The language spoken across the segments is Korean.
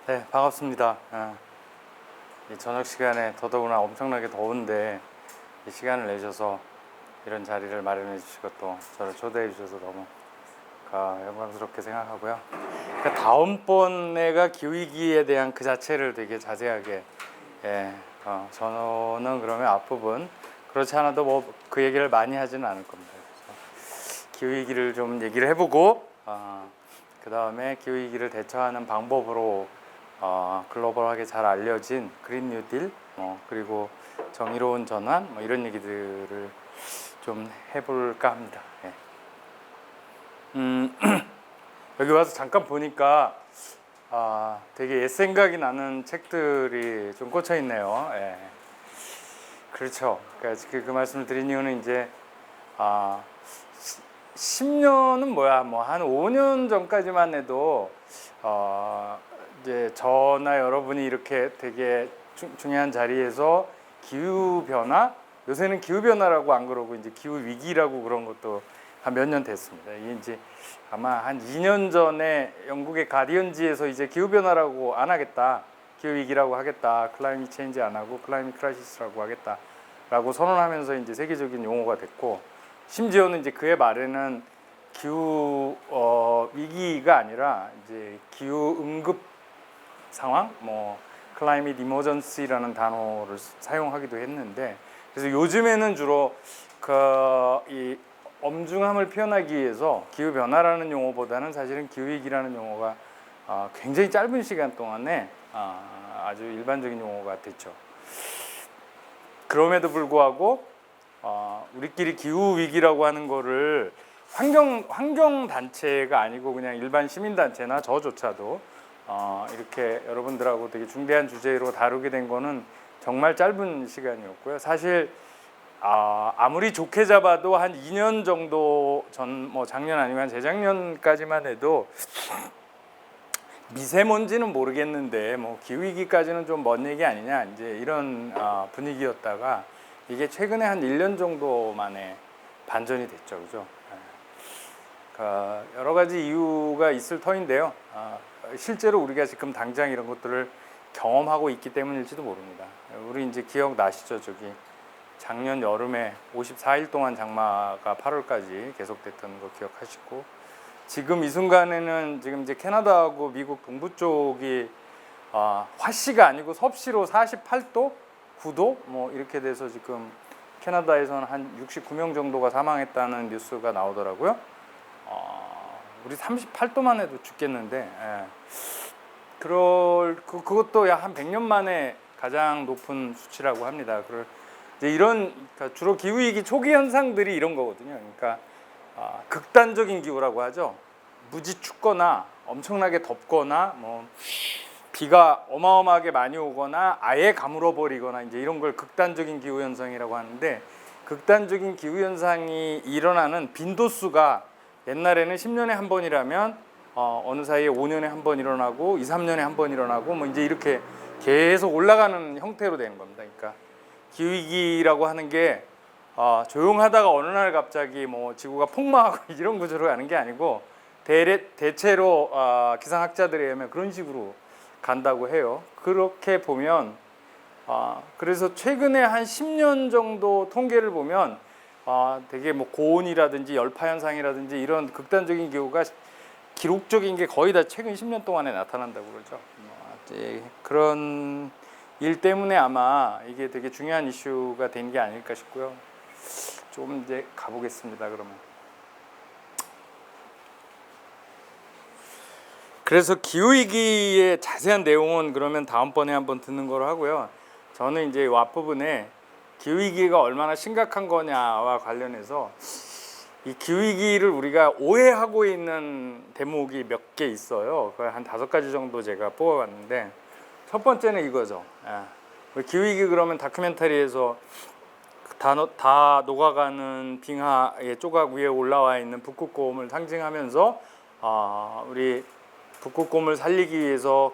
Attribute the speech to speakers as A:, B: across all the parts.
A: 네, 반갑습니다. 이 저녁 시간에 더더구나 엄청나게 더운데 이 시간을 내셔서 이런 자리를 마련해 주시고 또 저를 초대해 주셔서 너무 영광스럽게 생각하고요. 그러니까 다음번에가 기후위기에 대한 그 자체를 되게 자세하게 저는 그러면 앞부분 그렇지 않아도 뭐 그 얘기를 많이 하지는 않을 겁니다. 그래서 기후위기를 좀 얘기를 해보고 그 다음에 기후위기를 대처하는 방법으로 글로벌하게 잘 알려진 그린 뉴딜 그리고 정의로운 전환 이런 얘기들을 좀 해볼까 합니다. 여기 와서 잠깐 보니까 되게 옛 생각이 나는 책들이 좀 꽂혀 있네요. 그렇죠. 그러니까 그 말씀을 드린 이유는 이제 10년은 뭐야, 뭐 한 5년 전까지만 해도 이제 저나 여러분이 이렇게 되게 중요한 자리에서 기후 변화, 요새는 기후 변화라고 안 그러고 이제 기후 위기라고 그런 것도 한 몇 년 됐습니다. 이게 이제 아마 한 2년 전에 영국의 가디언지에서 이제 기후 변화라고 안 하겠다, 기후 위기라고 하겠다, 클라이밋 체인지 안 하고 클라이밋 크라이시스라고 하겠다라고 선언하면서 이제 세계적인 용어가 됐고, 심지어는 이제 그해 말에는 기후 위기가 아니라 이제 기후 응급 상황, 뭐 클라이밋 이머전시라는 단어를 사용하기도 했는데, 그래서 요즘에는 주로 이 엄중함을 표현하기 위해서 기후 변화라는 용어보다는 사실은 기후 위기라는 용어가 굉장히 짧은 시간 동안에 아주 일반적인 용어가 됐죠. 그럼에도 불구하고 우리끼리 기후 위기라고 하는 거를 환경 단체가 아니고 그냥 일반 시민 단체나 저조차도 이렇게 여러분들하고 되게 중대한 주제로 다루게 된 거는 정말 짧은 시간이었고요. 사실 아무리 좋게 잡아도 한 2년 정도 전, 뭐 작년 아니면 재작년까지만 해도 미세먼지는 모르겠는데 뭐 기후위기까지는 좀 먼 얘기 아니냐, 이제 이런 분위기였다가 이게 최근에 한 1년 정도 만에 반전이 됐죠. 그죠? 여러 가지 이유가 있을 터인데요. 실제로 우리가 지금 당장 이런 것들을 경험하고 있기 때문일지도 모릅니다. 우리 이제 기억나시죠? 저기 작년 여름에 54일 동안 장마가 8월까지 계속됐던 거 기억하시고, 지금 이 순간에는 지금 이제 캐나다하고 미국 동부 쪽이 화씨가 아니고 섭씨로 48도, 9도 뭐 이렇게 돼서 지금 캐나다에서는 한 69명 정도가 사망했다는 뉴스가 나오더라고요. 우리 38도만 해도 죽겠는데, 그것도 약 한 100년 만에 가장 높은 수치라고 합니다. 이제 그러니까 주로 기후위기 초기 현상들이 이런 거거든요. 그러니까 극단적인 기후라고 하죠. 무지 춥거나 엄청나게 덥거나 뭐 비가 어마어마하게 많이 오거나 아예 가물어 버리거나 이제 이런 걸 극단적인 기후 현상이라고 하는데, 극단적인 기후 현상이 일어나는 빈도수가 옛날에는 10년에 한 번이라면 어느 사이에 5년에 한 번 일어나고 2, 3년에 한 번 일어나고 뭐 이제 이렇게 계속 올라가는 형태로 되는 겁니다. 그러니까 기후위기라고 하는 게 조용하다가 어느 날 갑자기 뭐 지구가 폭망하고 이런 구조로 가는 게 아니고 대체로 기상학자들에 의하면 그런 식으로 간다고 해요. 그렇게 보면 그래서 최근에 한 10년 정도 통계를 보면 되게 뭐 고온이라든지 열파 현상이라든지 이런 극단적인 기후가 기록적인 게 거의 다 최근 10년 동안에 나타난다고 그러죠. 그런 일 때문에 아마 이게 되게 중요한 이슈가 된 게 아닐까 싶고요. 좀 이제 가보겠습니다. 그러면. 그래서 기후위기의 자세한 내용은 그러면 다음번에 한번 듣는 거로 하고요. 저는 이제 앞부분에 기후위기가 얼마나 심각한 거냐와 관련해서 이 기후위기를 우리가 오해하고 있는 대목이 몇 개 있어요. 그걸 한 5가지 정도 제가 뽑아봤는데, 첫 번째는 이거죠. 기후위기 그러면 다큐멘터리에서 다 녹아가는 빙하의 조각 위에 올라와 있는 북극곰을 상징하면서 우리 북극곰을 살리기 위해서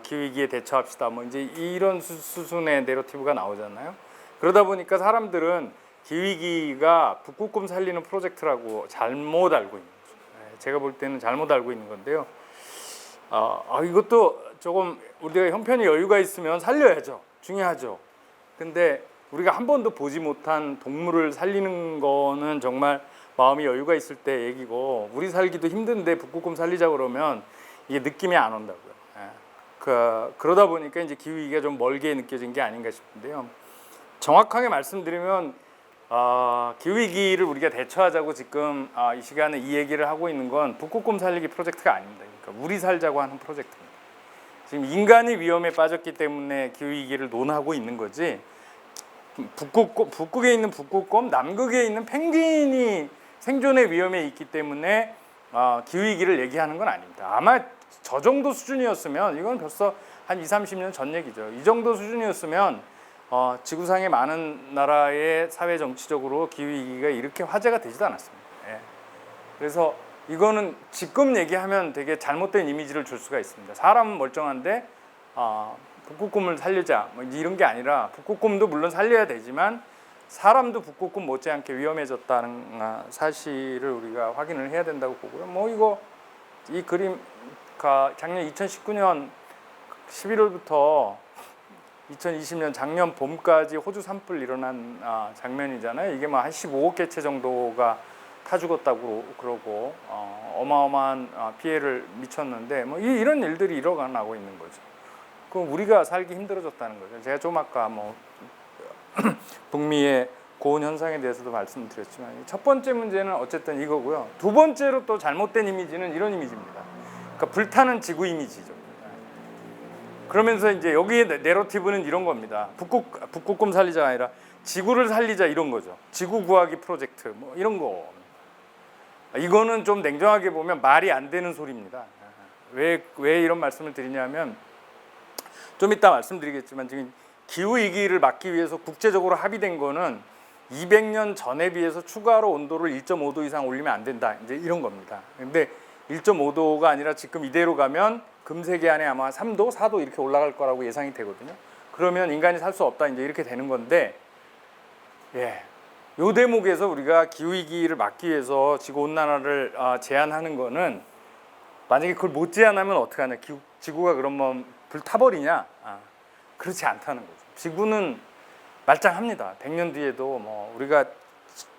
A: 기후위기에 대처합시다, 뭐 이제 이런 수준의 내러티브가 나오잖아요. 그러다 보니까 사람들은 기후위기가 북극곰 살리는 프로젝트라고 잘못 알고 있는 거죠. 제가 볼 때는 잘못 알고 있는 건데요. 이것도 조금 우리가 형편이 여유가 있으면 살려야죠. 중요하죠. 근데 우리가 한 번도 보지 못한 동물을 살리는 거는 정말 마음이 여유가 있을 때 얘기고, 우리 살기도 힘든데 북극곰 살리자 그러면 이게 느낌이 안 온다고요. 그러다 보니까 이제 기후위기가 좀 멀게 느껴진 게 아닌가 싶은데요. 정확하게 말씀드리면 기후위기를 우리가 대처하자고 지금 이 시간에 이 얘기를 하고 있는 건 북극곰 살리기 프로젝트가 아닙니다. 그러니까 우리 살자고 하는 프로젝트입니다. 지금 인간이 위험에 빠졌기 때문에 기후위기를 논하고 있는 거지, 북극에 있는 북극곰, 남극에 있는 펭귄이 생존의 위험에 있기 때문에 기후위기를 얘기하는 건 아닙니다. 아마 저 정도 수준이었으면, 이건 벌써 한 20, 30년 전 얘기죠. 이 정도 수준이었으면 지구상의 많은 나라의 사회 정치적으로 기후위기가 이렇게 화제가 되지도 않았습니다. 예. 그래서 이거는 지금 얘기하면 되게 잘못된 이미지를 줄 수가 있습니다. 사람은 멀쩡한데 북극곰을 살리자 뭐 이런 게 아니라, 북극곰도 물론 살려야 되지만 사람도 북극곰 못지않게 위험해졌다는 사실을 우리가 확인을 해야 된다고 보고요. 뭐 이 그림 작년 2019년 11월부터 2020년 작년 봄까지 호주 산불 일어난 장면이잖아요. 이게 뭐 한 15억 개체 정도가 타 죽었다고 그러고 어마어마한 피해를 미쳤는데, 뭐 이런 일들이 일어나고 있는 거죠. 그럼 우리가 살기 힘들어졌다는 거죠. 제가 좀 아까 뭐 북미의 고온 현상에 대해서도 말씀드렸지만, 첫 번째 문제는 어쨌든 이거고요. 두 번째로 또 잘못된 이미지는 이런 이미지입니다. 그러니까 불타는 지구 이미지죠. 그러면서 이제 여기에 내러티브는 이런 겁니다. 북극곰 살리자가 아니라 지구를 살리자, 이런 거죠. 지구 구하기 프로젝트 뭐 이런 거. 이거는 좀 냉정하게 보면 말이 안 되는 소리입니다. 왜 이런 말씀을 드리냐면, 좀 이따 말씀드리겠지만 지금 기후 위기를 막기 위해서 국제적으로 합의된 거는 200년 전에 비해서 추가로 온도를 1.5도 이상 올리면 안 된다, 이제 이런 겁니다. 근데 1.5도가 아니라 지금 이대로 가면 금세기 안에 아마 3도, 4도 이렇게 올라갈 거라고 예상이 되거든요. 그러면 인간이 살 수 없다, 이제 이렇게 되는 건데, 요 대목에서 우리가 기후위기를 막기 위해서 지구온난화를 제한하는 거는, 만약에 그걸 못 제한하면 어떻게 하냐, 지구가 그러면 불타버리냐? 그렇지 않다는 거죠. 지구는 말짱합니다. 100년 뒤에도 뭐 우리가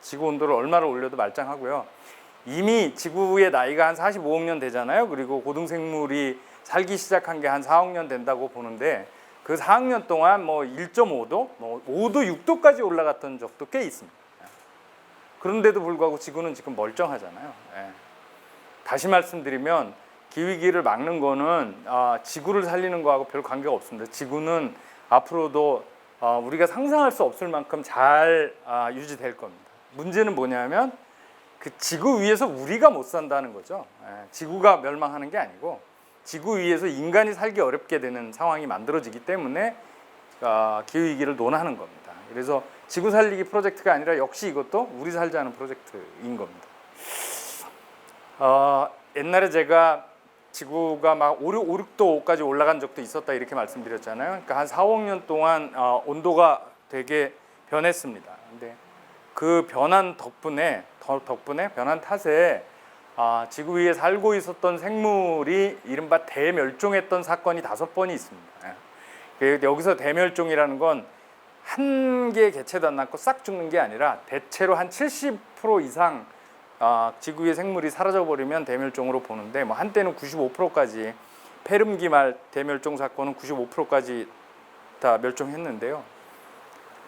A: 지구 온도를 얼마를 올려도 말짱하고요. 이미 지구의 나이가 한 45억 년 되잖아요. 그리고 고등생물이 살기 시작한 게 한 4억 년 된다고 보는데, 그 4억 년 동안 뭐 1.5도, 뭐 5도, 6도까지 올라갔던 적도 꽤 있습니다. 그런데도 불구하고 지구는 지금 멀쩡하잖아요. 다시 말씀드리면 기후위기를 막는 거는 지구를 살리는 거하고 별 관계가 없습니다. 지구는 앞으로도 우리가 상상할 수 없을 만큼 잘 유지될 겁니다. 문제는 뭐냐면 그 지구 위에서 우리가 못 산다는 거죠. 지구가 멸망하는 게 아니고 지구 위에서 인간이 살기 어렵게 되는 상황이 만들어지기 때문에 기후위기를 논하는 겁니다. 그래서 지구 살리기 프로젝트가 아니라 역시 이것도 우리 살자는 프로젝트인 겁니다. 옛날에 제가 지구가 막 5, 6도까지 올라간 적도 있었다 이렇게 말씀드렸잖아요. 그러니까 한 4, 5년 동안 온도가 되게 변했습니다. 근데 그 변한 덕분에 변한 탓에 지구 위에 살고 있었던 생물이 이른바 대멸종했던 사건이 5번이 있습니다. 여기서 대멸종이라는 건 한 개의 개체도 안 남고 싹 죽는 게 아니라 대체로 한 70% 이상 지구 위의 생물이 사라져버리면 대멸종으로 보는데, 뭐 한때는 95%까지 페름기 말 대멸종 사건은 95%까지 다 멸종했는데요.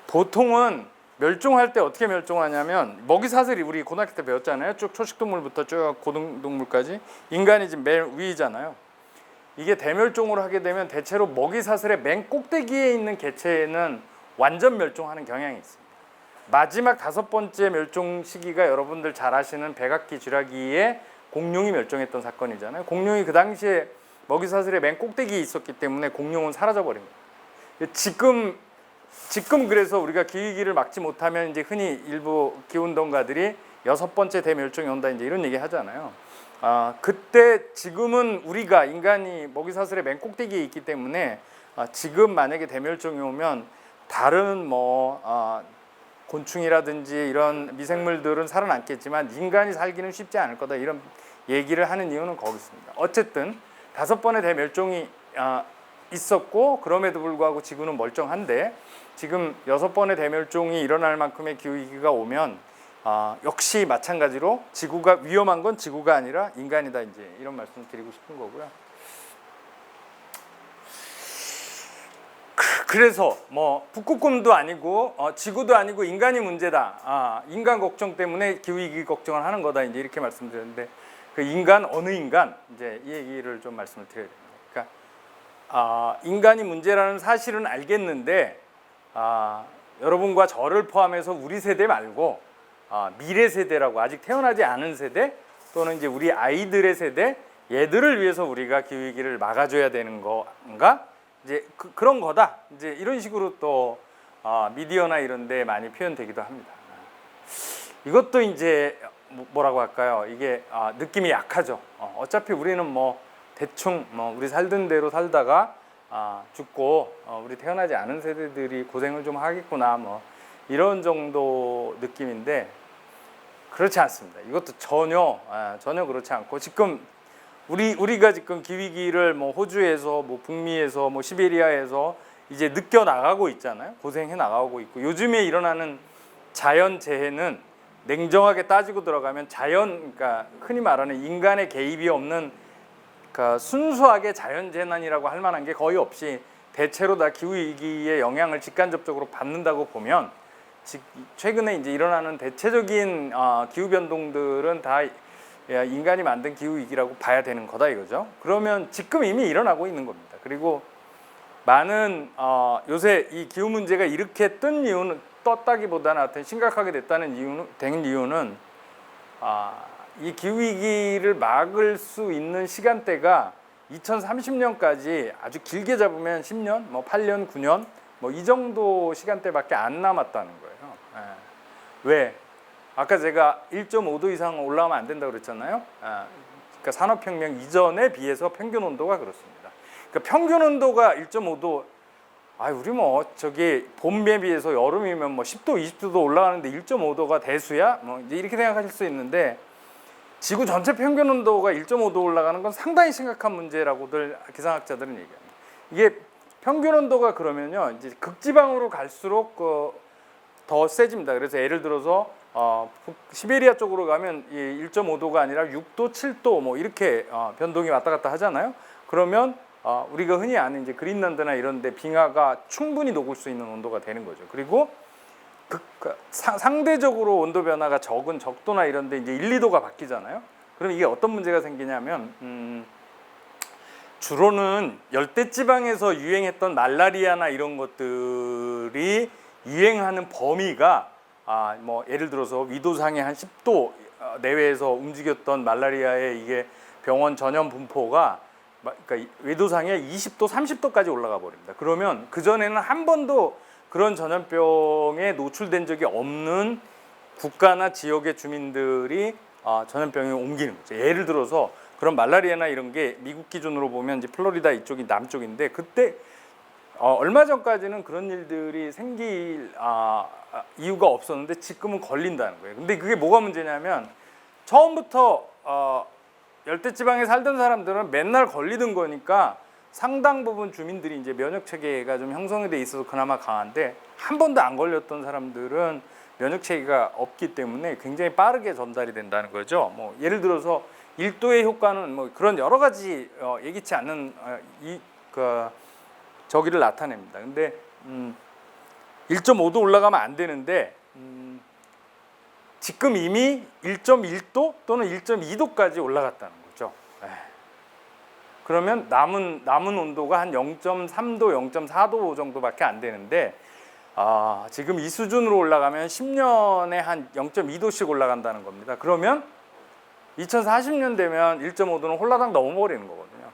A: 보통은 멸종할 때 어떻게 멸종하냐면, 먹이 사슬이 우리 고등학교 때 배웠잖아요. 쭉 초식동물부터 쭉 고등동물까지 인간이 지금 맨 위잖아요. 이게 대멸종으로 하게 되면 대체로 먹이 사슬의 맨 꼭대기에 있는 개체는 완전 멸종하는 경향이 있습니다. 마지막 5번째 멸종 시기가 여러분들 잘 아시는 백악기 쥐라기의 공룡이 멸종했던 사건이잖아요. 공룡이 그 당시에 먹이 사슬의 맨 꼭대기에 있었기 때문에 공룡은 사라져 버립니다. 지금 그래서 우리가 기후위기를 막지 못하면 이제 흔히 일부 기후운동가들이 6번째 대멸종이 온다 이제 이런 얘기 하잖아요. 그때 지금은 우리가 인간이 먹이 사슬의 맨 꼭대기에 있기 때문에 지금 만약에 대멸종이 오면 다른 곤충이라든지 이런 미생물들은 살아남겠지만 인간이 살기는 쉽지 않을 거다, 이런 얘기를 하는 이유는 거기 있습니다. 어쨌든 5번의 대멸종이 있었고 그럼에도 불구하고 지구는 멀쩡한데 지금 6번의 대멸종이 일어날 만큼의 기후위기가 오면 역시 마찬가지로 지구가 위험한 건 지구가 아니라 인간이다, 이제 이런 말씀을 드리고 싶은 거고요. 그래서 뭐 북극곰도 아니고 지구도 아니고 인간이 문제다. 인간 걱정 때문에 기후위기 걱정을 하는 거다, 이제 이렇게 말씀드렸는데 그 인간 어느 인간, 이제 이 얘기를 좀 말씀을 드려야 됩니다. 그러니까 인간이 문제라는 사실은 알겠는데 여러분과 저를 포함해서 우리 세대 말고 미래 세대라고, 아직 태어나지 않은 세대 또는 이제 우리 아이들의 세대, 얘들을 위해서 우리가 기후위기를 막아줘야 되는 건가? 이제 그런 거다. 이제 이런 식으로 또 미디어나 이런 데 많이 표현되기도 합니다. 이것도 이제 뭐라고 할까요? 이게 느낌이 약하죠. 어차피 우리는 뭐 대충 우리 살던 대로 살다가 죽고 우리 태어나지 않은 세대들이 고생을 좀 하겠구나, 뭐 이런 정도 느낌인데 그렇지 않습니다. 이것도 전혀 그렇지 않고, 지금 우리가 지금 기후위기를 뭐 호주에서 뭐 북미에서 뭐 시베리아에서 이제 느껴 나가고 있잖아요. 고생해 나가고 있고, 요즘에 일어나는 자연 재해는 냉정하게 따지고 들어가면 그러니까 흔히 말하는 인간의 개입이 없는, 그러니까 순수하게 자연재난이라고 할 만한 게 거의 없이 대체로 다 기후위기의 영향을 직간접적으로 받는다고 보면, 최근에 이제 일어나는 대체적인 기후변동들은 다 인간이 만든 기후위기라고 봐야 되는 거다, 이거죠. 그러면 지금 이미 일어나고 있는 겁니다. 그리고 많은 요새 이 기후 문제가 이렇게 떴다기보다는 하여튼 심각하게 됐다는 이유는 이 기후위기를 막을 수 있는 시간대가 2030년까지 아주 길게 잡으면 10년, 뭐 8년, 9년 뭐 이 정도 시간대밖에 안 남았다는 거예요. 왜? 아까 제가 1.5도 이상 올라가면 안 된다고 그랬잖아요. 그러니까 산업혁명 이전에 비해서 평균 온도가 그렇습니다. 그러니까 평균 온도가 1.5도, 우리 뭐 저기 봄에 비해서 여름이면 뭐 10도, 20도도 올라가는데 1.5도가 대수야? 뭐 이제 이렇게 생각하실 수 있는데, 지구 전체 평균 온도가 1.5도 올라가는 건 상당히 심각한 문제라고들 기상학자들은 얘기합니다. 이게 평균 온도가 그러면요, 이제 극지방으로 갈수록 더 세집니다. 그래서 예를 들어서 시베리아 쪽으로 가면 1.5도가 아니라 6도, 7도 뭐 이렇게 변동이 왔다 갔다 하잖아요. 그러면 우리가 흔히 아는 이제 그린란드나 이런 데 빙하가 충분히 녹을 수 있는 온도가 되는 거죠. 그리고 상대적으로 온도 변화가 적은 적도나 이런 데 이제 1, 2도가 바뀌잖아요. 그럼 이게 어떤 문제가 생기냐면 주로는 열대 지방에서 유행했던 말라리아나 이런 것들이 유행하는 범위가 뭐 예를 들어서 위도상의 한 10도 내외에서 움직였던 말라리아의 이게 병원 전염 분포가 그러니까 위도상에 20도, 30도까지 올라가 버립니다. 그러면 그 전에는 한 번도 그런 전염병에 노출된 적이 없는 국가나 지역의 주민들이 전염병에 옮기는 거죠. 예를 들어서 그런 말라리아나 이런 게 미국 기준으로 보면 이제 플로리다 이쪽이 남쪽인데, 그때 얼마 전까지는 그런 일들이 생길 이유가 없었는데 지금은 걸린다는 거예요. 근데 그게 뭐가 문제냐면, 처음부터 열대지방에 살던 사람들은 맨날 걸리던 거니까 상당 부분 주민들이 이제 면역 체계가 좀 형성이 돼 있어서 그나마 강한데, 한 번도 안 걸렸던 사람들은 면역 체계가 없기 때문에 굉장히 빠르게 전달이 된다는 거죠. 뭐 예를 들어서 1도의 효과는 뭐 그런 여러 가지 예기치 않는 저기를 나타냅니다. 근데 1.5도 올라가면 안 되는데 지금 이미 1.1도 또는 1.2도까지 올라갔다는 거죠. 그러면 남은 온도가 한 0.3도, 0.4도 정도밖에 안 되는데, 지금 이 수준으로 올라가면 10년에 한 0.2도씩 올라간다는 겁니다. 그러면 2040년 되면 1.5도는 홀라당 넘어버리는 거거든요.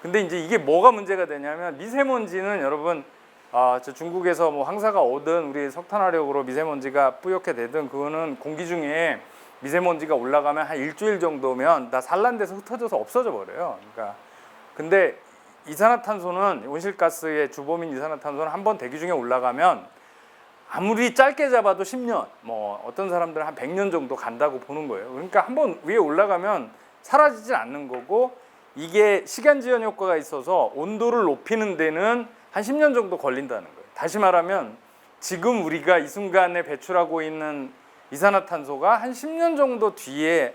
A: 근데 이제 이게 뭐가 문제가 되냐면, 미세먼지는 여러분 저 중국에서 뭐 황사가 오든 우리 석탄화력으로 미세먼지가 뿌옇게 되든, 그거는 공기 중에 미세먼지가 올라가면 한 일주일 정도면 다 산란돼서 흩어져서 없어져 버려요. 그러니까 근데 이산화탄소는, 온실가스의 주범인 이산화탄소는 한번 대기 중에 올라가면 아무리 짧게 잡아도 10년, 뭐 어떤 사람들은 한 100년 정도 간다고 보는 거예요. 그러니까 한번 위에 올라가면 사라지질 않는 거고, 이게 시간 지연 효과가 있어서 온도를 높이는 데는 한 10년 정도 걸린다는 거예요. 다시 말하면 지금 우리가 이 순간에 배출하고 있는 이산화탄소가 한 10년 정도 뒤에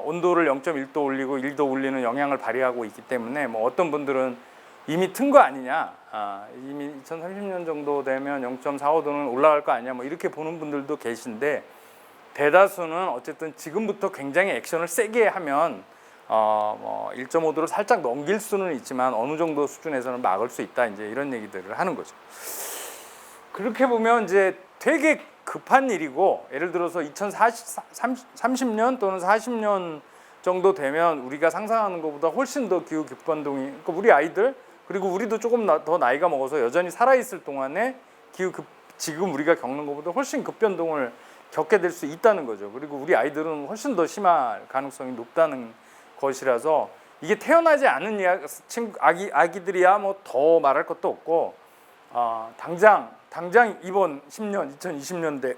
A: 온도를 0.1도 올리고 1도 올리는 영향을 발휘하고 있기 때문에 뭐 어떤 분들은 이미 튼 거 아니냐, 이미 2030년 정도 되면 0.45도는 올라갈 거 아니냐, 뭐 이렇게 보는 분들도 계신데, 대다수는 어쨌든 지금부터 굉장히 액션을 세게 하면 뭐 1.5도를 살짝 넘길 수는 있지만 어느 정도 수준에서는 막을 수 있다, 이제 이런 얘기들을 하는 거죠. 그렇게 보면 이제 되게 급한 일이고, 예를 들어서 2030년 또는 40년 정도 되면 우리가 상상하는 것보다 훨씬 더 기후 급변동이, 그러니까 우리 아이들 그리고 우리도 조금 더 나이가 먹어서 여전히 살아있을 동안에 지금 우리가 겪는 것보다 훨씬 급변동을 겪게 될 수 있다는 거죠. 그리고 우리 아이들은 훨씬 더 심할 가능성이 높다는 것이라서, 이게 태어나지 않은 아기들이야 뭐 더 말할 것도 없고, 당장 이번 10년 2020년대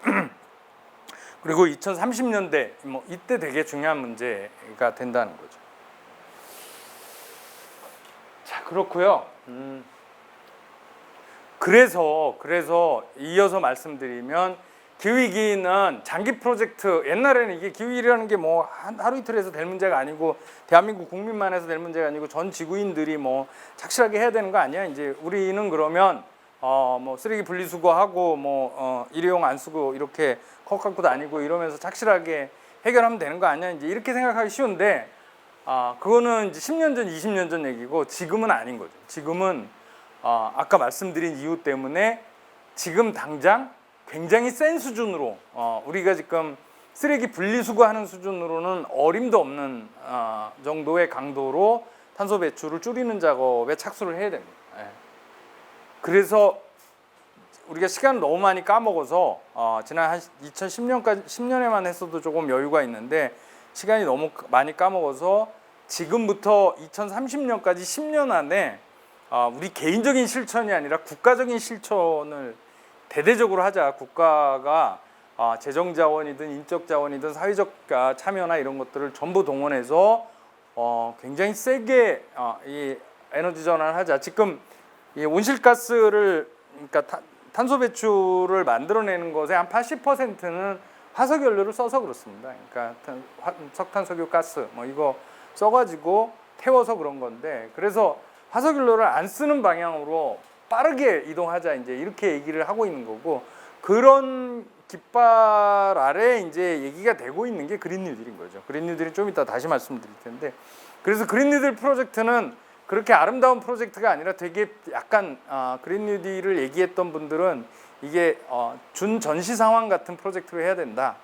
A: 그리고 2030년대 뭐 이때 되게 중요한 문제가 된다는 거죠. 자, 그렇고요. 그래서 이어서 말씀드리면, 기후위기는 장기 프로젝트, 옛날에는 이게 기후위기라는 게 뭐 하루 이틀에서 될 문제가 아니고, 대한민국 국민만 해서 될 문제가 아니고 전 지구인들이 뭐 착실하게 해야 되는 거 아니야. 이제 우리는 그러면 뭐 쓰레기 분리수거하고 뭐 일회용 안 쓰고 이렇게 컵 갖고 다니고 이러면서 착실하게 해결하면 되는 거 아니야. 이제 이렇게 생각하기 쉬운데, 그거는 이제 10년 전, 20년 전 얘기고, 지금은 아닌 거죠. 지금은 아까 말씀드린 이유 때문에 지금 당장 굉장히 센 수준으로, 우리가 지금 쓰레기 분리수거하는 수준으로는 어림도 없는 정도의 강도로 탄소 배출을 줄이는 작업에 착수를 해야 됩니다. 그래서 우리가 시간을 너무 많이 까먹어서 지난 한 2010년까지 10년에만 했어도 조금 여유가 있는데, 시간이 너무 많이 까먹어서 지금부터 2030년까지 10년 안에 우리 개인적인 실천이 아니라 국가적인 실천을 대대적으로 하자. 국가가 재정 자원이든 인적 자원이든 사회적 참여나 이런 것들을 전부 동원해서 굉장히 세게 이 에너지 전환을 하자. 지금 이 온실가스를, 그러니까 탄소 배출을 만들어내는 것의 한 80%는 화석연료를 써서 그렇습니다. 그러니까 석탄석유 가스 뭐 이거 써가지고 태워서 그런 건데, 그래서 화석연료를 안 쓰는 방향으로 빠르게 이동하자, 이제 이렇게 얘기를 하고 있는 거고, 그런 깃발 아래 이제 얘기가 되고 있는 게 그린 뉴딜인 거죠. 그린 뉴딜은 좀 이따 다시 말씀드릴 텐데, 그래서 그린 뉴딜 프로젝트는 그렇게 아름다운 프로젝트가 아니라 되게 약간 그린 뉴딜을 얘기했던 분들은 이게 준전시 상황 같은 프로젝트로 해야 된다.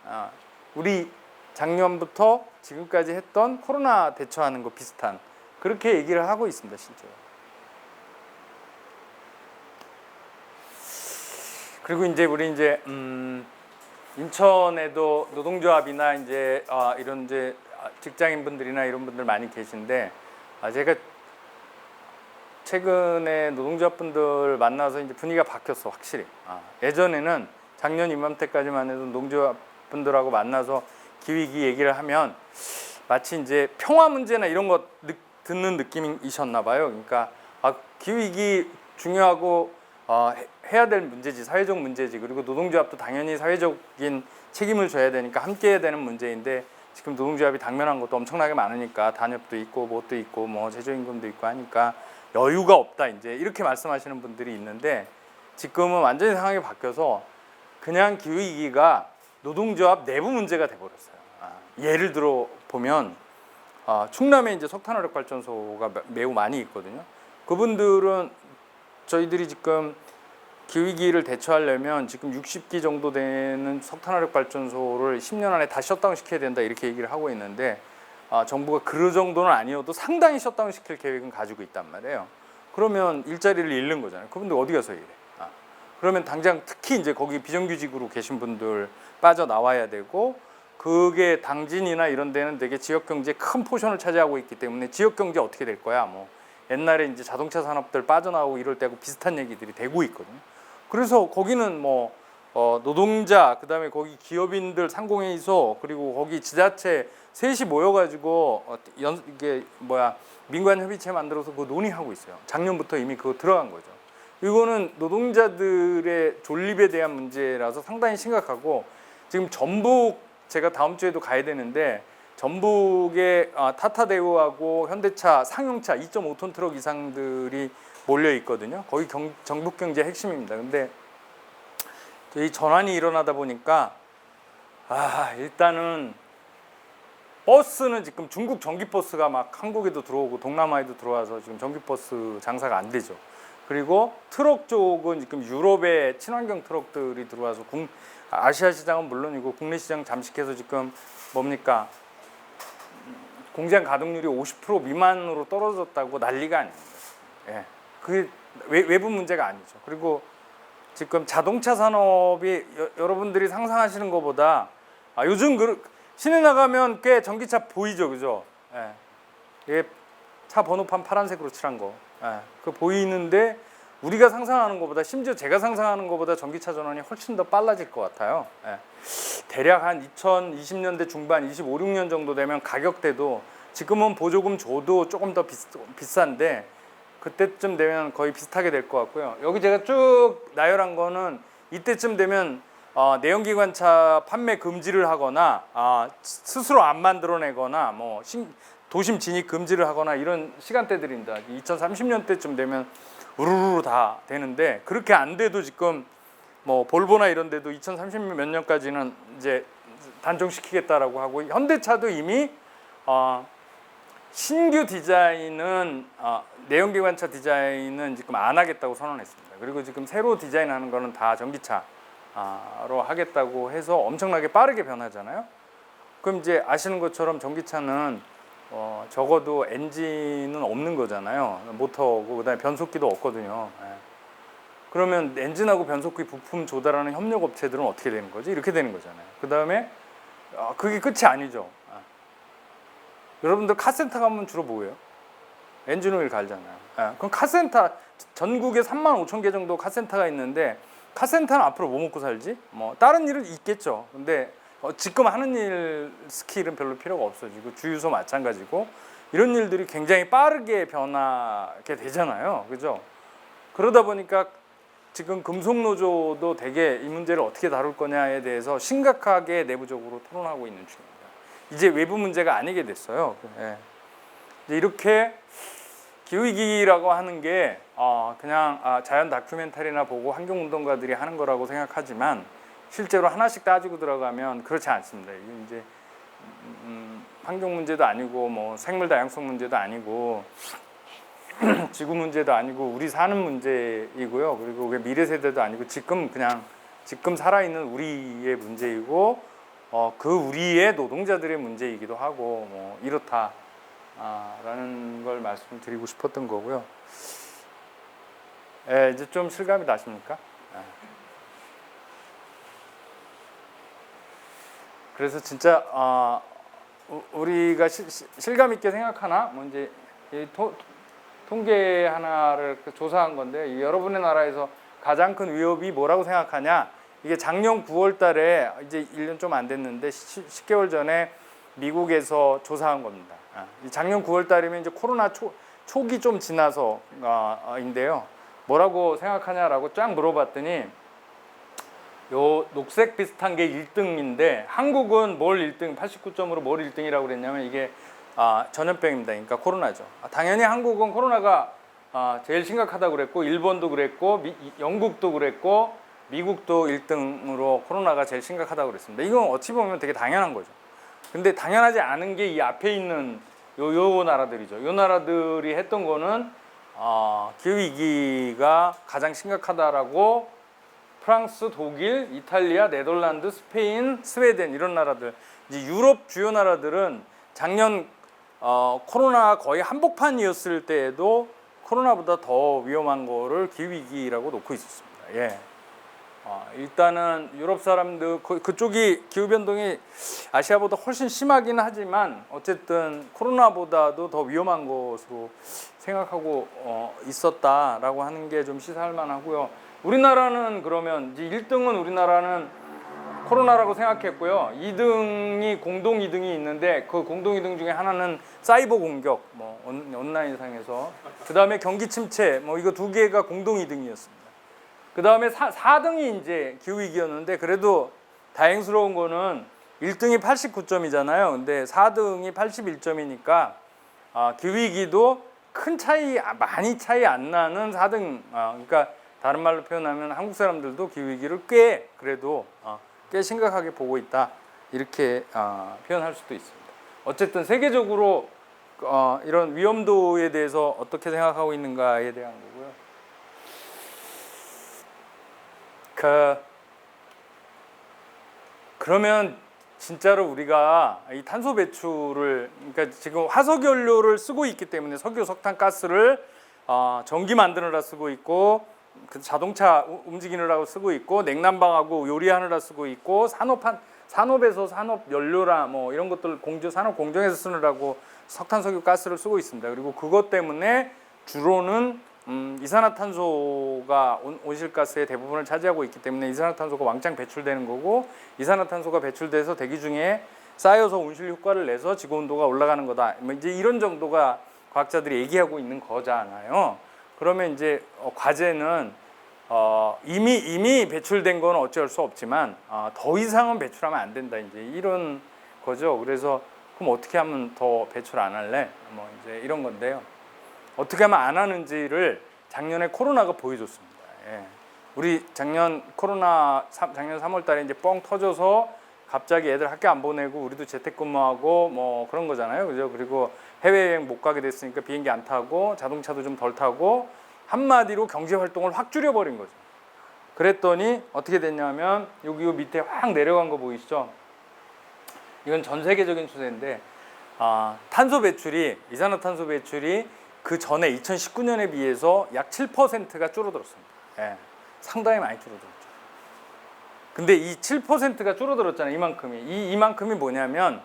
A: 우리 작년부터 지금까지 했던 코로나 대처하는 거 비슷한, 그렇게 얘기를 하고 있습니다, 실제로. 그리고 이제 우리 이제 인천에도 노동조합이나 이제 이런 이제 직장인분들이나 이런 분들 많이 계신데, 제가 최근에 노동조합분들 만나서 이제 분위기가 바뀌었어, 확실히. 예전에는 작년 이맘때까지만 해도 노동조합분들하고 만나서 기후위기 얘기를 하면 마치 이제 평화 문제나 이런 거 듣는 느낌이셨나 봐요. 그러니까 기후위기 중요하고 해야 될 문제지, 사회적 문제지. 그리고 노동조합도 당연히 사회적인 책임을 져야 되니까 함께 해야 되는 문제인데, 지금 노동조합이 당면한 것도 엄청나게 많으니까 단협도 있고 뭣도 있고 뭐 최저임금도 있고 하니까 여유가 없다, 이제 이렇게 말씀하시는 분들이 있는데, 지금은 완전히 상황이 바뀌어서 그냥 기후위기가 노동조합 내부 문제가 돼버렸어요. 예를 들어 보면 충남에 이제 석탄화력 발전소가 매우 많이 있거든요. 그분들은 저희들이 지금 기후위기를 대처하려면 지금 60기 정도 되는 석탄화력 발전소를 10년 안에 다 셧다운 시켜야 된다, 이렇게 얘기를 하고 있는데, 정부가 그 정도는 아니어도 상당히 셧다운 시킬 계획은 가지고 있단 말이에요. 그러면 일자리를 잃는 거잖아요. 그분들 어디 가서 일해? 그러면 당장 특히 이제 거기 비정규직으로 계신 분들 빠져나와야 되고, 그게 당진이나 이런 데는 되게 지역경제에 큰 포션을 차지하고 있기 때문에 지역경제 어떻게 될 거야? 뭐 옛날에 이제 자동차 산업들 빠져나오고 이럴 때하고 비슷한 얘기들이 되고 있거든요. 그래서 거기는 뭐 노동자, 그다음에 거기 기업인들, 상공회의소, 그리고 거기 지자체 셋이 모여가지고 이게 민관 협의체 만들어서 그거 논의하고 있어요. 작년부터 이미 그거 들어간 거죠. 이거는 노동자들의 존립에 대한 문제라서 상당히 심각하고, 지금 전북 제가 다음 주에도 가야 되는데 전북에 타타대우하고 현대차 상용차 2.5톤 트럭 이상들이 몰려 있거든요. 거기 전북 경제 핵심입니다. 근데 이 전환이 일어나다 보니까 일단은 버스는 지금 중국 전기버스가 막 한국에도 들어오고 동남아에도 들어와서 지금 전기버스 장사가 안 되죠. 그리고 트럭 쪽은 지금 유럽의 친환경 트럭들이 들어와서 아시아 시장은 물론이고 국내 시장 잠식해서 지금 뭡니까? 공장 가동률이 50% 미만으로 떨어졌다고 난리가 아닙니다. 예. 그게 외부 문제가 아니죠. 그리고 지금 자동차 산업이 여러분들이 상상하시는 것보다 요즘 시내 나가면 꽤 전기차 보이죠, 그죠? 예. 이게 차 번호판 파란색으로 칠한 거, 그 보이는데 우리가 상상하는 것보다, 심지어 제가 상상하는 것보다 전기차 전환이 훨씬 더 빨라질 것 같아요. 대략 한 2020년대 중반, 25, 6년 정도 되면 가격대도 지금은 보조금 줘도 조금 더 비싼데 그때쯤 되면 거의 비슷하게 될 것 같고요. 여기 제가 쭉 나열한 거는 이때쯤 되면 내연기관차 판매 금지를 하거나 스스로 안 만들어내거나 뭐 도심 진입 금지를 하거나 이런 시간대들입니다. 2030년대쯤 되면 우르르 다 되는데, 그렇게 안 돼도 지금 뭐 볼보나 이런 데도 2030 몇 년까지는 이제 단종시키겠다라고 하고, 현대차도 이미 신규 디자인은 내연기관차 디자인은 지금 안 하겠다고 선언했습니다. 그리고 지금 새로 디자인하는 거는 다 전기차로 하겠다고 해서 엄청나게 빠르게 변하잖아요. 그럼 이제 아시는 것처럼 전기차는 적어도 엔진은 없는 거잖아요. 모터고 그다음에 변속기도 없거든요. 그러면 엔진하고 변속기 부품 조달하는 협력 업체들은 어떻게 되는 거지? 이렇게 되는 거잖아요. 그다음에 그게 끝이 아니죠. 여러분들 카센터 가면 주로 뭐예요? 엔진 오일 갈잖아요. 그럼 카센터 전국에 35,000개 정도 카센터가 있는데, 카센터는 앞으로 뭐 먹고 살지? 뭐 다른 일은 있겠죠. 근데 지금 하는 일 스킬은 별로 필요가 없어지고, 주유소 마찬가지고, 이런 일들이 굉장히 빠르게 변하게 되잖아요. 그죠? 그러다 보니까 지금 금속노조도 되게 이 문제를 어떻게 다룰 거냐에 대해서 심각하게 내부적으로 토론하고 있는 중입니다. 이제 외부 문제가 아니게 됐어요. 이제 이렇게 기후위기라고 하는 게 그냥 자연 다큐멘터리나 보고 환경운동가들이 하는 거라고 생각하지만, 실제로 하나씩 따지고 들어가면 그렇지 않습니다. 이게 이제 환경 문제도 아니고 뭐 생물 다양성 문제도 아니고 지구 문제도 아니고 우리 사는 문제이고요. 그리고 미래 세대도 아니고 지금 살아있는 우리의 문제이고, 그 우리의 노동자들의 문제이기도 하고 뭐 이렇다라는 걸 말씀드리고 싶었던 거고요. 이제 좀 실감이 나십니까? 그래서 진짜 우리가 실감 있게 생각하나, 뭐 이제 통계 하나를 조사한 건데, 여러분의 나라에서 가장 큰 위협이 뭐라고 생각하냐? 이게 작년 9월 달에 이제 1년 좀 안 됐는데 10개월 전에 미국에서 조사한 겁니다. 작년 9월 달이면 이제 코로나 초기 좀 지나서인데요. 뭐라고 생각하냐라고 쫙 물어봤더니, 요 녹색 비슷한 게 1등인데 한국은 뭘 1등, 89점으로 뭘 1등이라고 그랬냐면 이게 전염병입니다. 그러니까 코로나죠. 당연히 한국은 코로나가 제일 심각하다고 그랬고, 일본도 그랬고, 영국도 그랬고, 미국도 1등으로 코로나가 제일 심각하다고 그랬습니다. 이건 어찌 보면 되게 당연한 거죠. 근데 당연하지 않은 게 이 앞에 있는 요 나라들이죠. 요 나라들이 했던 거는 기후위기가 가장 심각하다라고 프랑스, 독일, 이탈리아, 네덜란드, 스페인, 스웨덴 이런 나라들, 이제 유럽 주요 나라들은 작년 코로나 거의 한복판이었을 때에도 코로나보다 더 위험한 거를 기후위기라고 놓고 있었습니다. 일단은 유럽 사람들 그쪽이 기후변동이 아시아보다 훨씬 심하긴 하지만 어쨌든 코로나보다도 더 위험한 것으로 생각하고 있었다라고 하는 게 좀 시사할 만하고요. 우리나라는 그러면 이제 1등은 우리나라는 코로나라고 생각했고요. 2등이 공동 2등이 있는데 그 공동 2등 중에 하나는 사이버 공격, 뭐 온라인상에서, 그 다음에 경기 침체, 뭐 이거 두 개가 공동 2등이었습니다. 그 다음에 4등이 이제 기후위기였는데, 그래도 다행스러운 거는 1등이 89점이잖아요. 근데 4등이 81점이니까 기후위기도 큰 차이, 많이 차이 안 나는 4등. 그러니까 다른 말로 표현하면 한국 사람들도 기후위기를 그래도 꽤 심각하게 보고 있다, 이렇게 표현할 수도 있습니다. 어쨌든 세계적으로 이런 위험도에 대해서 어떻게 생각하고 있는가에 대한 거고요. 그러면 진짜로 우리가 이 탄소 배출을, 그러니까 지금 화석 연료를 쓰고 있기 때문에 석유, 석탄, 가스를 전기 만드느라 쓰고 있고, 그 자동차 움직이느라고 쓰고 있고, 냉난방하고 요리하느라 쓰고 있고, 산업에서 산업 연료라 뭐 이런 것들 산업 공정에서 쓰느라고 석탄, 석유, 가스를 쓰고 있습니다. 그리고 그것 때문에 주로는 이산화탄소가 온실가스의 대부분을 차지하고 있기 때문에 이산화탄소가 왕창 배출되는 거고, 이산화탄소가 배출돼서 대기 중에 쌓여서 온실 효과를 내서 지구 온도가 올라가는 거다. 뭐 이제 이런 정도가 과학자들이 얘기하고 있는 거잖아요. 그러면 이제 과제는 이미 배출된 건 어쩔 수 없지만 더 이상은 배출하면 안 된다, 이제 이런 거죠. 그래서 그럼 어떻게 하면 더 배출 안 할래? 뭐 이제 이런 건데요. 어떻게 하면 안 하는지를 작년에 코로나가 보여줬습니다. 예. 우리 작년 3월 달에 이제 뻥 터져서 갑자기 애들 학교 안 보내고 우리도 재택근무하고 뭐 그런 거잖아요. 그죠? 그리고 해외여행 못 가게 됐으니까 비행기 안 타고 자동차도 좀 덜 타고, 한마디로 경제 활동을 확 줄여버린 거죠. 그랬더니 어떻게 됐냐면 여기 밑에 확 내려간 거 보이시죠? 이건 전 세계적인 추세인데 탄소 배출이, 이산화탄소 배출이 그 전에 2019년에 비해서 약 7%가 줄어들었습니다. 예, 상당히 많이 줄어들었죠. 근데 이 7%가 줄어들었잖아요. 이만큼이 뭐냐면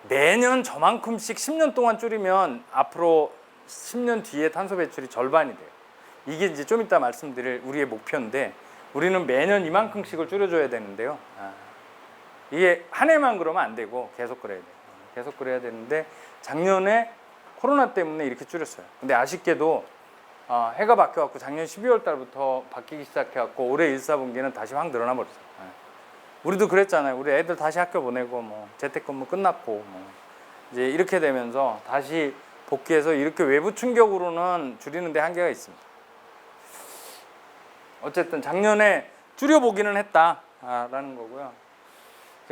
A: 매년 저만큼씩 10년 동안 줄이면 앞으로 10년 뒤에 탄소 배출이 절반이 돼요. 이게 이제 좀 이따 말씀드릴 우리의 목표인데, 우리는 매년 이만큼씩을 줄여줘야 되는데요. 이게 한 해만 그러면 안 되고 계속 그래야 돼요. 계속 그래야 되는데 작년에 코로나 때문에 이렇게 줄였어요. 근데 아쉽게도 해가 바뀌어갖고 작년 12월 달부터 바뀌기 시작해갖고 올해 1사분기는 다시 확 늘어나 버렸어요. 우리도 그랬잖아요. 우리 애들 다시 학교 보내고 뭐 재택근무 끝났고 뭐 이제 이렇게 되면서 다시 복귀해서 이렇게 외부 충격으로는 줄이는 데 한계가 있습니다. 어쨌든 작년에 줄여보기는 했다라는 거고요.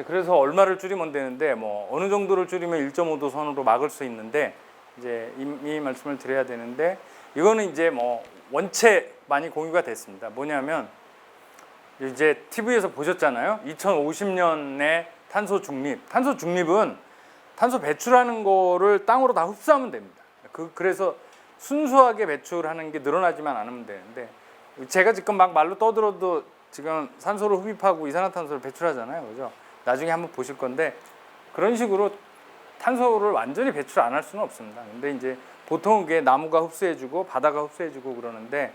A: 그래서 얼마를 줄이면 되는데, 뭐 어느 정도를 줄이면 1.5도 선으로 막을 수 있는데, 이제 이 말씀을 드려야 되는데, 이거는 이제 뭐 원체 많이 공유가 됐습니다. 뭐냐면 이제 TV에서 보셨잖아요. 2050년에 탄소 중립. 탄소 중립은 탄소 배출하는 거를 땅으로 다 흡수하면 됩니다. 그래서 순수하게 배출하는 게 늘어나지만 않으면 되는데, 제가 지금 막 말로 떠들어도 지금 산소를 흡입하고 이산화탄소를 배출하잖아요. 그죠? 나중에 한번 보실 건데, 그런 식으로 탄소를 완전히 배출 안 할 수는 없습니다. 근데 이제 보통 그게 나무가 흡수해주고 바다가 흡수해주고 그러는데,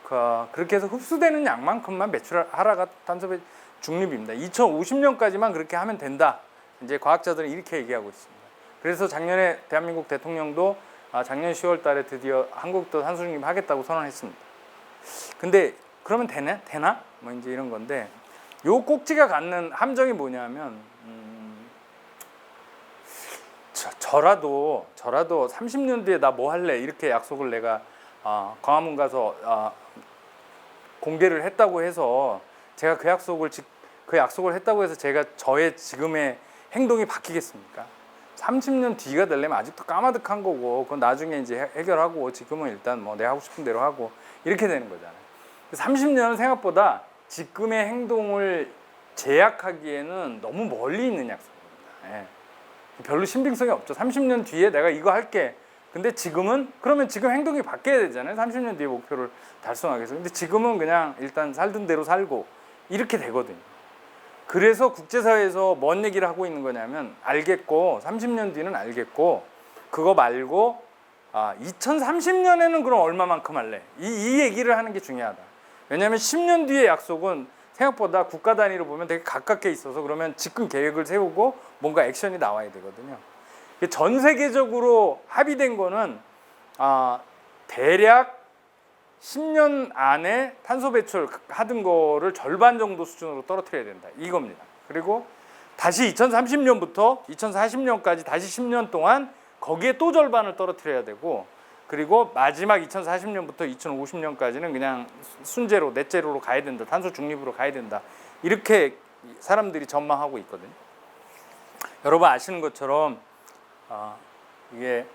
A: 그렇게 해서 흡수되는 양만큼만 배출하라가 탄소 중립입니다. 2050년까지만 그렇게 하면 된다. 이제 과학자들은 이렇게 얘기하고 있습니다. 그래서 작년에 대한민국 대통령도 작년 10월 달에 드디어 한국도 탄소 중립 하겠다고 선언했습니다. 근데 그러면 되나? 뭐 이제 이런 건데, 요 꼭지가 갖는 함정이 뭐냐면, 저라도 30년 뒤에 나 뭐 할래 이렇게 약속을 내가 광화문 가서 공개를 했다고 해서, 제가 그 약속을 했다고 해서 제가 저의 지금의 행동이 바뀌겠습니까? 30년 뒤가 되려면 아직도 까마득한 거고, 그건 나중에 이제 해결하고, 지금은 일단 뭐 내가 하고 싶은 대로 하고 이렇게 되는 거잖아요. 30년은 생각보다 지금의 행동을 제약하기에는 너무 멀리 있는 약속입니다. 예. 별로 신빙성이 없죠. 30년 뒤에 내가 이거 할게. 근데 지금은, 그러면 지금 행동이 바뀌어야 되잖아요. 30년 뒤에 목표를 달성하기 위해서. 근데 지금은 그냥 일단 살던 대로 살고 이렇게 되거든요. 그래서 국제사회에서 뭔 얘기를 하고 있는 거냐면, 알겠고 30년 뒤는 알겠고, 그거 말고 2030년에는 그럼 얼마만큼 할래? 이 얘기를 하는 게 중요하다. 왜냐하면 10년 뒤의 약속은 생각보다 국가 단위로 보면 되게 가깝게 있어서 그러면 집금 계획을 세우고 뭔가 액션이 나와야 되거든요. 전 세계적으로 합의된 거는 대략 10년 안에 탄소 배출 하던 거를 절반 정도 수준으로 떨어뜨려야 된다. 이겁니다. 그리고 다시 2030년부터 2040년까지 다시 10년 동안 거기에 또 절반을 떨어뜨려야 되고, 그리고 마지막 2040년부터 2050년까지는 그냥 순제로, 넷제로로 가야 된다. 탄소 중립으로 가야 된다. 이렇게 사람들이 전망하고 있거든요. 여러분 아시는 것처럼 이게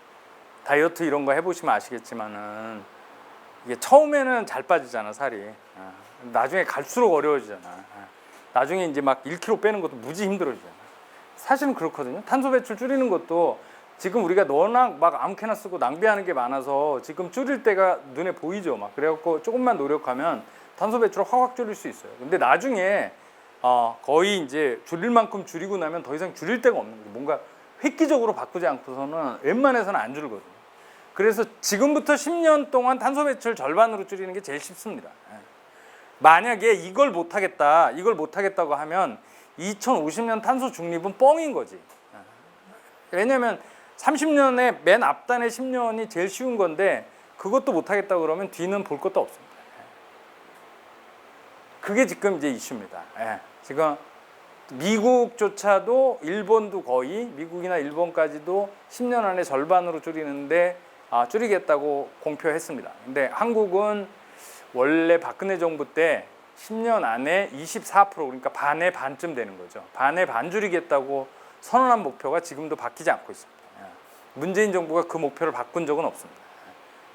A: 다이어트 이런 거 해보시면 아시겠지만은 이게 처음에는 잘 빠지잖아, 살이. 나중에 갈수록 어려워지잖아. 나중에 이제 막 1kg 빼는 것도 무지 힘들어지잖아. 사실은 그렇거든요. 탄소 배출 줄이는 것도 지금 우리가 워낙 막 아무렇게나 쓰고 낭비하는 게 많아서 지금 줄일 때가 눈에 보이죠. 막 그래갖고 조금만 노력하면 탄소 배출을 확 줄일 수 있어요. 근데 나중에 거의 이제 줄일 만큼 줄이고 나면 더 이상 줄일 데가 없는 거예요. 뭔가 획기적으로 바꾸지 않고서는 웬만해서는 안 줄거든요. 그래서 지금부터 10년 동안 탄소 배출 절반으로 줄이는 게 제일 쉽습니다. 만약에 이걸 못하겠다고 하면 2050년 탄소 중립은 뻥인 거지. 왜냐면 30년에 맨 앞단의 10년이 제일 쉬운 건데 그것도 못하겠다고 그러면 뒤는 볼 것도 없습니다. 그게 지금 이제 이슈입니다. 지금 미국조차도 일본도 거의 미국이나 일본까지도 10년 안에 절반으로 줄이는데 줄이겠다고 공표했습니다. 근데 한국은 원래 박근혜 정부 때 10년 안에 24% 그러니까 반의 반쯤 되는 거죠. 반의 반 줄이겠다고 선언한 목표가 지금도 바뀌지 않고 있습니다. 문재인 정부가 그 목표를 바꾼 적은 없습니다.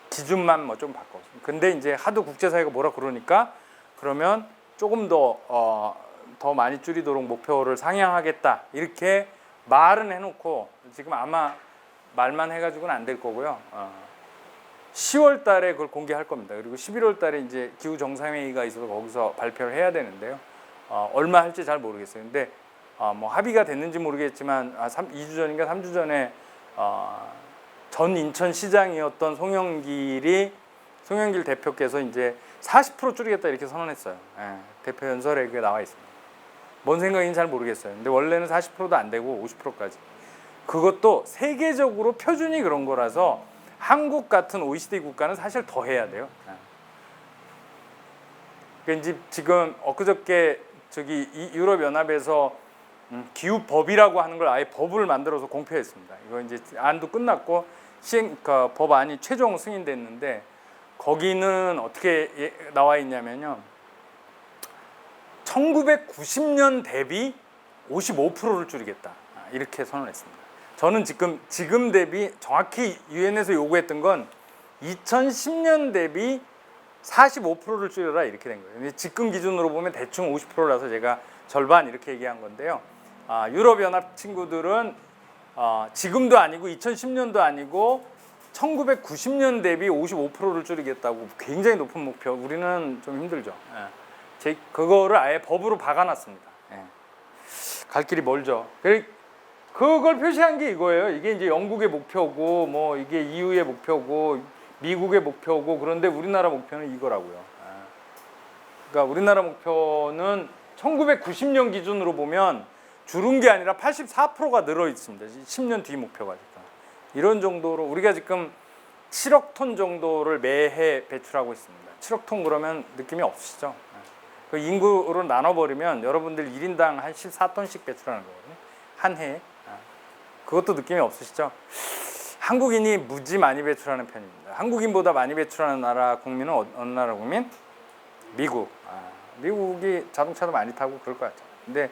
A: 기준만 뭐 좀 바꿔. 근데 이제 하도 국제사회가 뭐라 그러니까 그러면 조금 더 많이 줄이도록 목표를 상향하겠다 이렇게 말은 해놓고 지금 아마 말만 해가지고는 안 될 거고요. 10월 달에 그걸 공개할 겁니다. 그리고 11월 달에 이제 기후 정상회의가 있어서 거기서 발표를 해야 되는데요. 얼마 할지 잘 모르겠어요. 근데 뭐 합의가 됐는지 모르겠지만 2주 전인가 3주 전에 전 인천시장이었던 송영길 대표께서 이제 40% 줄이겠다 이렇게 선언했어요. 대표 연설에 그게 나와 있습니다. 뭔 생각인지 잘 모르겠어요. 근데 원래는 40%도 안 되고 50%까지. 그것도 세계적으로 표준이 그런 거라서 한국 같은 OECD 국가는 사실 더 해야 돼요. 그러니까 지금 엊그저께 유럽연합에서 기후법이라고 하는 걸 아예 법을 만들어서 공표했습니다. 이거 이제 안도 끝났고 그러니까 법안이 최종 승인됐는데 거기는 어떻게 나와 있냐면요. 1990년 대비 55%를 줄이겠다. 이렇게 선언했습니다. 저는 지금 대비 정확히 유엔에서 요구했던 건 2010년 대비 45%를 줄여라 이렇게 된 거예요. 지금 기준으로 보면 대충 50%라서 제가 절반 이렇게 얘기한 건데요. 유럽연합 친구들은 지금도 아니고 2010년도 아니고 1990년 대비 55%를 줄이겠다고 굉장히 높은 목표. 우리는 좀 힘들죠. 그거를 아예 법으로 박아놨습니다. 갈 길이 멀죠. 그걸 표시한 게 이거예요. 이게 이제 영국의 목표고, 뭐 이게 EU의 목표고, 미국의 목표고, 그런데 우리나라 목표는 이거라고요. 그러니까 우리나라 목표는 1990년 기준으로 보면 줄은 게 아니라 84%가 늘어 있습니다. 10년 뒤 목표가 지금. 이런 정도로 우리가 지금 7억 톤 정도를 매해 배출하고 있습니다. 7억 톤 그러면 느낌이 없으시죠? 그 인구로 나눠버리면 여러분들 1인당 한 14톤씩 배출하는 거거든요. 한 해에. 그것도 느낌이 없으시죠? 한국인이 무지 많이 배출하는 편입니다. 한국인보다 많이 배출하는 나라 국민은 어느 나라 국민? 미국. 미국이 자동차도 많이 타고 그럴 것 같아요. 근데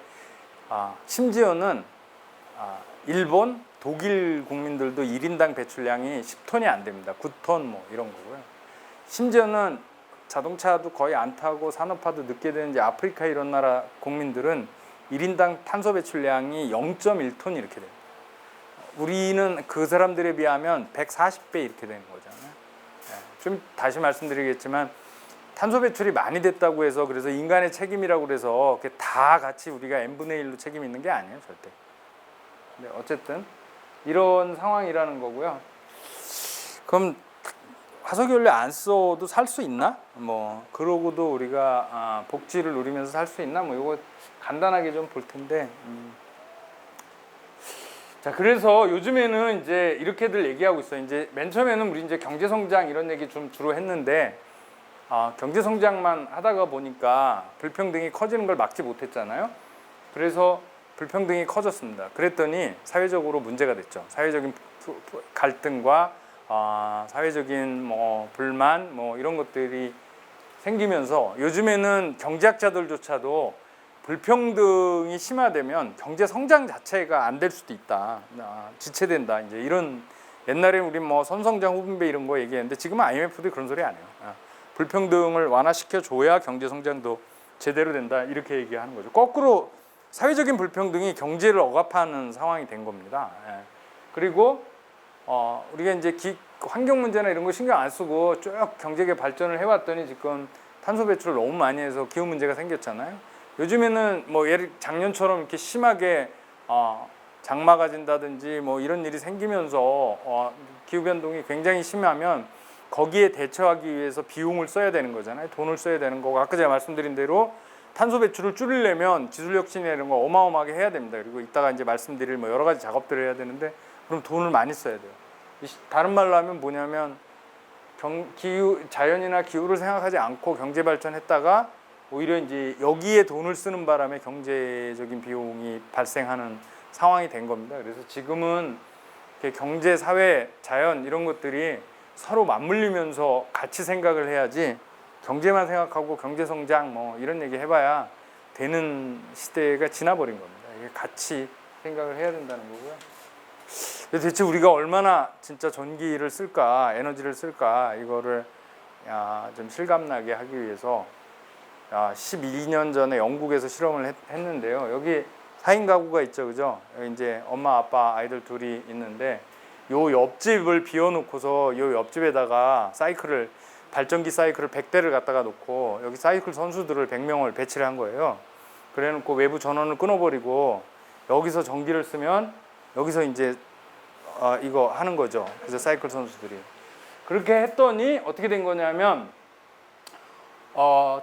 A: 심지어는 일본, 독일 국민들도 1인당 배출량이 10톤이 안 됩니다. 9톤 뭐 이런 거고요. 심지어는 자동차도 거의 안 타고 산업화도 늦게 되는지 아프리카 이런 나라 국민들은 1인당 탄소 배출량이 0.1톤 이렇게 됩니다. 우리는 그 사람들에 비하면 140배 이렇게 되는 거잖아요. 좀 다시 말씀드리겠지만 탄소 배출이 많이 됐다고 해서 그래서 인간의 책임이라고 그래서 다 같이 우리가 n분의 1로 책임 있는 게 아니에요, 절대. 근데 어쨌든 이런 상황이라는 거고요. 그럼 화석연료 안 써도 살 수 있나? 뭐 그러고도 우리가 복지를 누리면서 살 수 있나? 뭐 이거 간단하게 좀 볼 텐데. 자, 그래서 요즘에는 이제 이렇게들 얘기하고 있어요. 이제 맨 처음에는 우리 이제 경제 성장 이런 얘기 좀 주로 했는데 경제 성장만 하다가 보니까 불평등이 커지는 걸 막지 못했잖아요. 그래서 불평등이 커졌습니다. 그랬더니 사회적으로 문제가 됐죠. 사회적인 갈등과 사회적인 뭐 불만 뭐 이런 것들이 생기면서 요즘에는 경제학자들조차도 불평등이 심화되면 경제 성장 자체가 안 될 수도 있다, 지체된다. 이제 이런 옛날에 우리 뭐 선성장 후분배 이런 거 얘기했는데 지금은 IMF도 그런 소리 안 해요. 불평등을 완화시켜 줘야 경제 성장도 제대로 된다 이렇게 얘기하는 거죠. 거꾸로 사회적인 불평등이 경제를 억압하는 상황이 된 겁니다. 그리고 우리가 이제 환경 문제나 이런 거 신경 안 쓰고 쭉 경제계 발전을 해왔더니 지금 탄소 배출을 너무 많이 해서 기후 문제가 생겼잖아요. 요즘에는 뭐 예를 작년처럼 이렇게 심하게 장마가 진다든지 뭐 이런 일이 생기면서 기후 변동이 굉장히 심하면 거기에 대처하기 위해서 비용을 써야 되는 거잖아요. 돈을 써야 되는 거고 아까 제가 말씀드린 대로 탄소 배출을 줄이려면 기술 혁신이나 이런 거 어마어마하게 해야 됩니다. 그리고 이따가 이제 말씀드릴 뭐 여러 가지 작업들을 해야 되는데 그럼 돈을 많이 써야 돼요. 다른 말로 하면 뭐냐면 자연이나 기후를 생각하지 않고 경제 발전했다가 오히려 이제 여기에 돈을 쓰는 바람에 경제적인 비용이 발생하는 상황이 된 겁니다. 그래서 지금은 경제, 사회, 자연 이런 것들이 서로 맞물리면서 같이 생각을 해야지 경제만 생각하고 경제 성장 뭐 이런 얘기 해봐야 되는 시대가 지나버린 겁니다. 이게 같이 생각을 해야 된다는 거고요. 대체 우리가 얼마나 진짜 전기를 쓸까, 에너지를 쓸까 이거를 좀 실감나게 하기 위해서 12년 전에 영국에서 실험을 했는데요. 여기 4인 가구가 있죠, 그죠? 여기 이제 엄마, 아빠, 아이들 둘이 있는데 요 옆집을 비워놓고서 요 옆집에다가 발전기 사이클을 100대를 갖다가 놓고 여기 사이클 선수들을 100명을 배치를 한 거예요. 그래놓고 외부 전원을 끊어버리고 여기서 전기를 쓰면 여기서 이제 이거 하는 거죠. 그래서 사이클 선수들이 그렇게 했더니 어떻게 된 거냐면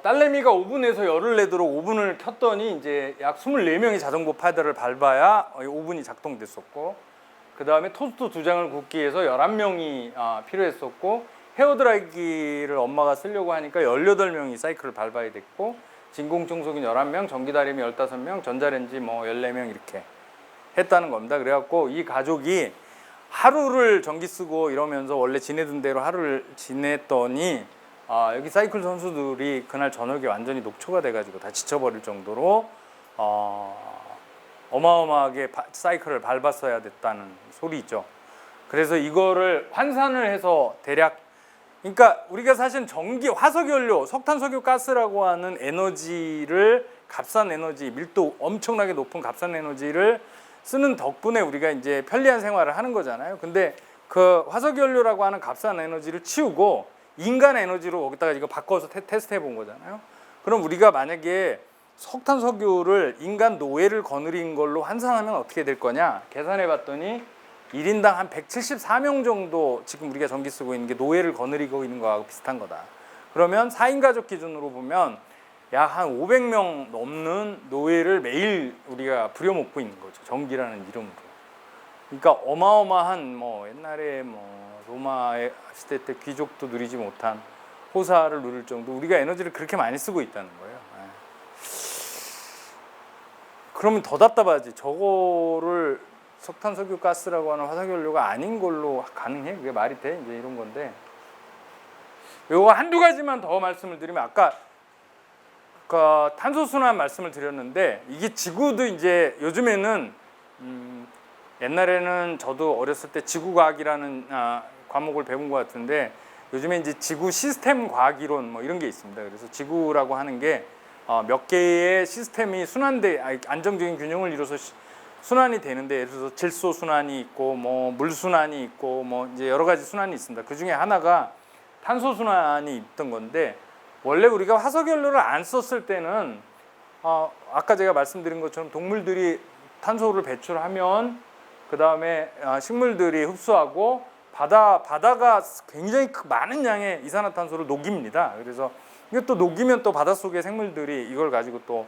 A: 딸내미가 오븐에서 열을 내도록 오븐을 켰더니 이제 약 24명이 자전거 페달을 밟아야 오븐이 작동됐었고 그 다음에 토스트 2장을 굽기 위해서 11명이 필요했었고 헤어드라이기를 엄마가 쓰려고 하니까 18명이 사이클을 밟아야 됐고 진공청소기 11명, 전기다리미 15명, 전자레인지 뭐 14명 이렇게 했다는 겁니다. 그래갖고 이 가족이 하루를 전기 쓰고 이러면서 원래 지내던 대로 하루를 지냈더니 여기 사이클 선수들이 그날 저녁에 완전히 녹초가 돼가지고 다 지쳐버릴 정도로 어마어마하게 사이클을 밟았어야 됐다는 소리죠. 그래서 이거를 환산을 해서 대략 그러니까 우리가 사실 전기, 화석연료, 석탄석유 가스라고 하는 에너지를 값싼 에너지, 밀도 엄청나게 높은 값싼 에너지를 쓰는 덕분에 우리가 이제 편리한 생활을 하는 거잖아요. 근데 그 화석연료라고 하는 값싼 에너지를 치우고 인간 에너지로 거기다가 이거 바꿔서 테스트해 본 거잖아요. 그럼 우리가 만약에 석탄석유를 인간 노예를 거느린 걸로 환산하면 어떻게 될 거냐? 계산해 봤더니 1인당 한 174명 정도 지금 우리가 전기 쓰고 있는 게 노예를 거느리고 있는 거하고 비슷한 거다. 그러면 4인 가족 기준으로 보면 약 한 500명 넘는 노예를 매일 우리가 부려먹고 있는 거죠. 전기라는 이름으로. 그러니까 어마어마한 뭐 옛날에 뭐 로마 시대 때 귀족도 누리지 못한 호사를 누릴 정도 우리가 에너지를 그렇게 많이 쓰고 있다는 거예요. 그러면 더 답답하지. 저거를 석탄석유 가스라고 하는 화석연료가 아닌 걸로 가능해? 그게 말이 돼? 이제 이런 건데 요거 한두 가지만 더 말씀을 드리면 아까 그 탄소순환 말씀을 드렸는데 이게 지구도 이제 요즘에는 옛날에는 저도 어렸을 때 지구과학이라는 과목을 배운 것 같은데 요즘에 이제 지구 시스템 과학 이론 뭐 이런 게 있습니다. 그래서 지구라고 하는 게 몇 개의 시스템이 안정적인 균형을 이뤄서 순환이 되는데 예를 들어서 질소 순환이 있고 뭐 물 순환이 있고 뭐 이제 여러 가지 순환이 있습니다. 그 중에 하나가 탄소 순환이 있던 건데 원래 우리가 화석연료를 안 썼을 때는 아까 제가 말씀드린 것처럼 동물들이 탄소를 배출하면 그 다음에 식물들이 흡수하고 바다가 굉장히 많은 양의 이산화탄소를 녹입니다. 그래서 이것도 녹이면 또 바닷속의 생물들이 이걸 가지고 또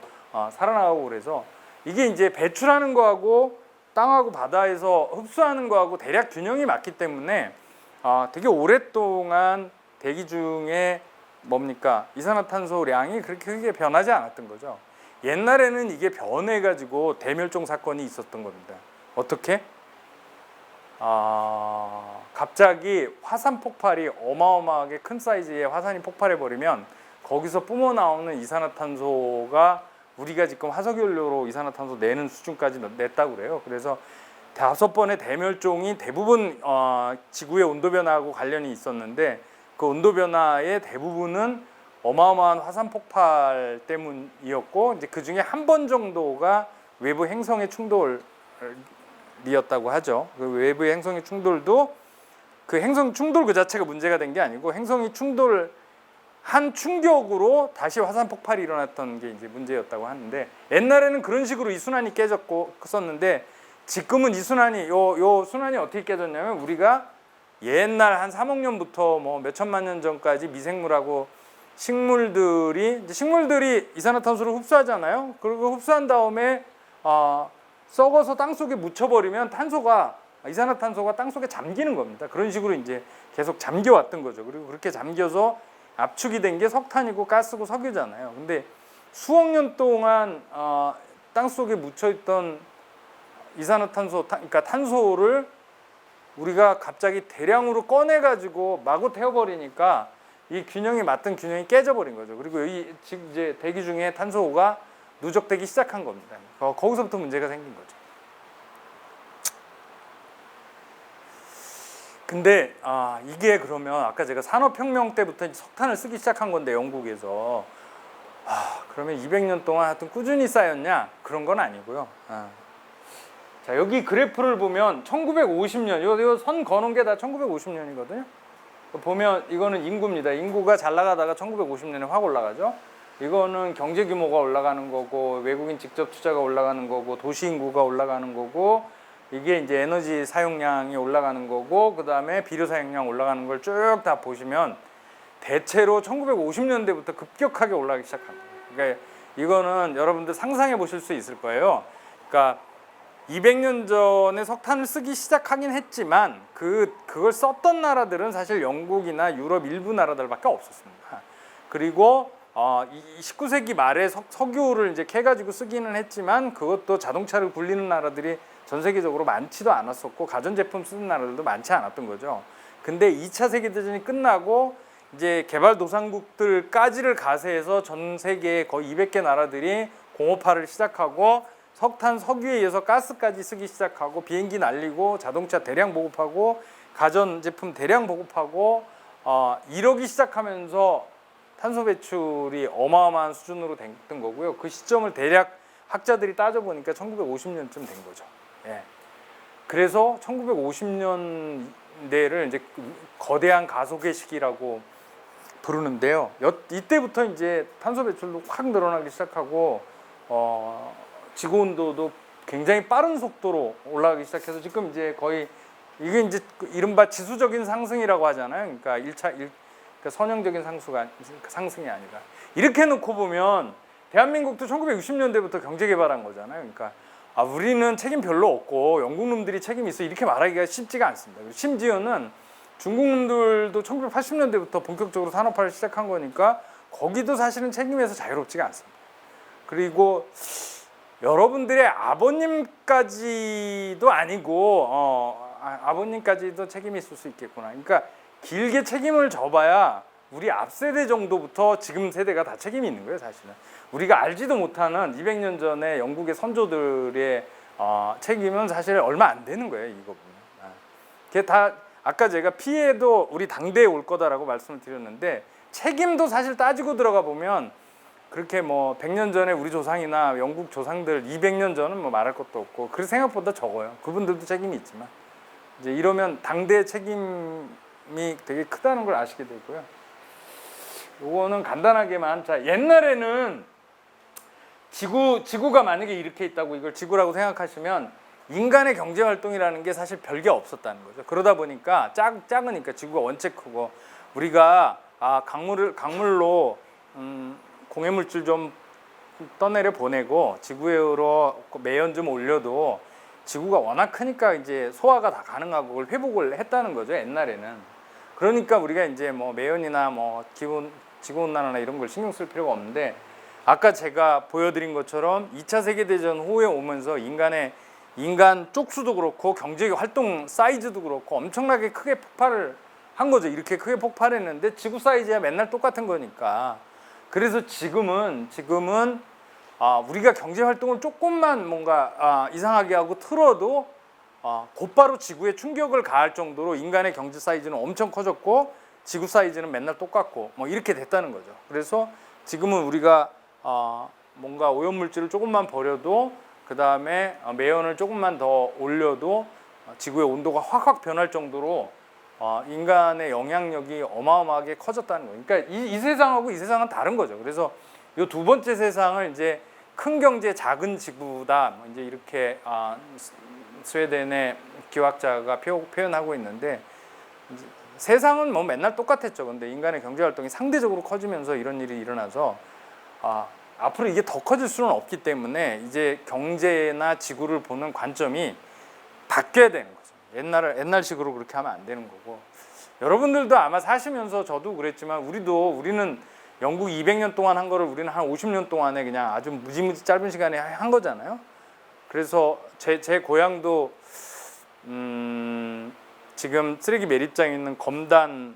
A: 살아나가고 그래서 이게 이제 배출하는 거하고 땅하고 바다에서 흡수하는 거하고 대략 균형이 맞기 때문에 되게 오랫동안 대기 중에 뭡니까 이산화탄소량이 그렇게 크게 변하지 않았던 거죠. 옛날에는 이게 변해가지고 대멸종 사건이 있었던 겁니다. 어떻게? 갑자기 화산 폭발이 어마어마하게 큰 사이즈의 화산이 폭발해 버리면 거기서 뿜어 나오는 이산화탄소가 우리가 지금 화석연료로 이산화탄소 내는 수준까지 냈다고 그래요. 그래서 5번의 대멸종이 대부분 지구의 온도 변화하고 관련이 있었는데 그 온도 변화의 대부분은 어마어마한 화산 폭발 때문이었고 이제 그 중에 한 번 정도가 외부 행성의 충돌이었다고 하죠. 그 외부의 행성의 충돌도 그 행성 충돌 그 자체가 문제가 된 게 아니고 행성이 충돌한 충격으로 다시 화산 폭발이 일어났던 게 이제 문제였다고 하는데 옛날에는 그런 식으로 이 순환이 깨졌었는데 지금은 이 순환이 요 순환이 어떻게 깨졌냐면 우리가 옛날 한 3억 년부터 뭐 몇천만 년 전까지 미생물하고 식물들이 이산화탄소를 흡수하잖아요. 그리고 흡수한 다음에 썩어서 땅 속에 묻혀버리면 이산화탄소가 땅 속에 잠기는 겁니다. 그런 식으로 이제 계속 잠겨왔던 거죠. 그리고 그렇게 잠겨서 압축이 된 게 석탄이고 가스고 석유잖아요. 근데 수억 년 동안 땅 속에 묻혀있던 이산화탄소, 그러니까 탄소를 우리가 갑자기 대량으로 꺼내가지고 마구 태워버리니까 이 균형이 맞던 균형이 깨져버린 거죠. 그리고 지금 이제 대기 중에 탄소가 누적되기 시작한 겁니다. 거기서부터 문제가 생긴 거죠. 근데 이게 그러면 아까 제가 산업혁명 때부터 석탄을 쓰기 시작한 건데 영국에서 그러면 200년 동안 하여튼 꾸준히 쌓였냐? 그런 건 아니고요. 자, 여기 그래프를 보면 1950년 요 선 거는 게 다 1950년이거든요. 보면 이거는 인구입니다. 인구가 잘 나가다가 1950년에 확 올라가죠. 이거는 경제 규모가 올라가는 거고 외국인 직접 투자가 올라가는 거고 도시 인구가 올라가는 거고 이게 이제 에너지 사용량이 올라가는 거고 그다음에 비료 사용량 올라가는 걸 쭉 다 보시면 대체로 1950년대부터 급격하게 올라가기 시작한 거예요. 그러니까 이거는 여러분들 상상해 보실 수 있을 거예요. 그러니까 200년 전에 석탄을 쓰기 시작하긴 했지만 그걸 썼던 나라들은 사실 영국이나 유럽 일부 나라들밖에 없었습니다. 그리고 19세기 말에 석유를 이제 캐가지고 쓰기는 했지만 그것도 자동차를 굴리는 나라들이 전 세계적으로 많지도 않았었고 가전제품 쓰는 나라들도 많지 않았던 거죠. 근데 2차 세계대전이 끝나고 이제 개발도상국들까지를 가세해서 전 세계 거의 200개 나라들이 공업화를 시작하고 석탄, 석유에 의해서 가스까지 쓰기 시작하고 비행기 날리고 자동차 대량 보급하고 가전제품 대량 보급하고 이러기 시작하면서 탄소 배출이 어마어마한 수준으로 됐던 거고요. 그 시점을 대략 학자들이 따져보니까 1950년쯤 된 거죠. 예. 그래서 1950년대를 이제 거대한 가속의 시기라고 부르는데요. 이때부터 이제 탄소 배출도 확 늘어나기 시작하고 지구 온도도 굉장히 빠른 속도로 올라가기 시작해서 지금 이제 거의 이게 이제 이른바 지수적인 상승이라고 하잖아요. 그러니까 그러니까 선형적인 상승이 아니라 이렇게 놓고 보면 대한민국도 1960년대부터 경제 개발한 거잖아요. 그러니까 우리는 책임 별로 없고 영국 놈들이 책임이 있어 이렇게 말하기가 쉽지가 않습니다. 심지어는 중국 놈들도 1980년대부터 본격적으로 산업화를 시작한 거니까 거기도 사실은 책임에서 자유롭지가 않습니다. 그리고 여러분들의 아버님까지도 아니고 아버님까지도 책임이 있을 수 있겠구나. 그러니까 길게 책임을 져봐야 우리 앞 세대 정도부터 지금 세대가 다 책임이 있는 거예요. 사실은 우리가 알지도 못하는 200년 전에 영국의 선조들의 책임은 사실 얼마 안 되는 거예요. 이거 보면 그게 다 아까 제가 피해도 우리 당대에 올 거다라고 말씀을 드렸는데 책임도 사실 따지고 들어가 보면 그렇게 뭐 100년 전에 우리 조상이나 영국 조상들 200년 전은 뭐 말할 것도 없고 그 생각보다 적어요. 그분들도 책임이 있지만 이제 이러면 당대의 책임이 되게 크다는 걸 아시게 되고요. 요거는 간단하게만 자 옛날에는 지구가 만약에 이렇게 있다고 이걸 지구라고 생각하시면 인간의 경제 활동이라는 게 사실 별게 없었다는 거죠. 그러다 보니까 작으니까 지구가 원체 크고 우리가 강물로 공해물질 좀 떠내려 보내고 지구로 매연 좀 올려도 지구가 워낙 크니까 이제 소화가 다 가능하고 그걸 회복을 했다는 거죠, 옛날에는. 그러니까 우리가 이제 뭐 매연이나 뭐 지구 온난화나 이런 걸 신경 쓸 필요가 없는데, 아까 제가 보여드린 것처럼 2차 세계대전 후에 오면서 인간 쪽수도 그렇고 경제 활동 사이즈도 그렇고 엄청나게 크게 폭발을 한 거죠. 이렇게 크게 폭발했는데 지구 사이즈야 맨날 똑같은 거니까. 그래서 지금은 우리가 경제 활동을 조금만 뭔가 이상하게 하고 틀어도 곧바로 지구에 충격을 가할 정도로 인간의 경제 사이즈는 엄청 커졌고 지구 사이즈는 맨날 똑같고 뭐 이렇게 됐다는 거죠. 그래서 지금은 우리가 뭔가 오염물질을 조금만 버려도, 그 다음에 매연을 조금만 더 올려도 지구의 온도가 확 변할 정도로 인간의 영향력이 어마어마하게 커졌다는 거예요. 그러니까 이 세상하고 이 세상은 다른 거죠. 그래서 이 두 번째 세상을 이제 큰 경제 작은 지구다, 이제 이렇게 스웨덴의 기후학자가 표현하고 있는데, 세상은 뭐 맨날 똑같았죠. 근데 인간의 경제 활동이 상대적으로 커지면서 이런 일이 일어나서 앞으로 이게 더 커질 수는 없기 때문에 이제 경제나 지구를 보는 관점이 바뀌어야 되는 거죠. 옛날식으로 그렇게 하면 안 되는 거고, 여러분들도 아마 사시면서 저도 그랬지만 우리는 영국 200년 동안 한 거를 우리는 한 50년 동안에 그냥 아주 무지무지 짧은 시간에 한 거잖아요. 그래서 제 고향도 지금 쓰레기 매립장에 있는 검단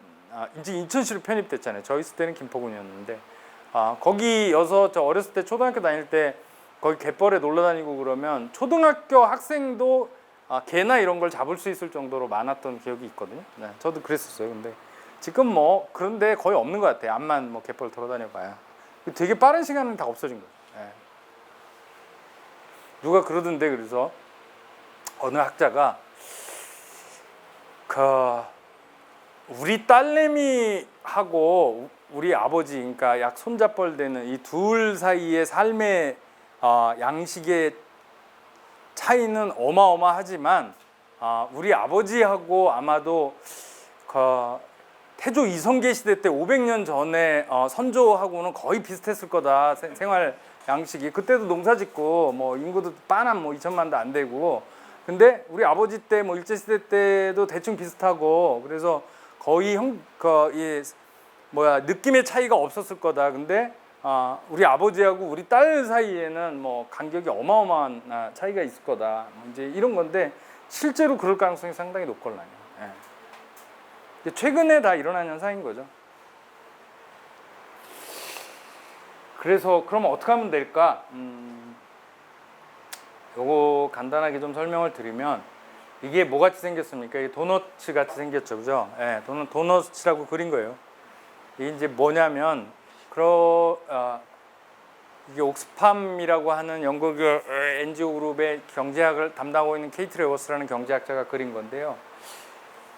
A: 이제 인천시로 편입됐잖아요. 저 있을 때는 김포군이었는데 거기여서 저 어렸을 때 초등학교 다닐 때 거기 갯벌에 놀러 다니고 그러면 초등학교 학생도 개나 이런 걸 잡을 수 있을 정도로 많았던 기억이 있거든요. 네, 저도 그랬었어요. 근데 지금 뭐 그런데 거의 없는 것 같아요. 암만 뭐 갯벌 돌아다녀 봐야 되게 빠른 시간은 다 없어진 거죠. 네. 누가 그러던데, 그래서 어느 학자가 우리 딸내미하고 우리 아버지, 그러니까 약 손자뻘 되는 이 둘 사이의 삶의 양식의 차이는 어마어마하지만 우리 아버지하고 아마도 태조 이성계 시대 때 500년 전에 선조하고는 거의 비슷했을 거다. 생활 양식이. 그때도 농사 짓고 뭐 인구도 빠남 뭐 2천만도 안 되고, 근데 우리 아버지 때 뭐 일제시대 때도 대충 비슷하고, 그래서 거의 느낌의 차이가 없었을 거다. 근데 우리 아버지하고 우리 딸 사이에는 뭐 간격이 어마어마한 차이가 있을 거다. 이제 이런 건데 실제로 그럴 가능성이 상당히 높걸라요. 예. 최근에 다 일어난 현상인 거죠. 그래서 그러면 어떻게 하면 될까? 요거 간단하게 좀 설명을 드리면, 이게 뭐 같이 생겼습니까? 이게 도넛 같이 생겼죠, 그죠? 예, 도넛이라고 그린 거예요. 이게 이제 뭐냐면, 이게 옥스팜이라고 하는 영국 NGO 그룹의 경제학을 담당하고 있는 케이트 레워스라는 경제학자가 그린 건데요.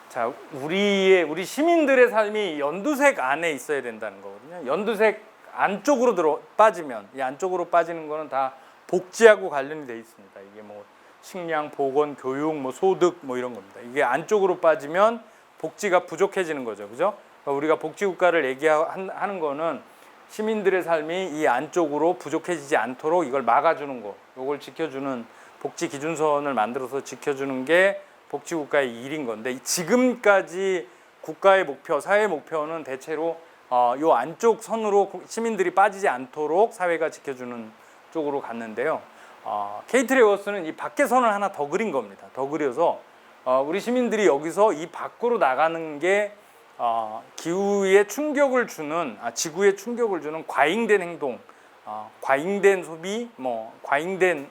A: 자, 우리 시민들의 삶이 연두색 안에 있어야 된다는 거거든요. 연두색 안쪽으로 빠지면, 이 안쪽으로 빠지는 거는 다 복지하고 관련이 돼 있습니다. 이게 뭐 식량, 보건, 교육, 뭐 소득 뭐 이런 겁니다. 이게 안쪽으로 빠지면 복지가 부족해지는 거죠, 그죠? 그러니까 우리가 복지국가를 얘기하는 거는 시민들의 삶이 이 안쪽으로 부족해지지 않도록 이걸 막아주는 거, 이걸 지켜주는 복지 기준선을 만들어서 지켜주는 게 복지국가의 일인 건데, 지금까지 국가의 목표, 사회의 목표는 대체로 이 안쪽 선으로 시민들이 빠지지 않도록 사회가 지켜주는 쪽으로 갔는데요. 케이트 레워스는 이 밖에 선을 하나 더 그린 겁니다. 더 그려서 우리 시민들이 여기서 이 밖으로 나가는 게 기후에 충격을 주는, 지구에 충격을 주는 과잉된 행동, 과잉된 소비, 뭐 과잉된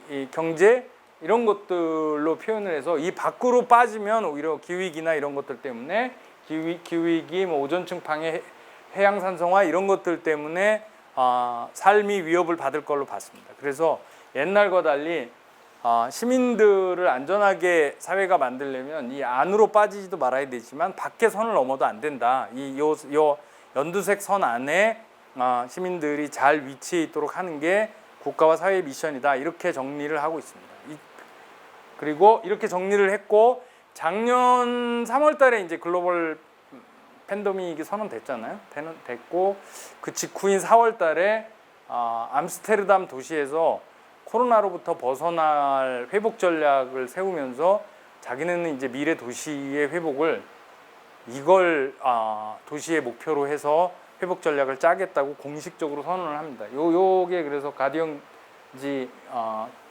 A: 이 경제, 이런 것들로 표현을 해서 이 밖으로 빠지면 오히려 기후위기나 이런 것들 때문에 기후위기, 뭐 오존층 방해, 해양 산성화 이런 것들 때문에 삶이 위협을 받을 걸로 봤습니다. 그래서 옛날과 달리 시민들을 안전하게 사회가 만들려면 이 안으로 빠지지도 말아야 되지만 밖에 선을 넘어도 안 된다. 요 연두색 선 안에 시민들이 잘 위치해 있도록 하는 게 국가와 사회의 미션이다. 이렇게 정리를 하고 있습니다. 그리고 이렇게 정리를 했고 작년 3월 달에 이제 글로벌 팬데믹이 선언됐잖아요. 됐고 그 직후인 4월 달에 암스테르담 도시에서 코로나로부터 벗어날 회복 전략을 세우면서 자기네는 이제 미래 도시의 회복을 이걸 도시의 목표로 해서 회복 전략을 짜겠다고 공식적으로 선언을 합니다. 요게 그래서 가디언지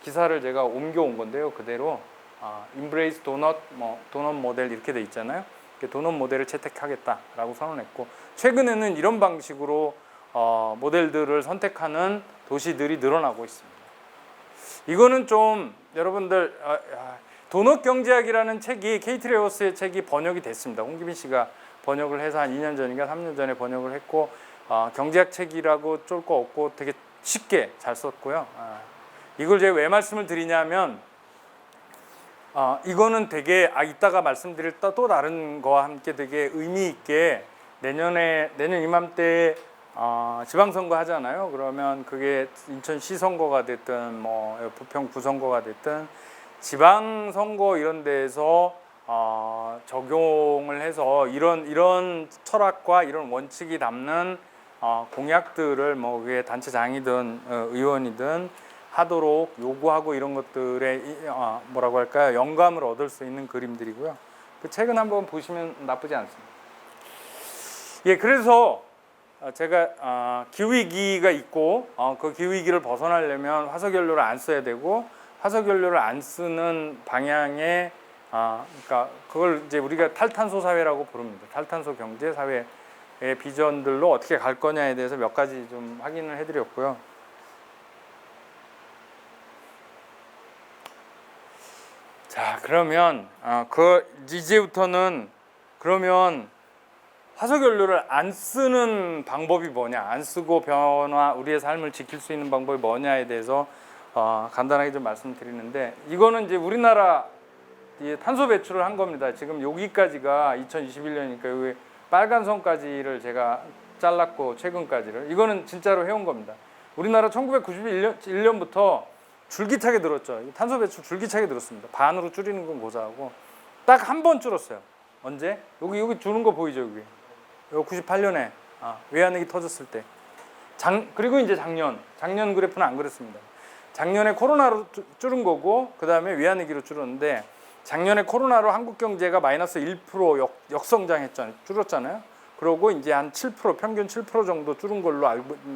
A: 기사를 제가 옮겨온 건데요. 그대로 Embrace 도넛 도넛 모델 이렇게 돼 있잖아요. 도넛 모델을 채택하겠다라고 선언했고 최근에는 이런 방식으로 모델들을 선택하는 도시들이 늘어나고 있습니다. 이거는 좀 여러분들 도넛 경제학이라는 책이 케이트 레어스의 책이 번역이 됐습니다. 홍기빈 씨가 번역을 해서 한 2년 전인가 3년 전에 번역을 했고 경제학 책이라고 쫄 거 없고 되게 쉽게 잘 썼고요. 이걸 제가 왜 말씀을 드리냐면 이거는 되게 이따가 말씀드릴 또 다른 거와 함께 되게 의미 있게 내년 이맘때 지방선거 하잖아요. 그러면 그게 인천시 선거가 됐든 뭐 부평 구선거가 됐든 지방선거 이런 데에서 적용을 해서 이런 철학과 이런 원칙이 담는 공약들을 뭐 그게 단체장이든 의원이든 하도록 요구하고 이런 것들에 뭐라고 할까요? 영감을 얻을 수 있는 그림들이고요. 그 책은 한번 보시면 나쁘지 않습니다. 예, 그래서 제가 기후위기가 있고 그 기후위기를 벗어나려면 화석연료를 안 써야 되고 화석연료를 안 쓰는 방향에 그러니까 그걸 이제 우리가 탈탄소 사회라고 부릅니다. 탈탄소 경제 사회의 비전들로 어떻게 갈 거냐에 대해서 몇 가지 좀 확인을 해드렸고요. 자, 그러면 이제부터는 그러면 화석연료를 안 쓰는 방법이 뭐냐, 안 쓰고 우리의 삶을 지킬 수 있는 방법이 뭐냐에 대해서 간단하게 좀 말씀드리는데 이거는 이제 우리나라 탄소 배출을 한 겁니다. 지금 여기까지가 2021년이니까 여기 빨간 선까지를 제가 잘랐고 최근까지를 이거는 진짜로 해온 겁니다. 우리나라 1991년부터 줄기차게 늘었죠. 탄소 배출 줄기차게 늘었습니다. 반으로 줄이는 건 고사하고 딱 한 번 줄었어요. 언제? 여기 주는 거 보이죠? 여기 98년에 외환위기 터졌을 때. 그리고 이제 작년 그래프는 안 그랬습니다. 작년에 코로나로 줄은 거고 그 다음에 외환위기로 줄었는데 작년에 코로나로 한국 경제가 마이너스 1% 역성장했잖아요. 줄었잖아요. 그러고 이제 한 7% 평균 7% 정도 줄은 걸로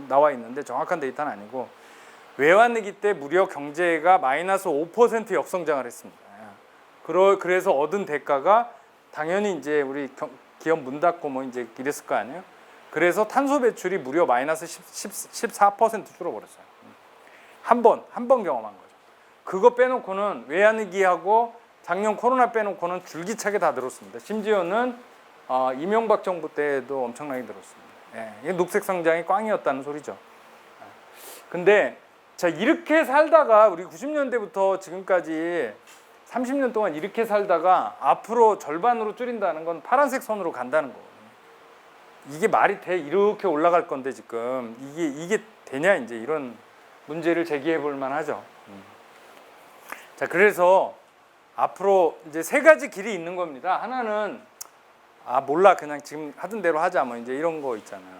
A: 나와 있는데 정확한 데이터는 아니고 외환위기 때 무려 경제가 마이너스 5% 역성장을 했습니다. 그래서 얻은 대가가 당연히 이제 우리 기업 문 닫고 뭐 이제 이랬을 거 아니에요. 그래서 탄소 배출이 무려 마이너스 14% 줄어버렸어요. 한 번 경험한 거죠. 그거 빼놓고는 외환위기하고 작년 코로나 빼놓고는 줄기차게 다 늘었습니다. 심지어는 이명박 정부 때도 엄청나게 늘었습니다. 이게 녹색 성장이 꽝이었다는 소리죠. 근데 자, 이렇게 살다가 우리 90년대부터 지금까지 30년 동안 이렇게 살다가 앞으로 절반으로 줄인다는 건 파란색 선으로 간다는 거거든요. 이게 말이 돼? 이렇게 올라갈 건데 지금 이게 되냐 이제 이런 문제를 제기해 볼 만하죠. 자, 그래서 앞으로 이제 세 가지 길이 있는 겁니다. 하나는 몰라 그냥 지금 하던 대로 하자 뭐 이제 이런 거 있잖아요.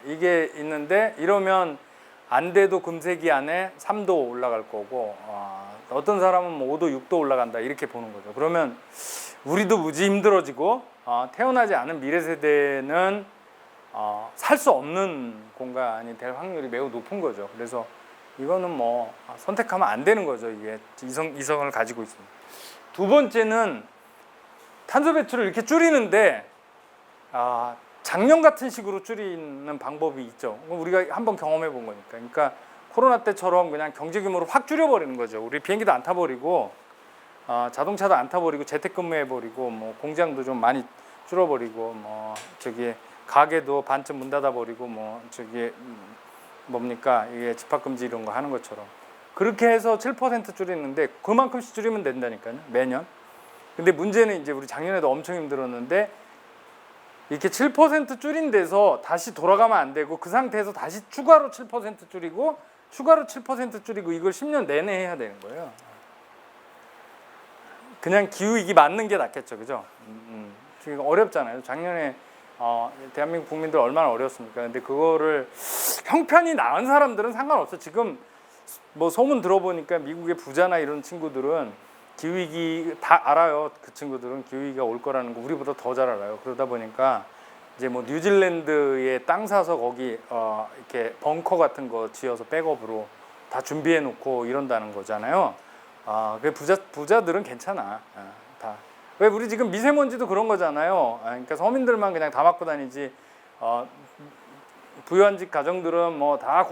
A: 이게 있는데 이러면 안 돼도 금세기 안에 3도 올라갈 거고 어떤 사람은 뭐 5도 6도 올라간다 이렇게 보는 거죠. 그러면 우리도 무지 힘들어지고 태어나지 않은 미래 세대는 살 수 없는 공간이 될 확률이 매우 높은 거죠. 그래서 이거는 뭐 선택하면 안 되는 거죠. 이게 이성을 가지고 있습니다. 두 번째는 탄소 배출을 이렇게 줄이는데 작년 같은 식으로 줄이는 방법이 있죠. 우리가 한번 경험해 본 거니까. 그러니까 코로나 때처럼 그냥 경제 규모를 확 줄여버리는 거죠. 우리 비행기도 안 타버리고 자동차도 안 타버리고 재택근무해버리고 뭐 공장도 좀 많이 줄어버리고 뭐 가게도 반쯤 문 닫아버리고 뭐 뭡니까 이게 집합금지 이런 거 하는 것처럼 그렇게 해서 7% 줄이는데 그만큼씩 줄이면 된다니까요. 매년. 근데 문제는 이제 우리 작년에도 엄청 힘들었는데 이렇게 7% 줄인 데서 다시 돌아가면 안 되고 그 상태에서 다시 추가로 7% 줄이고 추가로 7% 줄이고 이걸 10년 내내 해야 되는 거예요. 그냥 기후위기 맞는 게 낫겠죠, 그죠? 지금 어렵잖아요. 작년에 대한민국 국민들 얼마나 어려웠습니까? 근데 그거를 형편이 나은 사람들은 상관없어. 지금 뭐 소문 들어보니까 미국의 부자나 이런 친구들은 기후위기 다 알아요. 그 친구들은 기후위기가 올 거라는 거 우리보다 더 잘 알아요. 그러다 보니까 이제 뭐 뉴질랜드에 땅 사서 거기 이렇게 벙커 같은 거 지어서 백업으로 다 준비해 놓고 이런다는 거잖아요. 그 부자들은 괜찮아. 다. 왜 우리 지금 미세먼지도 그런 거잖아요. 그러니까 서민들만 그냥 다 맞고 다니지. 부유한 집 가정들은 뭐 다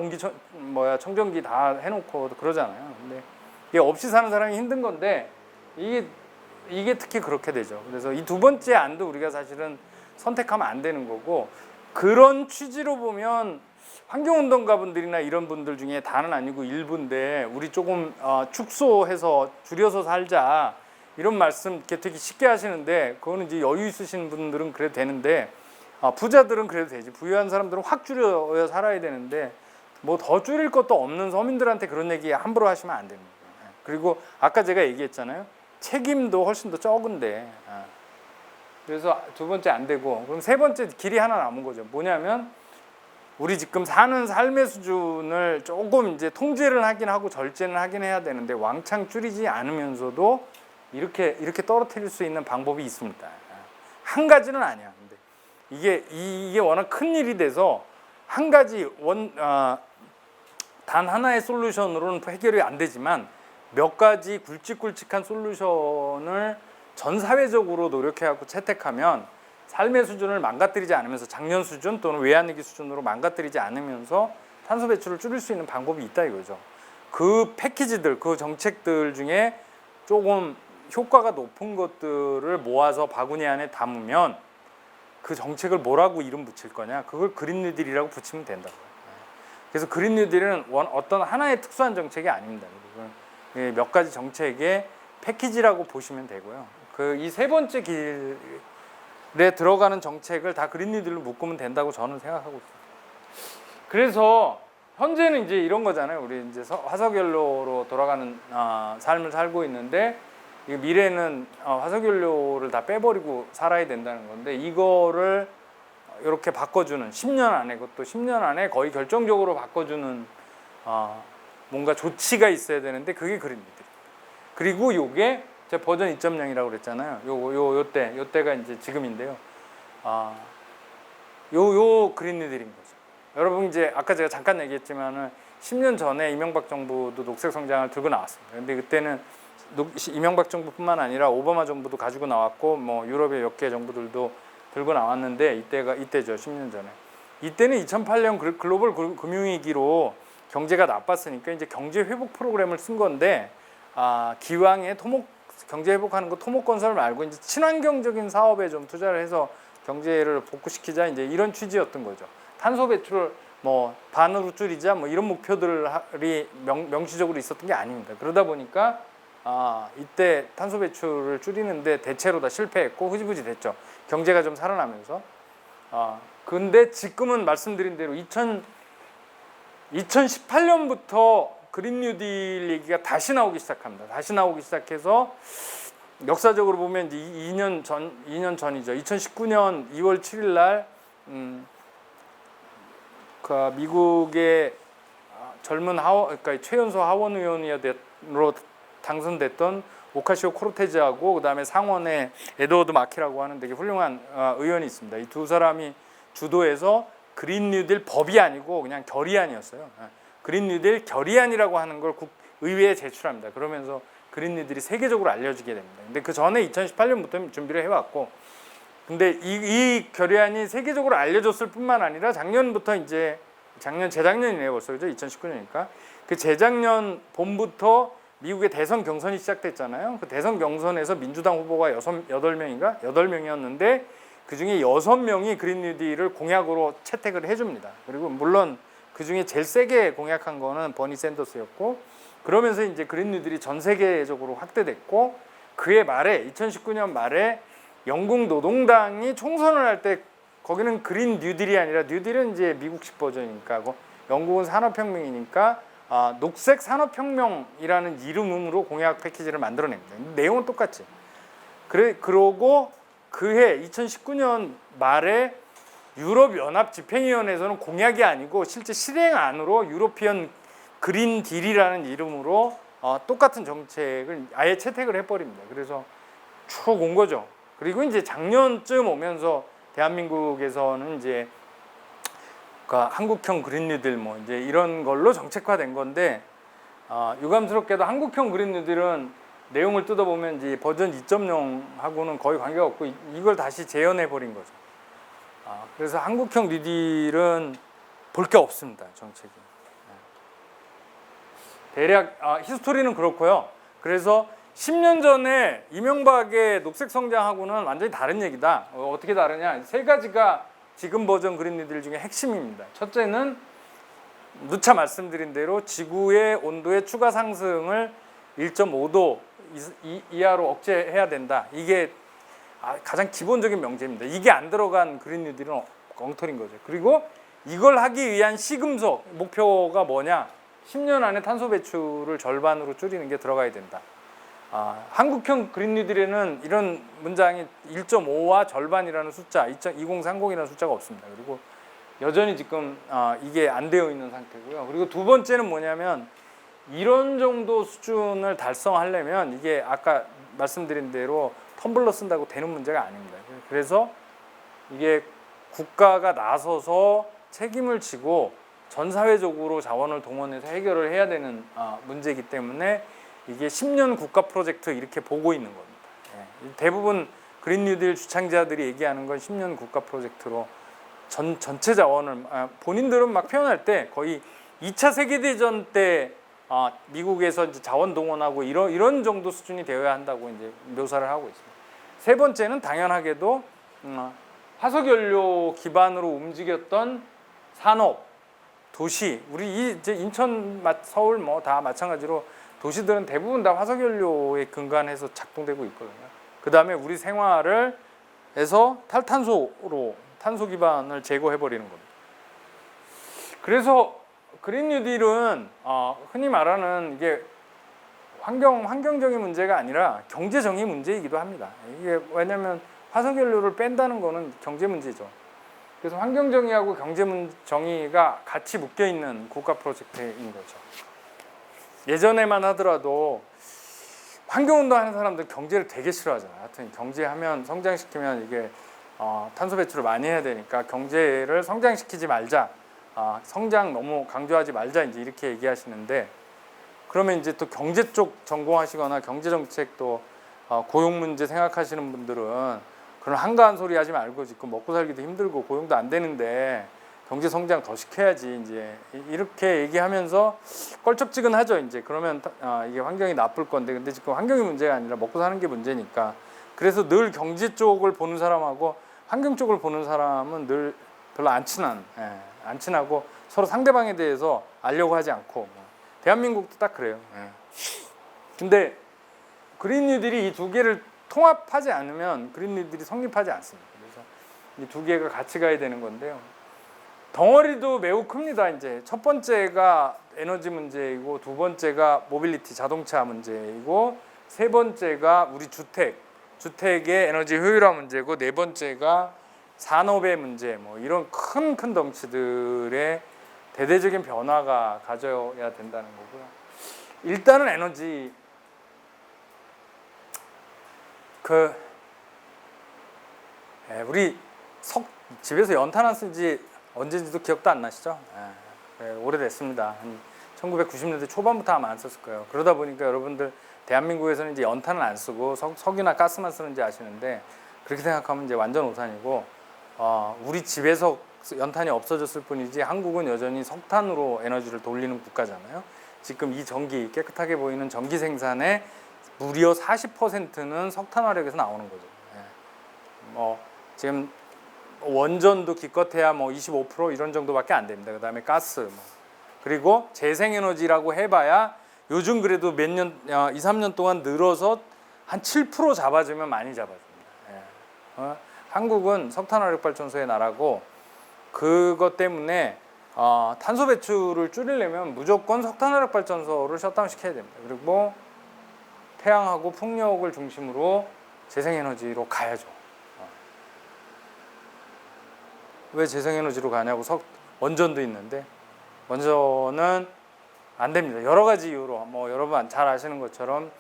A: 청정기 다 해놓고 그러잖아요. 근데 이게 없이 사는 사람이 힘든 건데 이게 특히 그렇게 되죠. 그래서 이 두 번째 안도 우리가 사실은 선택하면 안 되는 거고, 그런 취지로 보면 환경운동가분들이나 이런 분들 중에 다는 아니고 일부인데 우리 조금 축소해서 줄여서 살자 이런 말씀 이렇게 되게 쉽게 하시는데, 그거는 이제 여유 있으신 분들은 그래도 되는데 부자들은 그래도 되지. 부유한 사람들은 확 줄여 살아야 되는데 뭐 더 줄일 것도 없는 서민들한테 그런 얘기 함부로 하시면 안 됩니다. 그리고 아까 제가 얘기했잖아요. 책임도 훨씬 더 적은데. 그래서 두 번째 안 되고, 그럼 세 번째 길이 하나 남은 거죠. 뭐냐면 우리 지금 사는 삶의 수준을 조금 이제 통제를 하긴 하고 절제는 하긴 해야 되는데 왕창 줄이지 않으면서도 이렇게 떨어뜨릴 수 있는 방법이 있습니다. 한 가지는 아니야. 근데 이게 워낙 큰 일이 돼서 한 가지 단 하나의 솔루션으로는 해결이 안 되지만 몇 가지 굵직굵직한 솔루션을 전 사회적으로 노력해갖고 채택하면 삶의 수준을 망가뜨리지 않으면서 작년 수준 또는 외환위기 수준으로 망가뜨리지 않으면서 탄소 배출을 줄일 수 있는 방법이 있다 이거죠. 그 패키지들, 그 정책들 중에 조금 효과가 높은 것들을 모아서 바구니 안에 담으면 그 정책을 뭐라고 이름 붙일 거냐? 그걸 그린 뉴딜이라고 붙이면 된다고요. 그래서 그린 뉴딜은 어떤 하나의 특수한 정책이 아닙니다. 몇 가지 정책의 패키지라고 보시면 되고요. 이 세 번째 길에 들어가는 정책을 다 그린 뉴딜로 묶으면 된다고 저는 생각하고 있습니다. 그래서 현재는 이제 이런 거잖아요. 우리 이제 화석연료로 돌아가는 삶을 살고 있는데, 미래는 화석연료를 다 빼버리고 살아야 된다는 건데, 이거를 이렇게 바꿔주는 10년 안에, 그것도 10년 안에 거의 결정적으로 바꿔주는 뭔가 조치가 있어야 되는데 그게 그린 뉴딜. 그리고 요게 제가 버전 2.0이라고 그랬잖아요. 요때가 이제 지금인데요. 요 그린 뉴딜인 거죠. 여러분 이제 아까 제가 잠깐 얘기했지만은 10년 전에 이명박 정부도 녹색 성장을 들고 나왔습니다. 근데 그때는 이명박 정부뿐만 아니라 오바마 정부도 가지고 나왔고 뭐 유럽의 몇 개 정부들도 들고 나왔는데 이때죠. 10년 전에. 이때는 2008년 글로벌 금융위기로 경제가 나빴으니까 이제 경제 회복 프로그램을 쓴 건데, 기왕에 경제 회복하는 거 토목건설 말고 이제 친환경적인 사업에 좀 투자를 해서 경제를 복구시키자, 이제 이런 취지였던 거죠. 탄소 배출을 뭐 반으로 줄이자 뭐 이런 목표들이 명시적으로 있었던 게 아닙니다. 그러다 보니까 이때 탄소 배출을 줄이는데 대체로 다 실패했고 흐지부지 됐죠. 경제가 좀 살아나면서. 근데 지금은 말씀드린 대로 2018년부터 그린 뉴딜 얘기가 다시 나오기 시작합니다. 다시 나오기 시작해서 역사적으로 보면 이제 2년 전이죠. 2019년 2월 7일 날 그 미국의 젊은 그러니까 최연소 하원 의원으로 당선됐던 오카시오 코르테즈하고 그다음에 상원의 에드워드 마키라고 하는 되게 훌륭한 의원이 있습니다. 이 두 사람이 주도해서 그린 뉴딜 법이 아니고 그냥 결의안이었어요. 그린 뉴딜 결의안이라고 하는 걸 의회에 제출합니다. 그러면서 그린 뉴딜이 세계적으로 알려지게 됩니다. 근데 그 전에 2018년부터 준비를 해왔고, 근데 이 결의안이 세계적으로 알려졌을 뿐만 아니라 작년부터 이제 재작년이네요 벌써, 그죠? 2019년이니까 그 재작년 봄부터 미국의 대선 경선이 시작됐잖아요. 그 대선 경선에서 민주당 후보가 8명이었는데 그 중에 6명이 그린 뉴딜을 공약으로 채택을 해줍니다. 그리고 물론 그 중에 제일 세게 공약한 거는 버니 샌더스였고, 그러면서 이제 그린 뉴딜이 전 세계적으로 확대됐고, 그해 말에 2019년 말에 영국 노동당이 총선을 할 때 거기는 그린 뉴딜이 아니라, 뉴딜은 이제 미국식 버전이니까 영국은 산업혁명이니까 녹색 산업혁명이라는 이름으로 공약 패키지를 만들어냅니다. 내용은 똑같지. 그러고 그해 2019년 말에 유럽연합 집행위원회에서는 공약이 아니고 실제 실행안으로 유로피언 그린 딜이라는 이름으로 똑같은 정책을 아예 채택을 해버립니다. 그래서 쭉 온 거죠. 그리고 이제 작년쯤 오면서 대한민국에서는 이제 그 한국형 그린 뉴딜 뭐 이제 이런 걸로 정책화된 건데 유감스럽게도 한국형 그린 뉴딜은 내용을 뜯어보면 이제 버전 2.0하고는 거의 관계가 없고 이걸 다시 재현해 버린 거죠. 그래서 한국형 뉴딜은 볼 게 없습니다. 정책이. 대략 히스토리는 그렇고요. 그래서 10년 전에 이명박의 녹색 성장하고는 완전히 다른 얘기다. 어떻게 다르냐? 세 가지가 지금 버전 그린 뉴딜 중에 핵심입니다. 첫째는 누차 말씀드린 대로 지구의 온도의 추가 상승을 1.5도 이하로 억제해야 된다. 이게 가장 기본적인 명제입니다. 이게 안 들어간 그린 뉴딜은 엉터리인 거죠. 그리고 이걸 하기 위한 시금석 목표가 뭐냐? 10년 안에 탄소 배출을 절반으로 줄이는 게 들어가야 된다. 한국형 그린 뉴딜에는 이런 문장이 1.5와 절반이라는 숫자, 2030이라는 숫자가 없습니다. 그리고 여전히 지금 이게 안 되어 있는 상태고요. 그리고 두 번째는 뭐냐면 이런 정도 수준을 달성하려면 이게 아까 말씀드린 대로 텀블러 쓴다고 되는 문제가 아닙니다. 그래서 이게 국가가 나서서 책임을 지고 전 사회적으로 자원을 동원해서 해결을 해야 되는 문제이기 때문에 이게 10년 국가 프로젝트 이렇게 보고 있는 겁니다. 대부분 그린 뉴딜 주창자들이 얘기하는 건 10년 국가 프로젝트로 전체 자원을 본인들은 막 표현할 때 거의 2차 세계대전 때 미국에서 이제 자원 동원하고 이런 정도 수준이 되어야 한다고 이제 묘사를 하고 있습니다. 세 번째는 당연하게도 화석연료 기반으로 움직였던 산업, 도시, 우리 이제 인천, 서울 뭐 다 마찬가지로 도시들은 대부분 다 화석연료에 근간해서 작동되고 있거든요. 그 다음에 우리 생활을 해서 탈탄소로 탄소 기반을 제거해버리는 겁니다. 그래서 그린 뉴딜은 흔히 말하는 이게 환경적인 문제가 아니라 경제정의 문제이기도 합니다. 이게 왜냐하면 화석연료를 뺀다는 거는 경제 문제죠. 그래서 환경정의하고 경제정의가 같이 묶여있는 국가 프로젝트인 거죠. 예전에만 하더라도 환경운동 하는 사람들 경제를 되게 싫어하잖아요. 하여튼 경제하면 성장시키면 이게 탄소 배출을 많이 해야 되니까 경제를 성장시키지 말자. 성장 너무 강조하지 말자 이제 이렇게 얘기하시는데 그러면 이제 또 경제 쪽 전공하시거나 경제 정책도 고용 문제 생각하시는 분들은 그런 한가한 소리 하지 말고 지금 먹고 살기도 힘들고 고용도 안 되는데 경제 성장 더 시켜야지 이제 이렇게 얘기하면서 껄쩍지근하죠. 이제 그러면 이게 환경이 나쁠 건데 근데 지금 환경이 문제가 아니라 먹고 사는 게 문제니까 그래서 늘 경제 쪽을 보는 사람하고 환경 쪽을 보는 사람은 늘 별로 안 친하고 서로 상대방에 대해서 알려고 하지 않고 대한민국도 딱 그래요. 근데 그린 뉴딜이 이 두 개를 통합하지 않으면 그린 뉴딜이 성립하지 않습니다. 그래서 이 두 개가 같이 가야 되는 건데요. 덩어리도 매우 큽니다. 이제 첫 번째가 에너지 문제이고 두 번째가 모빌리티 자동차 문제이고 세 번째가 우리 주택의 에너지 효율화 문제고 네 번째가 산업의 문제 뭐 이런 큰 덩치들의 대대적인 변화가 가져야 된다는 거고요. 일단은 에너지 우리 집에서 연탄 안 쓴 지 언제인지도 기억도 안 나시죠? 오래됐습니다. 한 1990년대 초반부터 아마 안 썼을 거예요. 그러다 보니까 여러분들 대한민국에서는 이제 연탄을 안 쓰고 석유나 가스만 쓰는지 아시는데 그렇게 생각하면 이제 완전 오산이고 우리 집에서 연탄이 없어졌을 뿐이지 한국은 여전히 석탄으로 에너지를 돌리는 국가잖아요. 지금 이 전기 깨끗하게 보이는 전기 생산의 무려 40%는 석탄 화력에서 나오는 거죠. 지금 원전도 기껏해야 뭐 25% 이런 정도밖에 안 됩니다. 그다음에 가스 그리고 재생에너지라고 해봐야 요즘 그래도 몇 년, 2, 3년 동안 늘어서 한 7% 잡아주면 많이 잡아줍니다. 한국은 석탄화력발전소의 나라고 그것 때문에 탄소 배출을 줄이려면 무조건 석탄화력발전소를 셧다운 시켜야 됩니다. 그리고 태양하고 풍력을 중심으로 재생에너지로 가야죠. 왜 재생에너지로 가냐고 원전도 있는데 원전은 안 됩니다. 여러 가지 이유로 뭐 여러분 잘 아시는 것처럼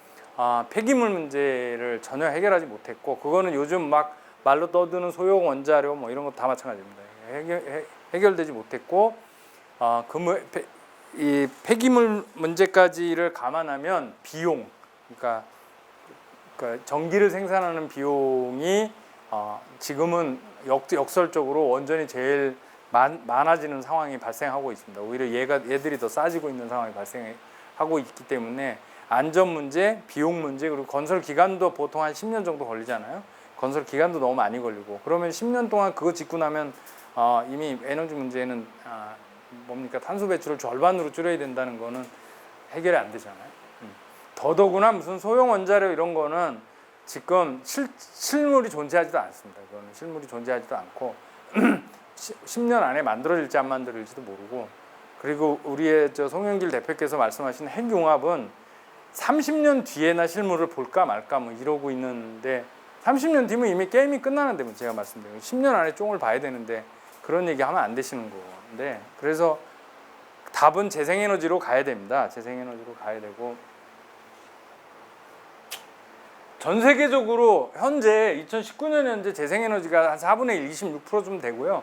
A: 폐기물 문제를 전혀 해결하지 못했고 그거는 요즘 막 말로 떠드는 소형 원자료 뭐 이런 거 다 마찬가지입니다. 해결되지 못했고 이 폐기물 문제까지를 감안하면 비용 그러니까 전기를 생산하는 비용이 지금은 역설적으로 원전이 제일 많아지는 상황이 발생하고 있습니다. 오히려 얘들이 더 싸지고 있는 상황이 발생하고 있기 때문에 안전 문제, 비용 문제 그리고 건설 기간도 보통 한 10년 정도 걸리잖아요. 건설 기간도 너무 많이 걸리고 그러면 10년 동안 그거 짓고 나면 이미 에너지 문제는 뭡니까 탄소 배출을 절반으로 줄여야 된다는 거는 해결이 안 되잖아요. 더더구나 무슨 소형 원자료 이런 거는 지금 실물이 존재하지도 않습니다. 그거는 실물이 존재하지도 않고 10년 안에 만들어질지 안 만들어질지도 모르고 그리고 우리의 송영길 대표께서 말씀하신 핵융합은 30년 뒤에나 실물을 볼까 말까 뭐 이러고 있는데 30년 뒤면 이미 게임이 끝나는데 뭐 제가 말씀드린 10년 안에 쫑을 봐야 되는데 그런 얘기 하면 안 되시는 건데 그래서 답은 재생에너지로 가야 됩니다. 재생에너지로 가야 되고 전 세계적으로 현재 2019년 현재 재생에너지가 한 4분의 1, 26%좀 되고요.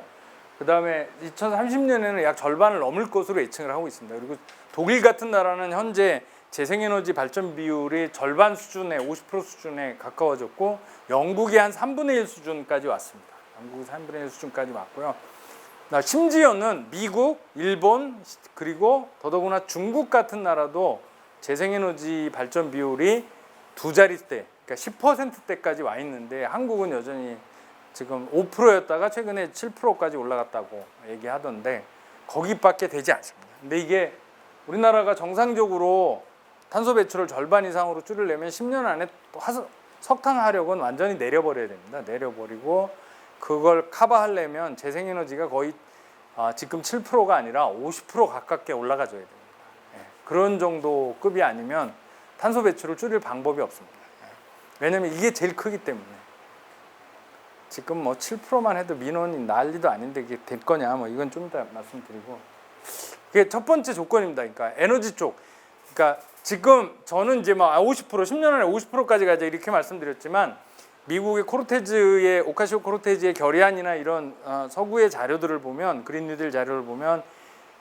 A: 그 다음에 2030년에는 약 절반을 넘을 것으로 예측을 하고 있습니다. 그리고 독일 같은 나라는 현재 재생에너지 발전 비율이 절반 수준에 50% 수준에 가까워졌고 영국이 한 3분의 1 수준까지 왔습니다. 영국이 3분의 1 수준까지 왔고요. 심지어는 미국, 일본 그리고 더더구나 중국 같은 나라도 재생에너지 발전 비율이 두 자릿대 그러니까 10%대까지 와 있는데 한국은 여전히 지금 5%였다가 최근에 7%까지 올라갔다고 얘기하던데 거기밖에 되지 않습니다. 근데 이게 우리나라가 정상적으로 탄소 배출을 절반 이상으로 줄이려면 10년 안에 석탄 화력은 완전히 내려버려야 됩니다. 내려버리고 그걸 커버하려면 재생에너지가 거의 지금 7%가 아니라 50% 가깝게 올라가줘야 됩니다. 그런 정도 급이 아니면 탄소 배출을 줄일 방법이 없습니다. 왜냐하면 이게 제일 크기 때문에 지금 뭐 7%만 해도 민원이 난리도 아닌데 이게 될 거냐 뭐 이건 좀 이따 말씀드리고 그게 첫 번째 조건입니다. 그러니까 에너지 쪽 그러니까 지금 저는 이제 막 50% 10년 안에 50%까지 가자 이렇게 말씀드렸지만 미국의 오카시오 코르테즈의 결의안이나 이런 서구의 자료들을 보면 그린 뉴딜 자료를 보면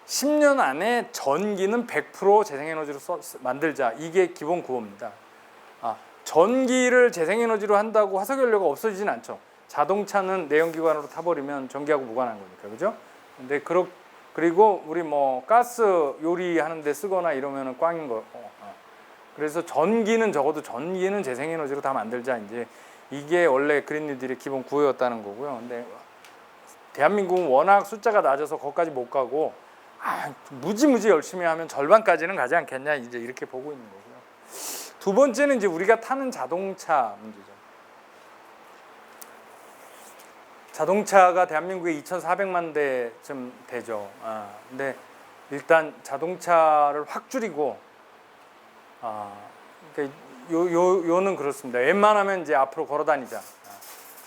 A: 10년 안에 전기는 100% 재생에너지로 만들자 이게 기본 구호입니다. 전기를 재생에너지로 한다고 화석연료가 없어지진 않죠. 자동차는 내연기관으로 타버리면 전기하고 무관한 거니까 그죠? 근데 그리고 우리 뭐 가스 요리하는데 쓰거나 이러면은 꽝인 거. 그래서 적어도 전기는 재생에너지로 다 만들자 이제 이게 원래 그린 뉴딜의 기본 구호였다는 거고요. 근데 대한민국은 워낙 숫자가 낮아서 거기까지 못 가고 무지무지 열심히 하면 절반까지는 가지 않겠냐 이제 이렇게 보고 있는 거고요. 두 번째는 이제 우리가 타는 자동차 문제죠. 자동차가 대한민국에 2,400만 대쯤 되죠. 근데 일단 자동차를 확 줄이고 그러니까 요는 그렇습니다. 웬만하면 이제 앞으로 걸어 다니자.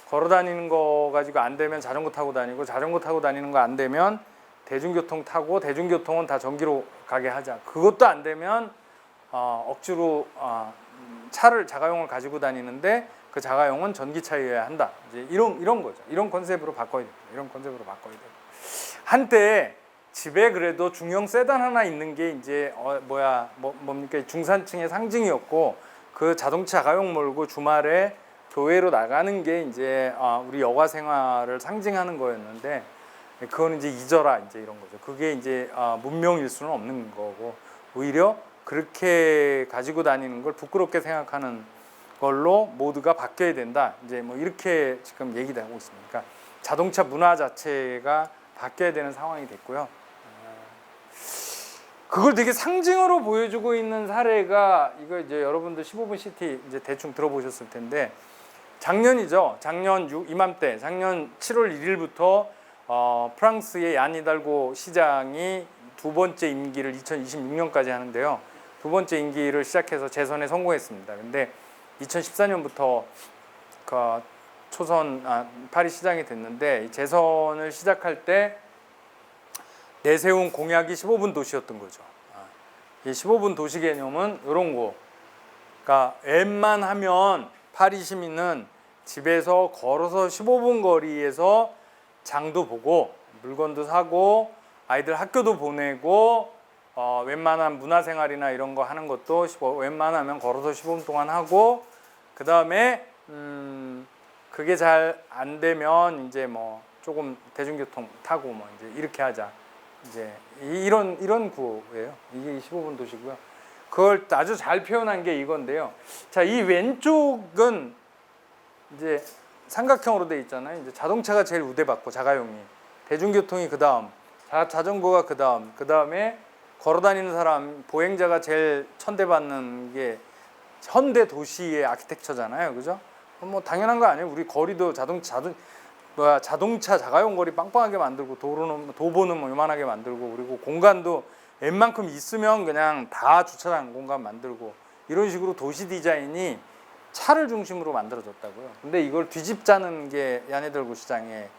A: 걸어 다니는 거 가지고 안 되면 자전거 타고 다니고 자전거 타고 다니는 거 안 되면 대중교통 타고 대중교통은 다 전기로 가게 하자. 그것도 안 되면 억지로 자가용을 가지고 다니는데 그 자가용은 전기차여야 한다. 이제 이런 거죠. 이런 컨셉으로 바꿔야 됩니다. 이런 컨셉으로 바꿔야 돼요. 한때 집에 그래도 중형 세단 하나 있는 게 이제 뭡니까 중산층의 상징이었고 그 자동차 자가용 몰고 주말에 교회로 나가는 게 이제 우리 여가 생활을 상징하는 거였는데 그건 이제 잊어라 이제 이런 거죠. 그게 이제 문명일 수는 없는 거고 오히려 그렇게 가지고 다니는 걸 부끄럽게 생각하는 걸로 모두가 바뀌어야 된다. 이제 뭐 이렇게 지금 얘기도 하고 있습니다. 그러니까 자동차 문화 자체가 바뀌어야 되는 상황이 됐고요. 그걸 되게 상징으로 보여주고 있는 사례가 이거 이제 여러분들 15분 시티 이제 대충 들어보셨을 텐데 작년이죠. 작년 이맘때 작년 7월 1일부터 프랑스의 얀 이달고 시장이 두 번째 임기를 2026년까지 하는데요. 두 번째 임기를 시작해서 재선에 성공했습니다. 근데 2014년부터 파리 시장이 됐는데 재선을 시작할 때 내세운 공약이 15분 도시였던 거죠. 이 15분 도시 개념은 이런 거. 그러니까 웬만하면 파리 시민은 집에서 걸어서 15분 거리에서 장도 보고 물건도 사고 아이들 학교도 보내고 웬만한 문화생활이나 이런 거 하는 것도 웬만하면 걸어서 15분 동안 하고 그 다음에 그게 잘 안 되면 이제 뭐 조금 대중교통 타고 뭐 이제 이렇게 하자. 이제 이런 구호예요. 이게 15분 도시고요. 그걸 아주 잘 표현한 게 이건데요. 자, 이 왼쪽은 이제 삼각형으로 돼 있잖아요. 이제 자동차가 제일 우대받고 자가용이, 대중교통이 그 다음, 자전거가 그 다음에 걸어다니는 사람, 보행자가 제일 천대받는 게 현대 도시의 아키텍처잖아요, 그죠? 뭐 당연한 거 아니에요. 우리 거리도 자동차 자가용 거리 빵빵하게 만들고 도보는 뭐 요만하게 만들고 그리고 공간도 웬만큼 있으면 그냥 다 주차장 공간 만들고 이런 식으로 도시 디자인이 차를 중심으로 만들어졌다고요. 근데 이걸 뒤집자는 게 야네들고 시장의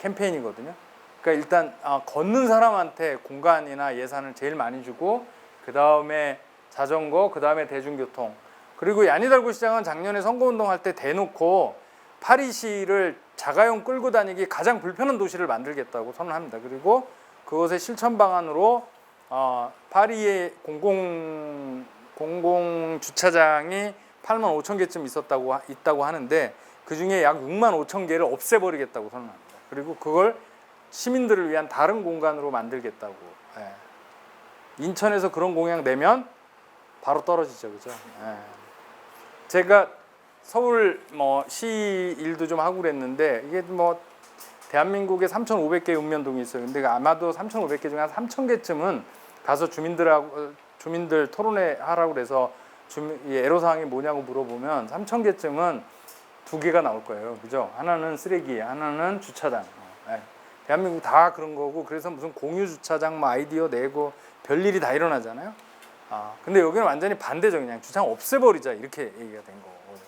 A: 캠페인이거든요. 그러니까 일단 걷는 사람한테 공간이나 예산을 제일 많이 주고 그 다음에 자전거, 그 다음에 대중교통. 그리고 야니달고 시장은 작년에 선거운동 할 때 대놓고 파리시를 자가용 끌고 다니기 가장 불편한 도시를 만들겠다고 선언합니다. 그리고 그것의 실천 방안으로 파리의 공공 주차장이 8만 5천 개쯤 있다고 하는데 그 중에 약 6만 5천 개를 없애버리겠다고 선언합니다. 그리고 그걸 시민들을 위한 다른 공간으로 만들겠다고. 예. 인천에서 그런 공약 내면 바로 떨어지죠, 그죠? 예. 제가 서울 뭐 시 일도 좀 하고 그랬는데 이게 뭐 대한민국에 3,500개 읍면동이 있어요. 근데 아마도 3,500개 중에 한 3,000개쯤은 가서 주민들 토론회 하라고 그래서 애로사항이 뭐냐고 물어보면 3,000개쯤은 두 개가 나올 거예요. 그죠? 하나는 쓰레기, 하나는 주차장. 예. 대한민국 다 그런 거고 그래서 무슨 공유 주차장 뭐 아이디어 내고 별일이 다 일어나잖아요. 근데 여기는 완전히 반대죠. 그냥 주차장 없애버리자 이렇게 얘기가 된 거거든요.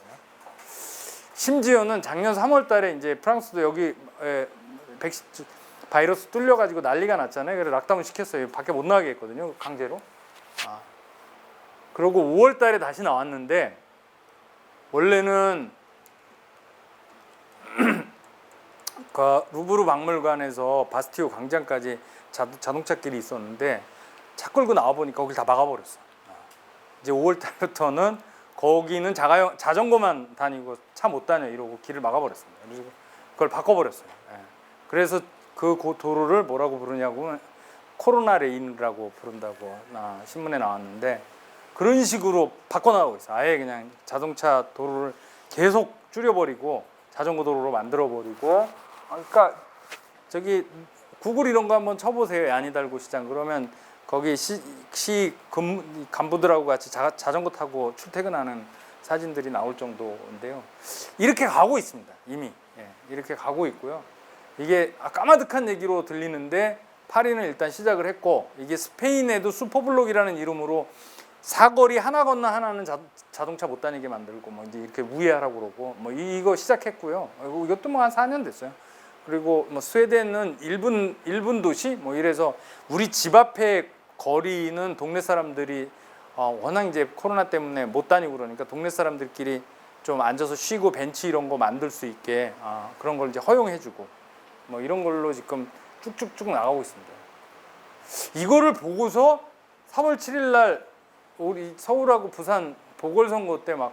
A: 심지어는 작년 3월 달에 이제 프랑스도 여기 바이러스 뚫려가지고 난리가 났잖아요. 그래서 락다운 시켰어요. 밖에 못 나가게 했거든요. 강제로. 그러고 5월 달에 다시 나왔는데 원래는 그 루브르 박물관에서 바스티오 광장까지 자동차 길이 있었는데 차 끌고 나와 보니까 거길 다 막아버렸어. 이제 5월 달부터는 거기는 자전거만 다니고 차 못 다녀 이러고 길을 막아버렸습니다. 그래서 그걸 바꿔버렸어요. 그래서 그 도로를 뭐라고 부르냐고 코로나 레인이라고 부른다고 신문에 나왔는데 그런 식으로 바꿔나가고 있어요. 아예 그냥 자동차 도로를 계속 줄여버리고 자전거 도로로 만들어버리고 그러니까 저기 구글 이런 거 한번 쳐보세요. 야니달고 시장. 그러면 거기 시 간부들하고 같이 자전거 타고 출퇴근하는 사진들이 나올 정도인데요. 이렇게 가고 있습니다. 이미. 이렇게 가고 있고요. 이게 까마득한 얘기로 들리는데 파리는 일단 시작을 했고 이게 스페인에도 슈퍼블록이라는 이름으로 사거리 하나 건너 하나는 자동차 못 다니게 만들고 뭐 이제 이렇게 우회하라고 그러고 뭐 이거 시작했고요. 이것도 뭐 한 4년 됐어요. 그리고 뭐 스웨덴은 1분 도시 뭐 이래서 우리 집 앞에 거리는 동네 사람들이 워낙 이제 코로나 때문에 못 다니고 그러니까 동네 사람들끼리 좀 앉아서 쉬고 벤치 이런 거 만들 수 있게 그런 걸 이제 허용해주고 뭐 이런 걸로 지금 쭉쭉쭉 나가고 있습니다. 이거를 보고서 3월 7일 날 우리 서울하고 부산 보궐선거 때 막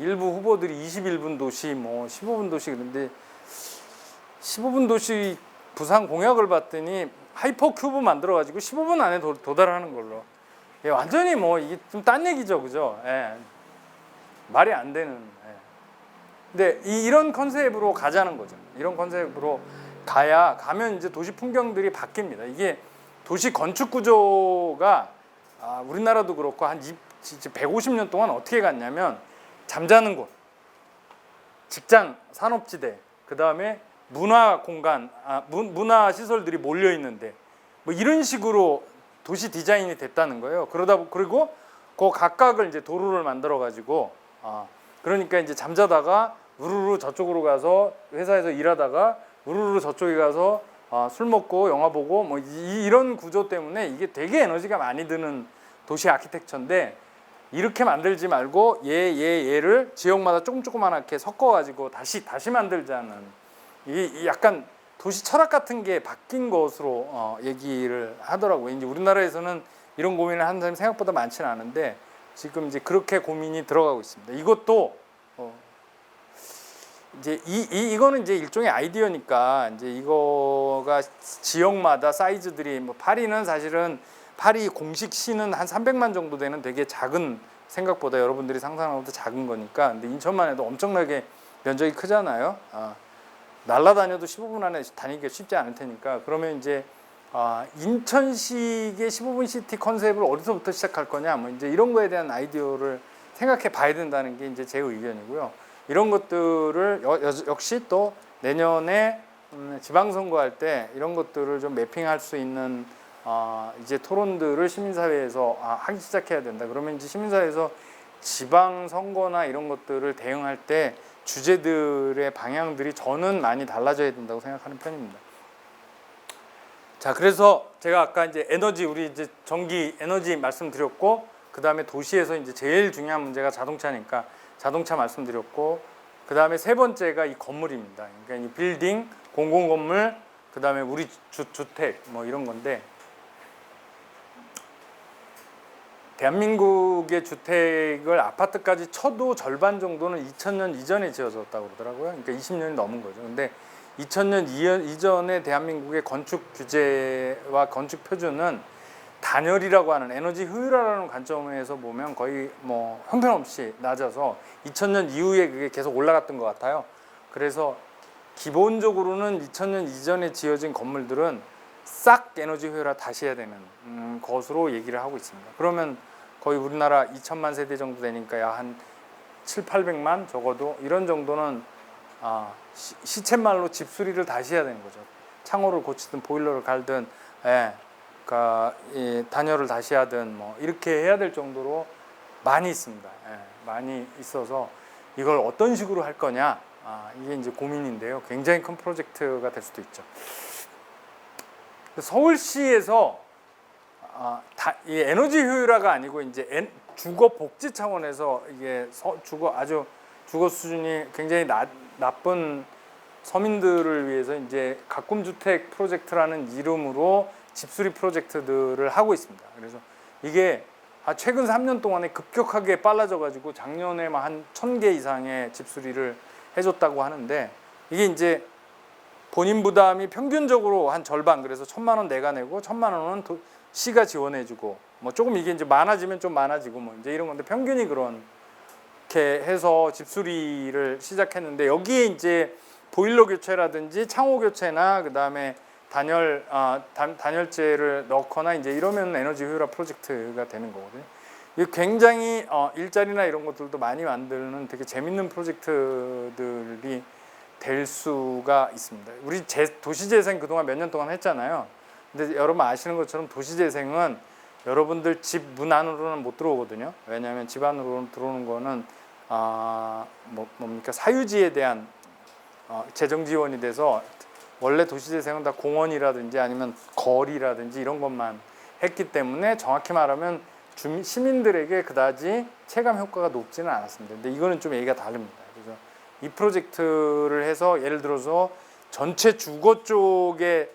A: 일부 후보들이 21분 도시 뭐 15분 도시 그런데 15분 도시 부산 공약을 봤더니 하이퍼 큐브 만들어가지고 15분 안에 도달하는 걸로. 완전히 뭐 이게 좀 딴 얘기죠, 그죠? 말이 안 되는. 근데 이런 컨셉으로 가자는 거죠. 이런 컨셉으로 가면 이제 도시 풍경들이 바뀝니다. 이게 도시 건축 구조가 우리나라도 그렇고 한 150년 동안 어떻게 갔냐면 잠자는 곳, 직장, 산업지대, 그 다음에 문화 공간, 문화 시설들이 몰려 있는데 뭐 이런 식으로 도시 디자인이 됐다는 거예요. 그리고 그 각각을 이제 도로를 만들어 가지고 그러니까 이제 잠자다가 우르르 저쪽으로 가서 회사에서 일하다가 우르르 저쪽에 가서 술 먹고 영화 보고 뭐 이런 구조 때문에 이게 되게 에너지가 많이 드는 도시 아키텍처인데, 이렇게 만들지 말고 얘를 지역마다 조그맣게 섞어가지고 다시 만들자는, 이게 약간 도시 철학 같은 게 바뀐 것으로 얘기를 하더라고요. 이제 우리나라에서는 이런 고민을 하는 사람이 생각보다 많지는 않은데 지금 이제 그렇게 고민이 들어가고 있습니다. 이것도 이제 이거는 이제 일종의 아이디어니까, 이제 이거가 지역마다 사이즈들이 뭐 파리는 사실은 파리 공식 시는 한 300만 정도 되는 되게 작은, 생각보다 여러분들이 상상하는 것보다 작은 거니까. 근데 인천만 해도 엄청나게 면적이 크잖아요. 날라다녀도 15분 안에 다니기가 쉽지 않을 테니까. 그러면 이제 인천식의 15분 시티 컨셉을 어디서부터 시작할 거냐, 뭐 이제 이런 거에 대한 아이디어를 생각해 봐야 된다는 게 이제 제 의견이고요. 이런 것들을 역시 또 내년에 지방선거 할 때 이런 것들을 좀 매핑할 수 있는 이제 토론들을 시민사회에서 하기 시작해야 된다. 그러면 이제 시민사회에서 지방선거나 이런 것들을 대응할 때 주제들의 방향들이 저는 많이 달라져야 된다고 생각하는 편입니다. 자, 그래서 제가 아까 이제 에너지, 우리 이제 전기 에너지 말씀드렸고, 그 다음에 도시에서 이제 제일 중요한 문제가 자동차니까 자동차 말씀드렸고, 그 다음에 세 번째가 이 건물입니다. 그러니까 이 빌딩, 공공건물, 그 다음에 우리 주택 뭐 이런 건데, 대한민국의 주택을 아파트까지 쳐도 절반 정도는 2000년 이전에 지어졌다고 그러더라고요. 그러니까 20년이 넘은 거죠. 근데 2000년 이전에 대한민국의 건축 규제와 건축 표준은 단열이라고 하는 에너지 효율화라는 관점에서 보면 거의 뭐 형편없이 낮아서 2000년 이후에 그게 계속 올라갔던 것 같아요. 그래서 기본적으로는 2000년 이전에 지어진 건물들은 싹 에너지 효율화 다시 해야 되는 것으로 얘기를 하고 있습니다. 그러면 거의 우리나라 2천만 세대 정도 되니까 한 7, 800만 적어도 이런 정도는 시쳇말로 집수리를 다시 해야 되는 거죠. 창호를 고치든 보일러를 갈든, 그러니까 단열을 다시 하든 뭐 이렇게 해야 될 정도로 많이 있습니다. 많이 있어서 이걸 어떤 식으로 할 거냐, 이게 이제 고민인데요. 굉장히 큰 프로젝트가 될 수도 있죠. 서울시에서 이 에너지 효율화가 아니고 이제 주거 복지 차원에서 이게 주거 수준이 굉장히 나쁜 서민들을 위해서 이제 가꿈 주택 프로젝트라는 이름으로 집수리 프로젝트들을 하고 있습니다. 그래서 이게 최근 3년 동안에 급격하게 빨라져 가지고 작년에 한 1000개 이상의 집수리를 해줬다고 하는데, 이게 이제 본인 부담이 평균적으로 한 절반, 그래서 1000만 원 내가 내고 1000만 원은 시가 지원해주고, 뭐 조금 이게 이제 많아지면 좀 많아지고 뭐 이제 이런 건데, 평균이 그렇게 해서 집수리를 시작했는데, 여기에 이제 보일러 교체라든지 창호 교체나 그 다음에 단열재를 넣거나 이제 이러면 에너지 효율화 프로젝트가 되는 거거든요. 이게 굉장히 일자리나 이런 것들도 많이 만드는 되게 재밌는 프로젝트들이 될 수가 있습니다. 우리 도시재생 그동안 몇 년 동안 했잖아요. 근데 여러분 아시는 것처럼 도시재생은 여러분들 집 문 안으로는 못 들어오거든요. 왜냐하면 집 안으로 들어오는 거는 뭡니까, 사유지에 대한 재정 지원이 돼서, 원래 도시재생은 다 공원이라든지 아니면 거리라든지 이런 것만 했기 때문에 정확히 말하면 시민들에게 그다지 체감 효과가 높지는 않았습니다. 근데 이거는 좀 얘기가 다릅니다. 그래서 이 프로젝트를 해서 예를 들어서 전체 주거 쪽에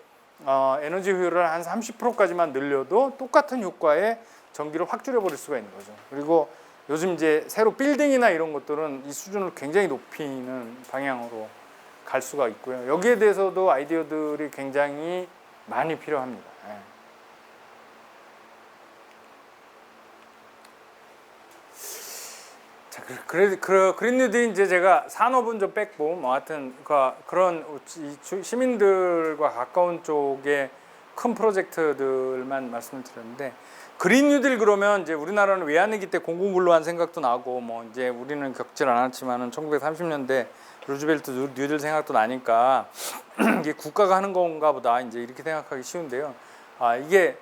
A: 에너지 효율을 한 30%까지만 늘려도 똑같은 효과의 전기를 확 줄여버릴 수가 있는 거죠. 그리고 요즘 이제 새로 빌딩이나 이런 것들은 이 수준을 굉장히 높이는 방향으로 갈 수가 있고요. 여기에 대해서도 아이디어들이 굉장히 많이 필요합니다. 자, 그린 뉴딜이 이제 제가 산업은 좀 뺐고, 뭐 하여튼 그런 시민들과 가까운 쪽의 큰 프로젝트들만 말씀을 드렸는데, 그린 뉴딜 그러면 이제 우리나라는 외환위기 때 공공근로한 생각도 나고, 뭐 이제 우리는 겪질 않았지만은 1930년대 루즈벨트 뉴딜 생각도 나니까 이게 국가가 하는 건가 보다 이제 이렇게 생각하기 쉬운데요. 이게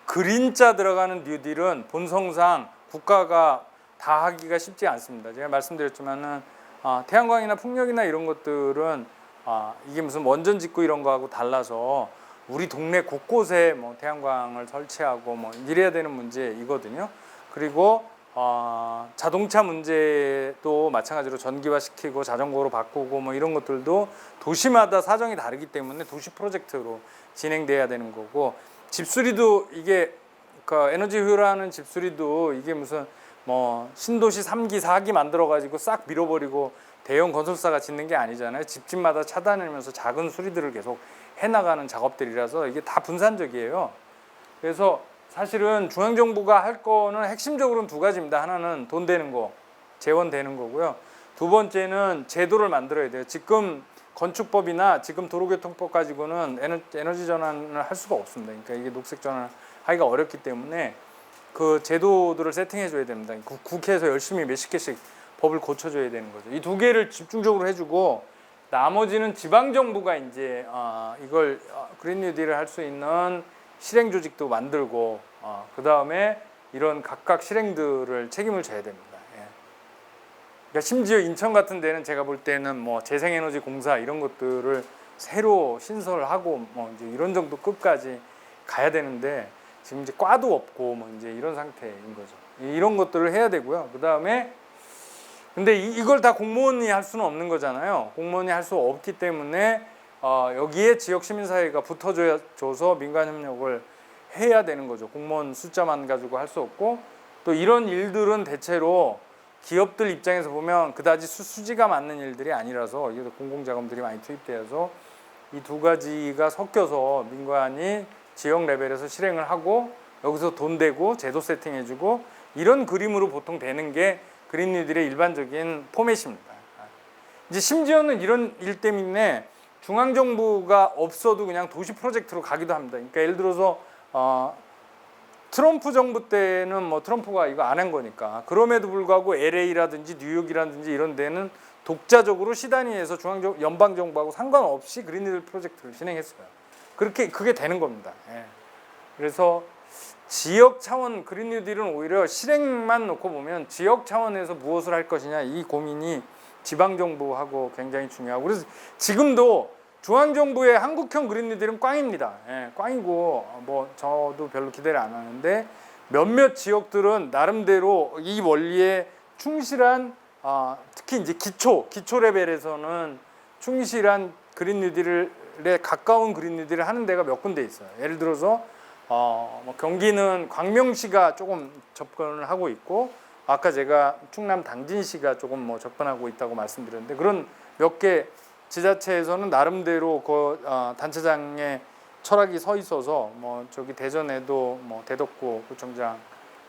A: 그린자 들어가는 뉴딜은 본성상 국가가 다 하기가 쉽지 않습니다. 제가 말씀드렸지만은 태양광이나 풍력이나 이런 것들은 이게 무슨 원전 짓고 이런 거하고 달라서 우리 동네 곳곳에 뭐 태양광을 설치하고 뭐 이래야 되는 문제이거든요. 그리고 자동차 문제도 마찬가지로 전기화시키고 자전거로 바꾸고 뭐 이런 것들도 도시마다 사정이 다르기 때문에 도시 프로젝트로 진행돼야 되는 거고, 집수리도 이게 그 에너지 효율화하는 집수리도 이게 무슨 뭐 신도시 3기 4기 만들어 가지고 싹 밀어버리고 대형 건설사가 짓는 게 아니잖아요. 집집마다 차단하면서 작은 수리들을 계속 해나가는 작업들이라서 이게 다 분산적이에요. 그래서 사실은 중앙정부가 할 거는 핵심적으로는 두 가지입니다. 하나는 돈 되는 거, 재원되는 거고요. 두 번째는 제도를 만들어야 돼요. 지금 건축법이나 지금 도로교통법 가지고는 에너지 전환을 할 수가 없습니다. 그러니까 이게 녹색 전환을 하기가 어렵기 때문에 그 제도들을 세팅해 줘야 됩니다. 국회에서 열심히 몇십 개씩 법을 고쳐줘야 되는 거죠. 이 두 개를 집중적으로 해주고 나머지는 지방 정부가 이제 이걸 그린 뉴딜을 할 수 있는 실행 조직도 만들고 그 다음에 이런 각각 실행들을 책임을 져야 됩니다. 예. 그러니까 심지어 인천 같은 데는 제가 볼 때는 뭐 재생에너지 공사 이런 것들을 새로 신설하고 뭐 이제 이런 정도 끝까지 가야 되는데 지금 이제 과도 없고 뭐 이제 이런 상태인 거죠. 이런 것들을 해야 되고요. 그 다음에 근데 이걸 다 공무원이 할 수는 없는 거잖아요. 공무원이 할 수 없기 때문에 여기에 지역 시민사회가 붙어줘서 민간 협력을 해야 되는 거죠. 공무원 숫자만 가지고 할 수 없고, 또 이런 일들은 대체로 기업들 입장에서 보면 그다지 수지가 맞는 일들이 아니라서 이게 공공자금들이 많이 투입되어서 이 두 가지가 섞여서 민간이 지역 레벨에서 실행을 하고 여기서 돈 대고 제도 세팅해주고 이런 그림으로 보통 되는 게 그린 뉴딜의 일반적인 포맷입니다. 이제 심지어는 이런 일 때문에 중앙정부가 없어도 그냥 도시 프로젝트로 가기도 합니다. 그러니까 예를 들어서 트럼프 정부 때는 뭐 트럼프가 이거 안 한 거니까, 그럼에도 불구하고 LA라든지 뉴욕이라든지 이런 데는 독자적으로 시단위에서 연방정부하고 상관없이 그린 뉴딜 프로젝트를 진행했어요. 그게 되는 겁니다. 예. 그래서 지역 차원 그린 뉴딜은 오히려 실행만 놓고 보면 지역 차원에서 무엇을 할 것이냐 이 고민이 지방 정부하고 굉장히 중요하고, 그래서 지금도 중앙 정부의 한국형 그린 뉴딜은 꽝입니다. 예, 꽝이고 뭐 저도 별로 기대를 안 하는데 몇몇 지역들은 나름대로 이 원리에 충실한 특히 이제 기초 레벨에서는 충실한 그린 뉴딜에 가까운 그린 뉴딜을 하는 데가 몇 군데 있어요. 예를 들어서 뭐 경기는 광명시가 조금 접근을 하고 있고, 아까 제가 충남 당진시가 조금 뭐 접근하고 있다고 말씀드렸는데, 그런 몇 개 지자체에서는 나름대로 그 단체장의 철학이 서 있어서 뭐 저기 대전에도 뭐 대덕구 구청장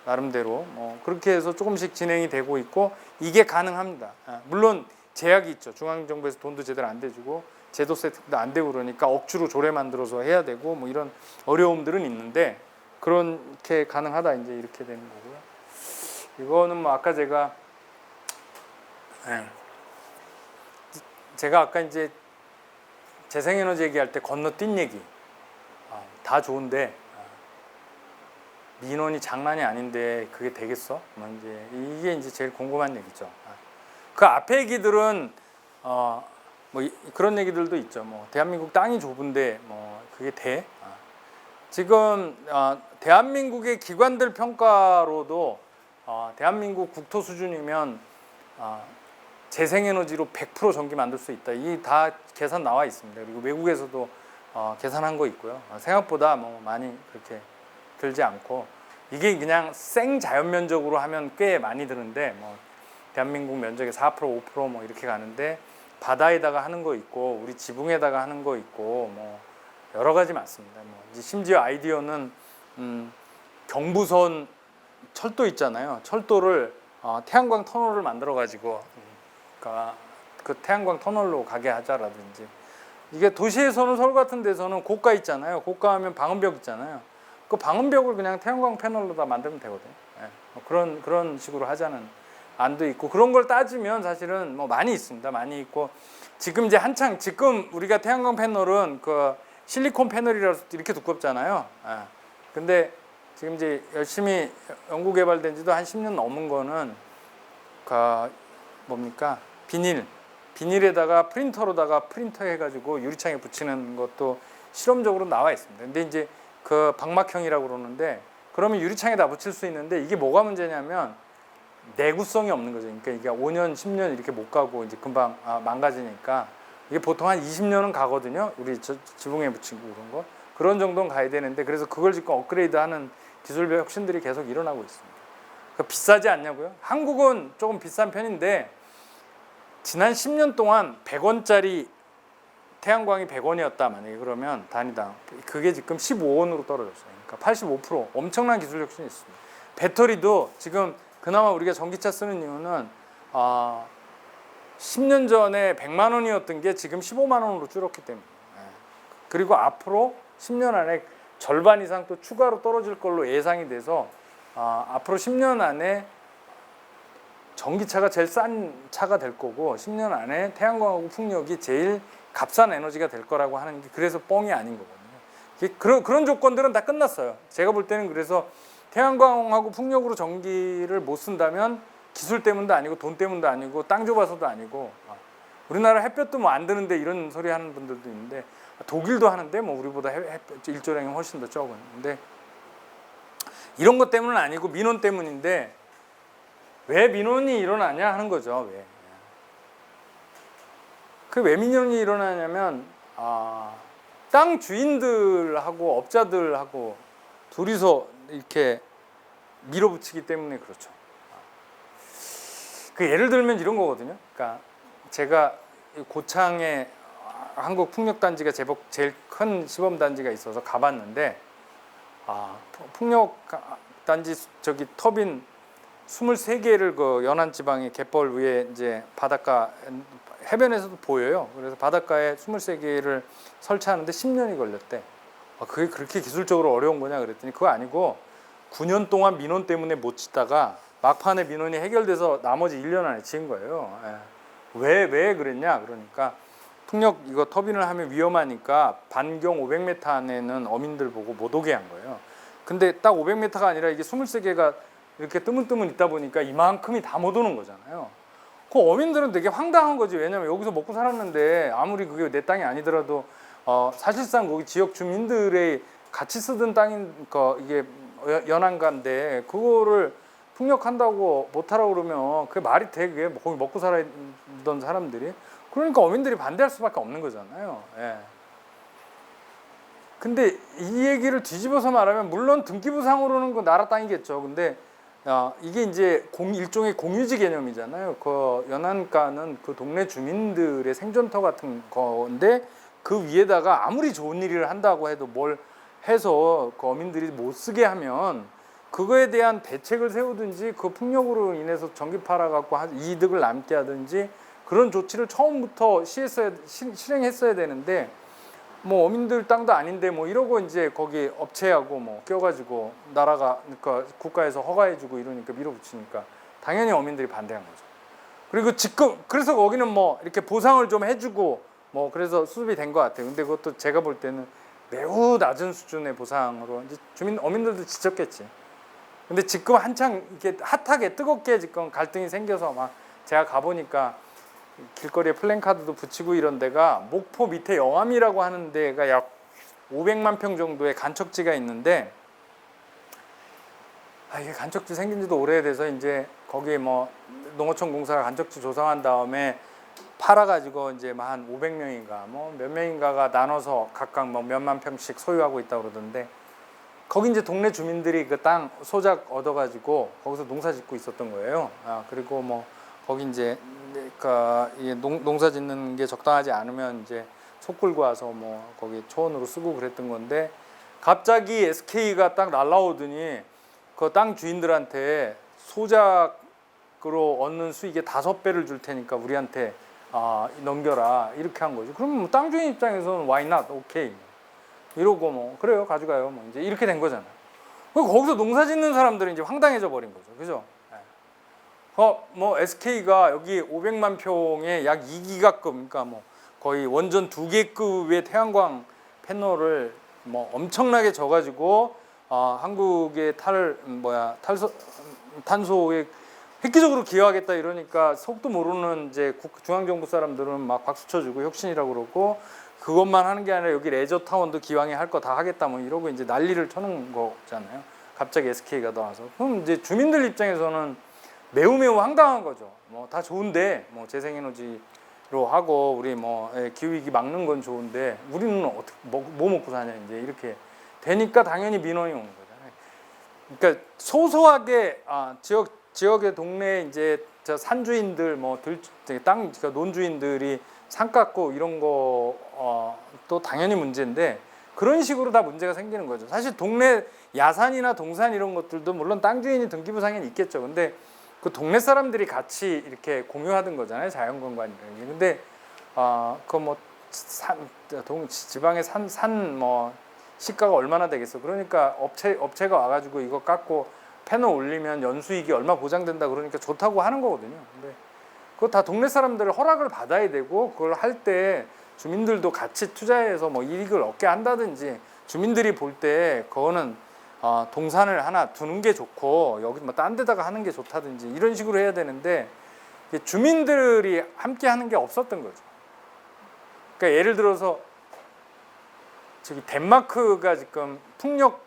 A: 나름대로 뭐 그렇게 해서 조금씩 진행이 되고 있고, 이게 가능합니다. 물론 제약이 있죠. 중앙정부에서 돈도 제대로 안 대주고 제도 세팅도 안 되고 그러니까 억지로 조례 만들어서 해야 되고 뭐 이런 어려움들은 있는데, 그렇게 가능하다 이제 이렇게 되는 거고요. 이거는 뭐 아까 제가 아까 이제 재생에너지 얘기할 때 건너뛴 얘기 다 좋은데 민원이 장난이 아닌데 그게 되겠어? 뭐 이제 이게 이제 제일 궁금한 얘기죠. 그 앞에 얘기들은 뭐 그런 얘기들도 있죠. 뭐 대한민국 땅이 좁은데 뭐 그게 돼? 지금 대한민국의 기관들 평가로도 대한민국 국토 수준이면 재생에너지로 100% 전기 만들 수 있다. 이 다 계산 나와 있습니다. 그리고 외국에서도 계산한 거 있고요. 생각보다 뭐 많이 그렇게 들지 않고, 이게 그냥 생 자연 면적으로 하면 꽤 많이 드는데 뭐 대한민국 면적의 4% 5% 뭐 이렇게 가는데, 바다에다가 하는 거 있고 우리 지붕에다가 하는 거 있고 뭐 여러 가지 많습니다. 뭐 이제 심지어 아이디어는 경부선 철도 있잖아요. 철도를 태양광 터널을 만들어 가지고 그 태양광 터널로 가게 하자라든지, 이게 도시에서는 서울 같은 데서는 고가 있잖아요. 고가하면 방음벽 있잖아요. 그 방음벽을 그냥 태양광 패널로 다 만들면 되거든요. 예. 그런 식으로 하자는 안도 있고, 그런 걸 따지면 사실은 뭐 많이 있습니다. 많이 있고, 지금 이제 한창 지금 우리가 태양광 패널은 그 실리콘 패널이라서 이렇게 두껍잖아요. 예. 근데 지금 이제 열심히 연구 개발된 지도 한 10년 넘은 거는 뭡니까? 비닐에다가 프린터로다가 프린터 해가지고 유리창에 붙이는 것도 실험적으로 나와 있습니다. 근데 이제 그 방막형이라고 그러는데 그러면 유리창에다 붙일 수 있는데 이게 뭐가 문제냐면 내구성이 없는 거죠. 그러니까 이게 5년, 10년 이렇게 못 가고 이제 금방 망가지니까 이게 보통 한 20년은 가거든요. 우리 지붕에 붙이고 그런 거. 그런 정도는 가야 되는데 그래서 그걸 지금 업그레이드하는 기술별 혁신들이 계속 일어나고 있습니다. 그러니까 비싸지 않냐고요? 한국은 조금 비싼 편인데 지난 10년 동안 100원짜리 태양광이 100원이었다 만약에 그러면 단위당 그게 지금 15원으로 떨어졌어요. 그러니까 85% 엄청난 기술 혁신이 있습니다. 배터리도 지금 그나마 우리가 전기차 쓰는 이유는 10년 전에 100만 원이었던 게 지금 15만 원으로 줄었기 때문에 그리고 앞으로 10년 안에 절반 이상 또 추가로 떨어질 걸로 예상이 돼서 앞으로 10년 안에 전기차가 제일 싼 차가 될 거고 10년 안에 태양광하고 풍력이 제일 값싼 에너지가 될 거라고 하는 게 그래서 뻥이 아닌 거거든요. 그런 조건들은 다 끝났어요. 제가 볼 때는 그래서 태양광하고 풍력으로 전기를 못 쓴다면 기술 때문도 아니고 돈 때문도 아니고 땅 좁아서도 아니고 우리나라 햇볕도 뭐 안 드는데 이런 소리 하는 분들도 있는데 독일도 하는데 뭐 우리보다 햇볕 일조량이 훨씬 더 적은 근데 이런 것 때문은 아니고 민원 때문인데 왜 민원이 일어나냐 하는 거죠. 왜 민원이 일어나냐면 땅 주인들하고 업자들하고 둘이서 이렇게 밀어붙이기 때문에 그렇죠. 그 예를 들면 이런 거거든요. 그러니까 제가 고창에 한국 풍력단지가 제일 큰 시범단지가 있어서 가봤는데 풍력단지 저기 터빈 23개를 그 연안지방의 갯벌 위에 이제 바닷가 해변에서도 보여요. 그래서 바닷가에 23개를 설치하는데 10년이 걸렸대. 그게 그렇게 기술적으로 어려운 거냐 그랬더니 그거 아니고 9년 동안 민원 때문에 못 짓다가 막판에 민원이 해결돼서 나머지 1년 안에 지은 거예요. 왜 그랬냐 그러니까 풍력 이거 터빈을 하면 위험하니까 반경 500m 안에는 어민들 보고 못 오게 한 거예요. 근데 딱 500m가 아니라 이게 23개가 이렇게 뜨문뜨문 있다 보니까 이만큼이 다 못 오는 거잖아요. 그 어민들은 되게 황당한 거지. 왜냐면 여기서 먹고 살았는데 아무리 그게 내 땅이 아니더라도 사실상 거기 지역 주민들의 같이 쓰던 땅인 거 이게 연안가인데 그거를 풍력한다고 못하라고 그러면 그게 말이 돼. 그게 거기 먹고 살았던 사람들이 그러니까 어민들이 반대할 수밖에 없는 거잖아요. 근데 이 얘기를 뒤집어서 말하면 물론 등기부상으로는 그 나라 땅이겠죠. 근데 이게 이제 일종의 공유지 개념이잖아요. 그 연안가는 그 동네 주민들의 생존터 같은 건데 그 위에다가 아무리 좋은 일을 한다고 해도 뭘 해서 그 어민들이 못 쓰게 하면 그거에 대한 대책을 세우든지 그 풍력으로 인해서 전기 팔아갖고 이득을 남게 하든지 그런 조치를 처음부터 실행했어야 되는데 뭐 어민들 땅도 아닌데 뭐 이러고 이제 거기 업체하고 뭐 껴가지고 나라가 그러니까 국가에서 허가해주고 이러니까 밀어붙이니까 당연히 어민들이 반대한 거죠. 그리고 지금 그래서 거기는 뭐 이렇게 보상을 좀 해주고 뭐 그래서 수습이 된 것 같아요. 근데 그것도 제가 볼 때는 매우 낮은 수준의 보상으로 이제 어민들도 지쳤겠지. 근데 지금 한창 이렇게 핫하게 뜨겁게 지금 갈등이 생겨서 막 제가 가보니까 길거리에 플랜카드도 붙이고 이런 데가 목포 밑에 영암이라고 하는 데가 약 500만 평 정도의 간척지가 있는데 이게 간척지 생긴 지도 오래돼서 이제 거기에 뭐 농어촌 공사가 간척지 조성한 다음에 팔아가지고 이제 한 500명인가 뭐 몇 명인가가 나눠서 각각 뭐 몇만 평씩 소유하고 있다고 그러던데 거기 이제 동네 주민들이 그 땅 소작 얻어가지고 거기서 농사 짓고 있었던 거예요. 그리고 뭐 거기 이제 그러니까 농사 짓는 게 적당하지 않으면 이제 속 끌고 와서 뭐 거기 초원으로 쓰고 그랬던 건데 갑자기 SK가 딱 날라오더니 그 땅 주인들한테 소작으로 얻는 수익의 5배를 줄 테니까 우리한테 넘겨라 이렇게 한 거죠. 그러면 뭐 땅 주인 입장에서는 why not? 오케이. 이러고 뭐 그래요 가져가요 뭐 이제 이렇게 된 거잖아요. 거기서 농사 짓는 사람들은 이제 황당해져 버린 거죠. 그죠? 뭐 SK가 여기 500만 평에 약 2기가급 그러니까 뭐 거의 원전 2개급의 태양광 패널을 뭐 엄청나게 져가지고 한국의 탄소의 획기적으로 기여하겠다 이러니까 속도 모르는 이제 중앙정부 사람들은 막 박수 쳐주고 혁신이라고 그러고, 그것만 하는 게 아니라 여기 레저 타운도 기왕에 할 거 다 하겠다 뭐 이러고 이제 난리를 쳐놓은 거잖아요. 갑자기 SK가 나와서. 그럼 이제 주민들 입장에서는 매우 황당한 거죠. 뭐 다 좋은데 뭐 재생에너지로 하고 우리 뭐 기후위기 막는 건 좋은데 우리는 어떻게 뭐 먹고 사냐 이제 이렇게 되니까 당연히 민원이 오는 거잖아요. 그러니까 소소하게 지역의 동네 이제 저 산주인들 땅 그러니까 논주인들이 산 깎고 이런 거 또 당연히 문제인데, 그런 식으로 다 문제가 생기는 거죠. 사실 동네 야산이나 동산 이런 것들도 물론 땅 주인이 등기부상에는 있겠죠. 근데 그 동네 사람들이 같이 이렇게 공유하던 거잖아요. 자연공간이라는 게. 근데 지방의 산 시가가 얼마나 되겠어. 그러니까 업체가 와가지고 이거 깎고 패널 올리면 연수익이 얼마 보장된다 그러니까 좋다고 하는 거거든요. 근데 그거 다 동네 사람들 허락을 받아야 되고, 그걸 할 때 주민들도 같이 투자해서 뭐 이익을 얻게 한다든지, 주민들이 볼 때 그거는 동산을 하나 두는 게 좋고 여기 뭐 딴 데다가 하는 게 좋다든지 이런 식으로 해야 되는데, 주민들이 함께 하는 게 없었던 거죠. 그러니까 예를 들어서 저기 덴마크가 지금 풍력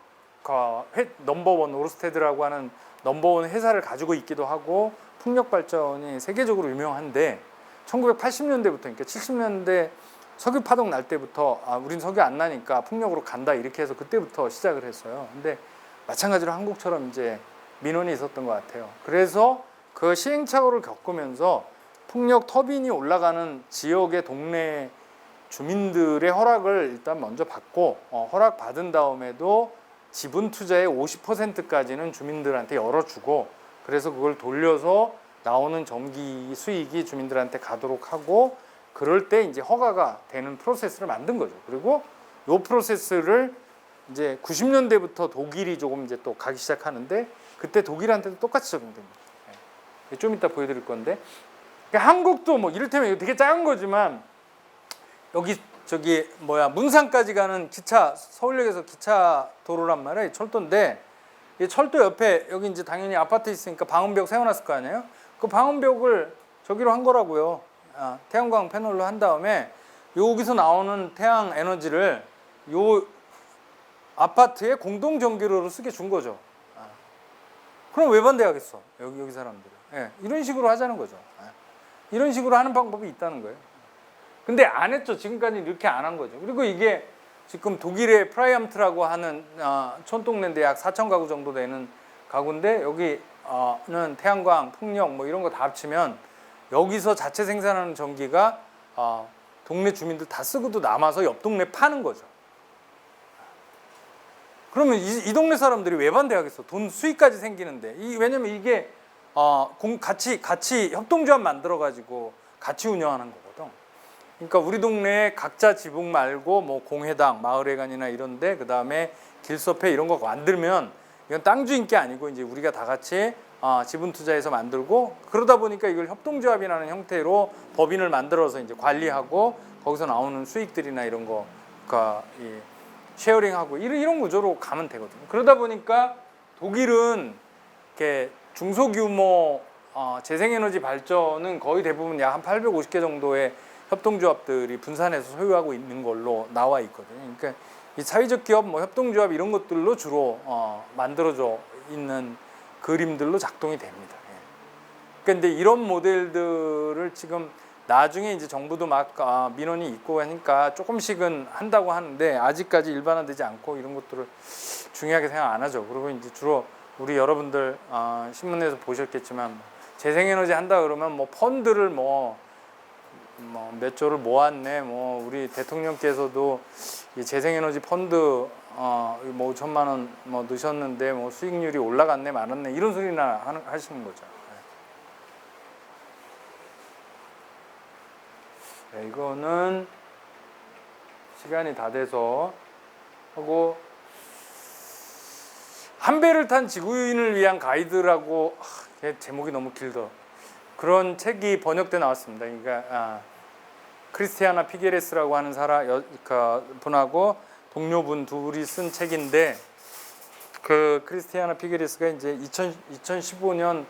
A: 넘버원 오르스테드라고 하는 넘버원 회사를 가지고 있기도 하고 풍력 발전이 세계적으로 유명한데, 1980년대부터 그러니까 70년대 석유 파동 날 때부터 우린 석유 안 나니까 풍력으로 간다 이렇게 해서 그때부터 시작을 했어요. 근데 마찬가지로 한국처럼 이제 민원이 있었던 것 같아요. 그래서 그 시행착오를 겪으면서 풍력 터빈이 올라가는 지역의 동네 주민들의 허락을 일단 먼저 받고, 허락 받은 다음에도 지분 투자의 50%까지는 주민들한테 열어주고, 그래서 그걸 돌려서 나오는 전기 수익이 주민들한테 가도록 하고, 그럴 때 이제 허가가 되는 프로세스를 만든 거죠. 그리고 이 프로세스를 이제 90년대부터 독일이 조금 이제 또 가기 시작하는데, 그때 독일한테도 똑같이 적용됩니다. 좀 이따 보여드릴 건데, 그러니까 한국도 뭐 이를테면 이거 되게 작은 거지만 여기 문산까지 가는 기차, 서울역에서 기차 도로란 말이에요. 철도인데 이 철도 옆에 여기 이제 당연히 아파트 있으니까 방음벽 세워놨을 거 아니에요. 그 방음벽을 저기로 한 거라고요. 태양광 패널로 한 다음에 여기서 나오는 태양 에너지를 요 아파트에 공동 전기료로 쓰게 준 거죠. 그럼 왜 반대하겠어? 여기 사람들은. 이런 식으로 하자는 거죠. 이런 식으로 하는 방법이 있다는 거예요. 근데 안 했죠. 지금까지 이렇게 안 한 거죠. 그리고 이게 지금 독일의 프라이암트라고 하는 촌동네인데 약 4천 가구 정도 되는 가구인데, 여기는 태양광, 풍력 뭐 이런 거 다 합치면 여기서 자체 생산하는 전기가 동네 주민들 다 쓰고도 남아서 옆 동네 파는 거죠. 그러면 이 동네 사람들이 왜 반대하겠어? 돈 수익까지 생기는데. 왜냐면 이게 같이 협동조합 만들어 가지고 같이 운영하는 거거든. 그러니까 우리 동네에 각자 지붕 말고 뭐 공회당, 마을회관이나 이런데, 그 다음에 길섭회 이런 거 만들면 이건 땅 주인 게 아니고 이제 우리가 다 같이 지분 투자해서 만들고, 그러다 보니까 이걸 협동조합이라는 형태로 법인을 만들어서 이제 관리하고 거기서 나오는 수익들이나 이런 거 쉐어링하고 이런 구조로 가면 되거든요. 그러다 보니까 독일은 이렇게 중소규모 재생에너지 발전은 거의 대부분 약 한 850개 정도의 협동조합들이 분산해서 소유하고 있는 걸로 나와 있거든요. 그러니까 이 사회적 기업, 협동조합 이런 것들로 주로 만들어져 있는 그림들로 작동이 됩니다. 그런데 이런 모델들을 지금 나중에 이제 정부도 막 민원이 있고 하니까 조금씩은 한다고 하는데, 아직까지 일반화되지 않고 이런 것들을 중요하게 생각 안 하죠. 그리고 이제 주로 우리 여러분들 신문에서 보셨겠지만 재생에너지 한다 그러면 뭐 펀드를 몇 조를 모았네. 우리 대통령께서도 이 재생에너지 펀드 5천만 원 넣으셨는데 수익률이 올라갔네 말았네 이런 소리나 하시는 거죠. 이거는 시간이 다 돼서 하고, 한 배를 탄 지구인을 위한 가이드라고, 제목이 너무 길더. 그런 책이 번역돼 나왔습니다. 그러니까 크리스티아나 피게레스라고 하는 분하고 동료분 둘이 쓴 책인데, 그 크리스티아나 피게레스가 이제 2015년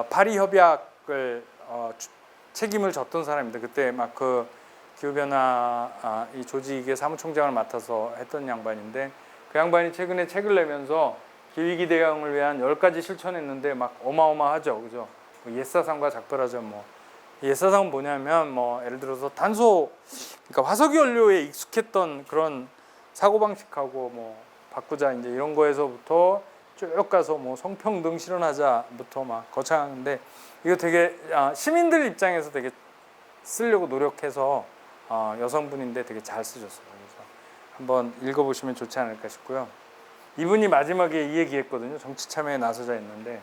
A: 파리 협약을 책임을 졌던 사람입니다. 그때 막 그 기후변화 이 조직의 사무총장을 맡아서 했던 양반인데, 그 양반이 최근에 책을 내면서 기후위기 대응을 위한 10가지 실천했는데 막 어마어마하죠, 그죠? 옛사상과 작별하죠. 뭐 옛사상은 뭐냐면 뭐 예를 들어서 탄소, 그러니까 화석유 연료에 익숙했던 그런 사고방식하고 뭐 바꾸자 이제 이런 거에서부터 쭉 가서 뭐 성평등 실현하자부터 막 거창한데, 이거 되게 시민들 입장에서 되게 쓰려고 노력해서 여성분인데 되게 잘 쓰셨어요. 그래서 한번 읽어보시면 좋지 않을까 싶고요. 이분이 마지막에 이 얘기했거든요. 정치 참여에 나서자 했는데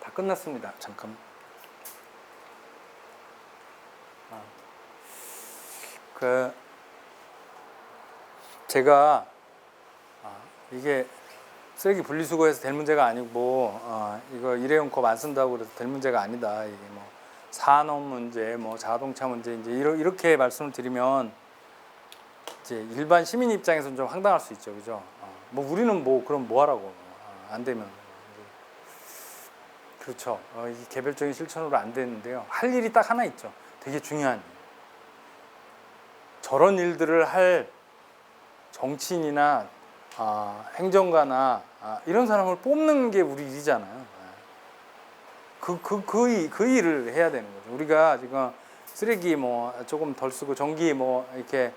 A: 다 끝났습니다. 잠깐. 제가 이게 쓰레기 분리수거해서 될 문제가 아니고 이거 일회용 컵 안 쓴다고 그래서 될 문제가 아니다. 이게 뭐 산업 문제, 뭐 자동차 문제 이제 이렇게 말씀을 드리면 이제 일반 시민 입장에서는 좀 황당할 수 있죠, 그죠? 뭐 우리는 뭐 그럼 뭐 하라고 안 되면 그렇죠. 이 개별적인 실천으로 안 되는데요. 할 일이 딱 하나 있죠. 되게 중요한 일. 저런 일들을 할 정치인이나 행정가나 이런 사람을 뽑는 게 우리 일이잖아요. 그 일을 해야 되는 거죠. 우리가 지금 쓰레기 뭐 조금 덜 쓰고 전기 뭐 이렇게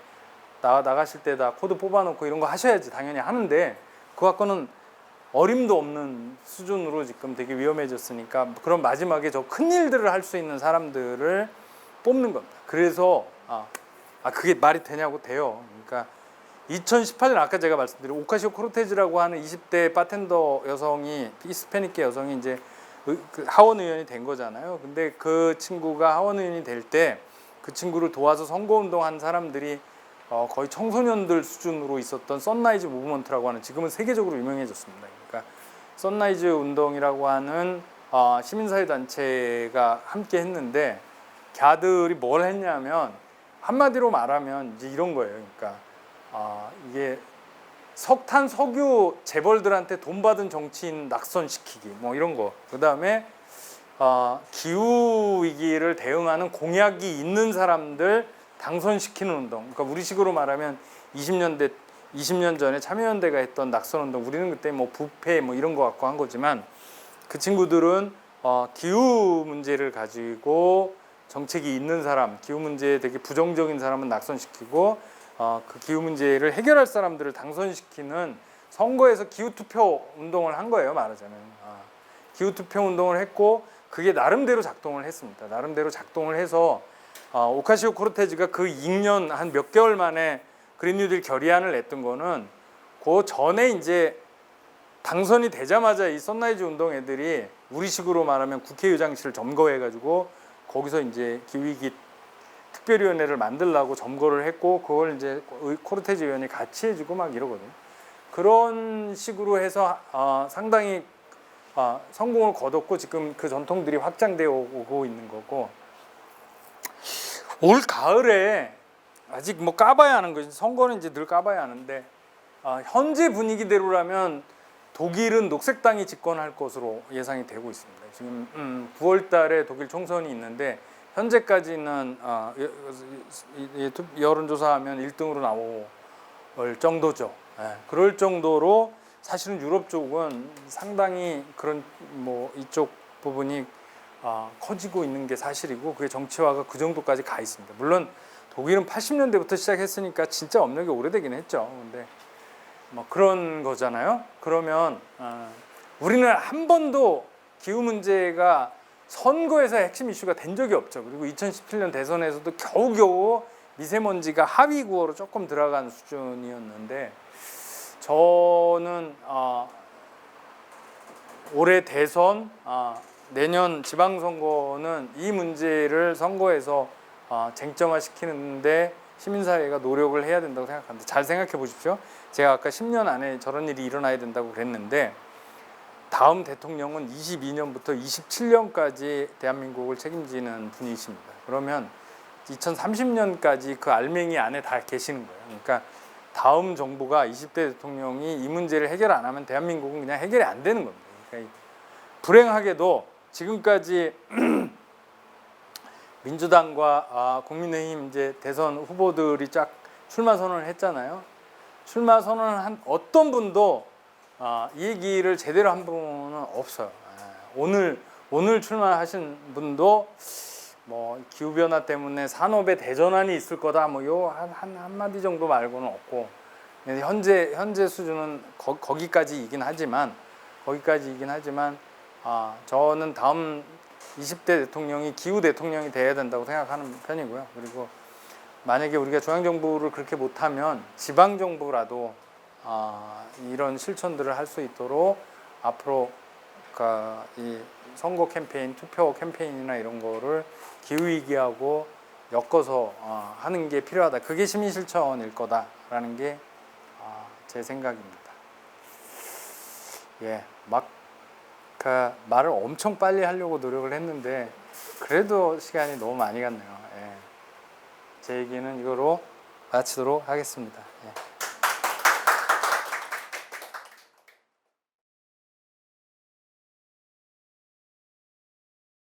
A: 나가실 때 다 코드 뽑아놓고 이런 거 하셔야지 당연히 하는데, 그 갖고는 어림도 없는 수준으로 지금 되게 위험해졌으니까 그런 마지막에 저 큰 일들을 할 수 있는 사람들을 뽑는 겁니다. 그래서 그게 말이 되냐고 돼요. 그러니까 2018년 아까 제가 말씀드린 오카시오 코르테즈라고 하는 20대 바텐더 여성이, 히스패닉계 여성이 이제 그 하원 의원이 된 거잖아요. 근데 그 친구가 하원 의원이 될 때 그 친구를 도와서 선거운동한 사람들이 거의 청소년들 수준으로 있었던 선라이즈 무브먼트라고 하는, 지금은 세계적으로 유명해졌습니다. 그러니까 선라이즈 운동이라고 하는 시민사회 단체가 함께 했는데, 걔들이 뭘 했냐면 한마디로 말하면 이제 이런 거예요. 그러니까 이게 석탄, 석유 재벌들한테 돈 받은 정치인 낙선시키기 뭐 이런 거. 그 다음에 기후 위기를 대응하는 공약이 있는 사람들 당선시키는 운동. 그러니까 우리식으로 말하면 20년 전에 참여연대가 했던 낙선운동. 우리는 그때 뭐 부패 뭐 이런 거 갖고 한 거지만, 그 친구들은 기후 문제를 가지고 정책이 있는 사람, 기후 문제에 되게 부정적인 사람은 낙선시키고 그 기후 문제를 해결할 사람들을 당선시키는 선거에서 기후투표 운동을 한 거예요, 말하자면. 기후투표 운동을 했고 그게 나름대로 작동을 했습니다. 나름대로 작동을 해서 오카시오 코르테즈가 그 2년 한 몇 개월 만에 그린 뉴딜 결의안을 냈던 거는, 그 전에 이제 당선이 되자마자 이 선라이즈 운동 애들이 우리식으로 말하면 국회의장실을 점거해가지고 거기서 이제 기후위기 특별위원회를 만들라고 점거를 했고, 그걸 이제 코르테즈 의원이 같이 해주고 막 이러거든요. 그런 식으로 해서 상당히 성공을 거뒀고 지금 그 전통들이 확장되어 오고 있는 거고, 올 가을에 아직 뭐 까봐야 하는 거지, 선거는 이제 늘 까봐야 하는데 현재 분위기대로라면 독일은 녹색당이 집권할 것으로 예상이 되고 있습니다. 지금 9월 달에 독일 총선이 있는데 현재까지는 여론조사하면 1등으로 나올 정도죠. 그럴 정도로 사실은 유럽 쪽은 상당히 그런 뭐 이쪽 부분이 커지고 있는 게 사실이고, 그게 정치화가 그 정도까지 가 있습니다. 물론 독일은 80년대부터 시작했으니까 진짜 업력이 오래되긴 했죠. 근데 뭐 그런 거잖아요. 그러면 우리는 한 번도 기후 문제가 선거에서 핵심 이슈가 된 적이 없죠. 그리고 2017년 대선에서도 겨우겨우 미세먼지가 하위 구호로 조금 들어간 수준이었는데, 저는 올해 대선, 내년 지방선거는 이 문제를 선거에서 쟁점화시키는데 시민사회가 노력을 해야 된다고 생각합니다. 잘 생각해 보십시오. 제가 아까 10년 안에 저런 일이 일어나야 된다고 그랬는데, 다음 대통령은 22년부터 27년까지 대한민국을 책임지는 분이십니다. 그러면 2030년까지 그 알맹이 안에 다 계시는 거예요. 그러니까 다음 정부가 20대 대통령이 이 문제를 해결 안 하면 대한민국은 그냥 해결이 안 되는 겁니다. 그러니까 불행하게도 지금까지 민주당과 국민의힘 이제 대선 후보들이 쫙 출마 선언을 했잖아요. 출마 선언을 한 어떤 분도 이 얘기를 제대로 한 분은 없어요. 오늘 출마하신 분도 뭐 기후 변화 때문에 산업의 대전환이 있을 거다 뭐 요 한 마디 정도 말고는 없고, 현재 수준은 거기까지이긴 하지만 저는 다음 20대 대통령이 기후 대통령이 돼야 된다고 생각하는 편이고요. 그리고 만약에 우리가 중앙정부를 그렇게 못하면 지방정부라도 이런 실천들을 할 수 있도록 앞으로 이 선거 캠페인, 투표 캠페인이나 이런 거를 기후위기하고 엮어서 하는 게 필요하다. 그게 시민실천일 거다라는 게 제 생각입니다. 예, 말을 엄청 빨리 하려고 노력을 했는데 그래도 시간이 너무 많이 갔네요. 예. 제 얘기는 이거로 마치도록 하겠습니다. 예.